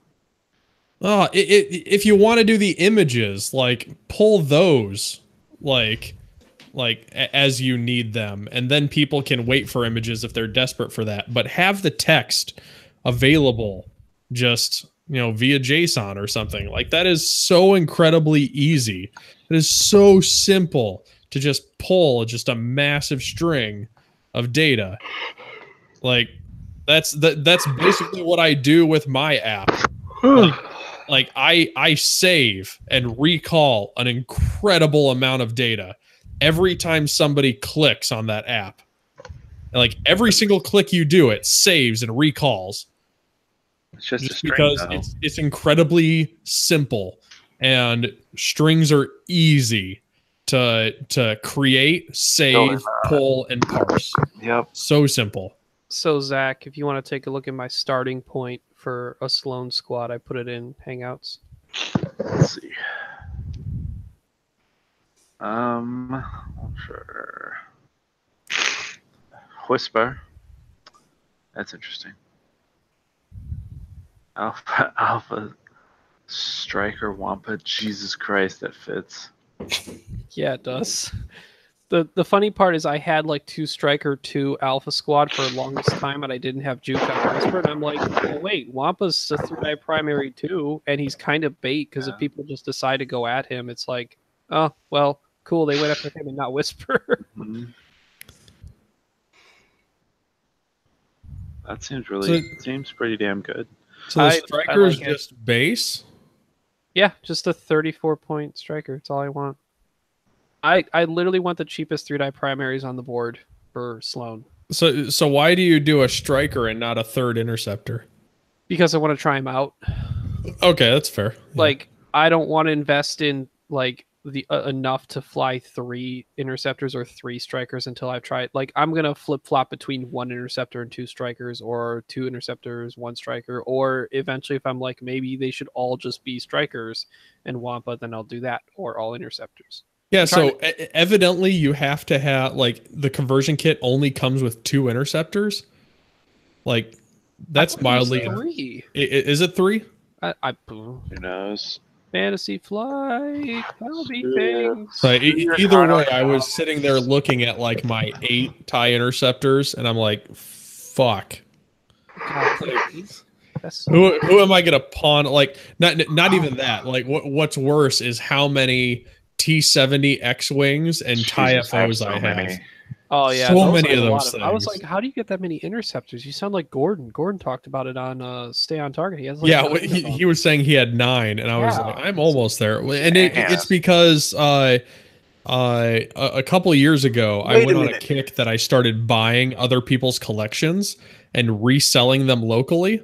Speaker 2: Oh, if you want to do the images, like pull those like as you need them, and then people can wait for images if they're desperate for that. But have the text available just via JSON or something. Like, that is so incredibly easy. It is so simple to just pull just a massive string of data. Like, that's basically what I do with my app. Like I save and recall an incredible amount of data every time somebody clicks on that app. And like every single click you do, it saves and recalls.
Speaker 3: It's just a string,
Speaker 2: because it's incredibly simple, and strings are easy to create, save, pull, and parse.
Speaker 3: Yep.
Speaker 2: So simple.
Speaker 1: So Zach, if you want to take a look at my starting point for a Sloan squad, I put it in Hangouts.
Speaker 3: Let's see. Sure. Whisper. That's interesting. Alpha Striker Wampa. Jesus Christ, that fits.
Speaker 1: Yeah, it does. The funny part is I had like 2 Striker, 2 Alpha Squad for the longest time, and I didn't have Juke on Whisper, and I'm like, oh, wait, Wampa's a 3-eye primary too, and he's kind of bait, because if people just decide to go at him, it's like, oh, well, cool, they went after him and not Whisper.
Speaker 3: Mm-hmm. That seems seems pretty damn good.
Speaker 2: So the Striker is just base?
Speaker 1: Yeah, just a 34-point Striker. That's all I want. I literally want the cheapest 3-die primaries on the board for Sloan.
Speaker 2: So why do you do a Striker and not a 3rd interceptor?
Speaker 1: Because I want to try him out.
Speaker 2: Okay, that's fair. Yeah.
Speaker 1: Like, I don't want to invest in like the enough to fly 3 interceptors or 3 strikers until I've tried. Like, I'm gonna flip flop between 1 interceptor and 2 strikers, or 2 interceptors, 1 striker, or eventually, if I'm like, maybe they should all just be strikers and Wampa, then I'll do that, or all interceptors.
Speaker 2: Yeah, so evidently you have to have, like, the conversion kit only comes with 2 interceptors. Like, that's mildly.
Speaker 1: 3.
Speaker 2: Is it 3?
Speaker 3: Who knows?
Speaker 1: Fantasy flight, that'll be things.
Speaker 2: So either way, I was sitting there looking at like my 8 TIE interceptors, and I'm like, "Fuck,
Speaker 1: God, please.
Speaker 2: who am I gonna pawn?" Like, not even that. Like, what's worse is how many T-70 X-wings and TIE FOs I have.
Speaker 1: Oh yeah,
Speaker 2: so many of those things.
Speaker 1: I was like, how do you get that many interceptors? You sound like Gordon. Gordon talked about it on Stay on Target. He has like
Speaker 2: he was saying he had 9, and I was like, I'm almost there. And it's because a couple of years ago, I went on a kick that I started buying other people's collections and reselling them locally.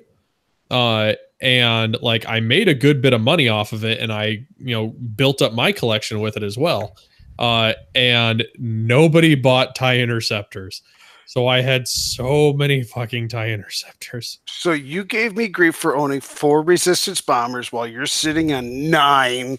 Speaker 2: And like I made a good bit of money off of it, and I built up my collection with it as well. And nobody bought TIE interceptors. So I had so many fucking TIE interceptors.
Speaker 6: So you gave me grief for owning 4 resistance bombers while you're sitting on 9.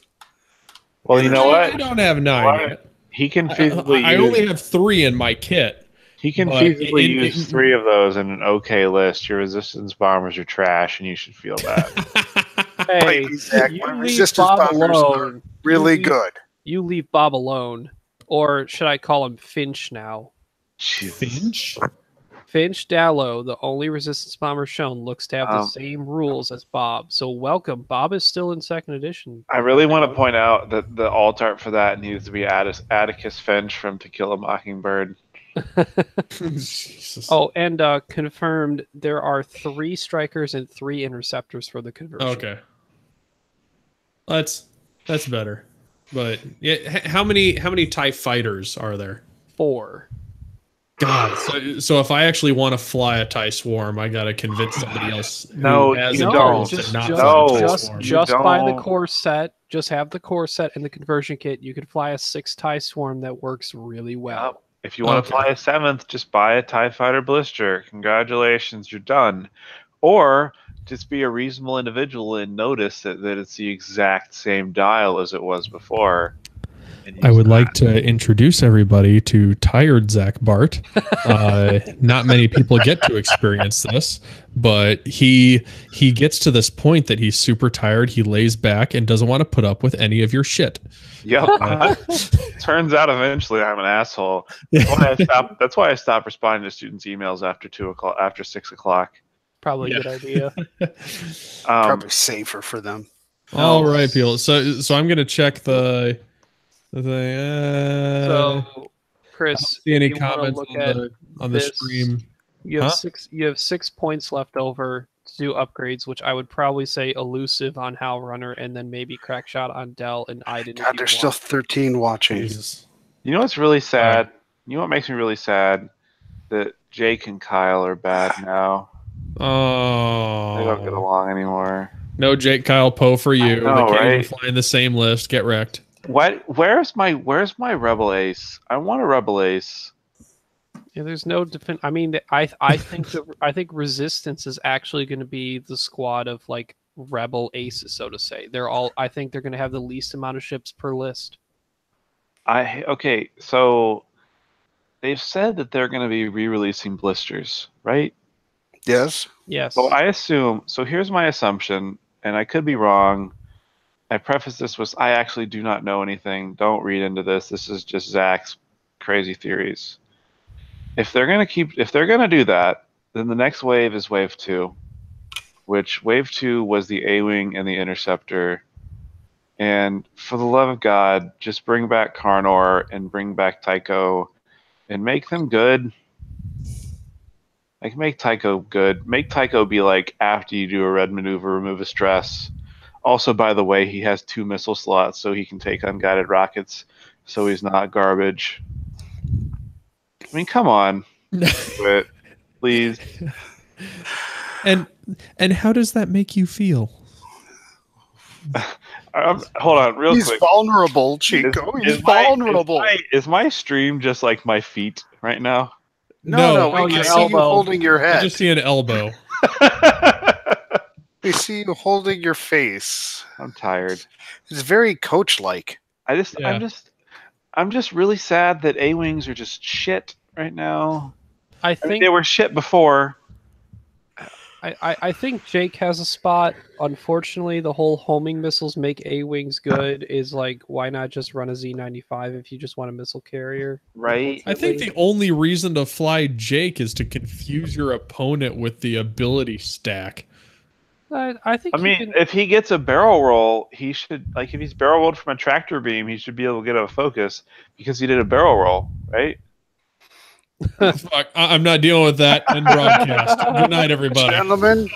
Speaker 3: Well, you know what?
Speaker 2: I don't have 9 yet.
Speaker 3: He can feasibly
Speaker 2: I only have 3 in my kit.
Speaker 3: He can feasibly use 3 of those in an okay list. Your resistance bombers are trash, and you should feel bad.
Speaker 1: Hey,
Speaker 6: Zach,
Speaker 1: you leave
Speaker 6: resistance
Speaker 1: Bob
Speaker 6: bombers
Speaker 1: alone.
Speaker 6: are really good.
Speaker 1: You leave Bob alone. Or should I call him Finch now?
Speaker 2: Finch?
Speaker 1: Finch Dallow, the only resistance bomber shown, looks to have the same rules as Bob. So welcome. Bob is still in 2nd edition.
Speaker 3: I really want to point out that the alt art for that needs to be Atticus Finch from To Kill a Mockingbird.
Speaker 1: Oh, and confirmed there are 3 strikers and 3 interceptors for the conversion.
Speaker 2: Okay. That's better. But yeah, how many TIE fighters are there?
Speaker 1: 4.
Speaker 2: God, so if I actually want to fly a TIE swarm, I gotta convince somebody else.
Speaker 3: No,
Speaker 2: has
Speaker 3: you
Speaker 2: a
Speaker 3: don't.
Speaker 2: to
Speaker 1: Just buy the core set. Just have the core set and the conversion kit. You can fly a 6 TIE swarm that works really well.
Speaker 3: If you want to fly a 7th, just buy a TIE Fighter blister. Congratulations, you're done. Or just be a reasonable individual and notice that it's the exact same dial as it was before.
Speaker 2: I would like to introduce everybody to Tired Zach Bart. Not many people get to experience this, but he gets to this point that he's super tired. He lays back and doesn't want to put up with any of your shit.
Speaker 3: Yep. Turns out eventually I'm an asshole. That's why I stopped responding to students' emails after 6 o'clock.
Speaker 1: Probably a good idea.
Speaker 6: Probably safer for them.
Speaker 2: All right, people. So I'm gonna check the thing.
Speaker 1: So, Chris,
Speaker 2: see any comments on the stream?
Speaker 1: You have 6. You have 6 points left over to do upgrades, which I would probably say elusive on Hal Runner, and then maybe crack shot on Dell and Iden.
Speaker 6: God, there's still 13 watching.
Speaker 2: Jesus.
Speaker 3: You know what's really sad? You know what makes me really sad? That Jake and Kyle are bad now.
Speaker 2: Oh,
Speaker 3: They don't get along anymore.
Speaker 2: No Jake, Kyle, Poe for you.
Speaker 3: I know,
Speaker 2: they can't even
Speaker 3: right?
Speaker 2: fly in the same list. Get wrecked.
Speaker 3: What? Where's my Rebel Ace? I want a Rebel Ace.
Speaker 1: Yeah, there's no defense. I mean, I think Resistance is actually going to be the squad of like Rebel aces, so to say. I think they're going to have the least amount of ships per list.
Speaker 3: Okay, so they've said that they're going to be re-releasing blisters, right?
Speaker 6: Yes.
Speaker 1: Yes.
Speaker 3: So I assume. So here's my assumption, and I could be wrong. I preface this with I actually do not know anything. Don't read into this. This is just Zach's crazy theories. If they're gonna do that, then the next wave is Wave 2, which Wave 2 was the A-Wing and the Interceptor. And for the love of God, just bring back Karnor and bring back Tycho and make them good. Like, make Tycho good. Make Tycho be like, after you do a red maneuver, remove a stress. Also, by the way, he has 2 missile slots, so he can take unguided rockets, so he's not garbage. I mean, come on. Do it, please.
Speaker 2: And how does that make you feel?
Speaker 3: Hold on, real
Speaker 6: He's
Speaker 3: quick.
Speaker 6: vulnerable, Chico. He's vulnerable.
Speaker 3: Is my stream just like my feet right now?
Speaker 6: No, we can
Speaker 1: your
Speaker 6: see you
Speaker 1: elbow.
Speaker 6: holding your
Speaker 2: I
Speaker 6: head.
Speaker 2: just see an elbow.
Speaker 6: We see you holding your face.
Speaker 3: I'm tired.
Speaker 6: It's very coach-like.
Speaker 2: Yeah.
Speaker 3: I'm just really sad that A-wings are just shit right now.
Speaker 1: I
Speaker 3: I mean,
Speaker 1: think
Speaker 3: they were shit before.
Speaker 1: I think Jake has a spot. Unfortunately, the whole homing missiles make A-wings good is like, why not just run a Z-95 if you just want a missile carrier?
Speaker 3: Right.
Speaker 2: I think the only reason to fly Jake is to confuse your opponent with the ability stack.
Speaker 1: I think.
Speaker 3: I mean, if he gets a barrel roll, he should, like, if he's barrel rolled from a tractor beam, he should be able to get a focus because he did a barrel roll, right?
Speaker 2: Fuck, I'm not dealing with that in broadcast. Good night, everybody.
Speaker 6: Gentlemen,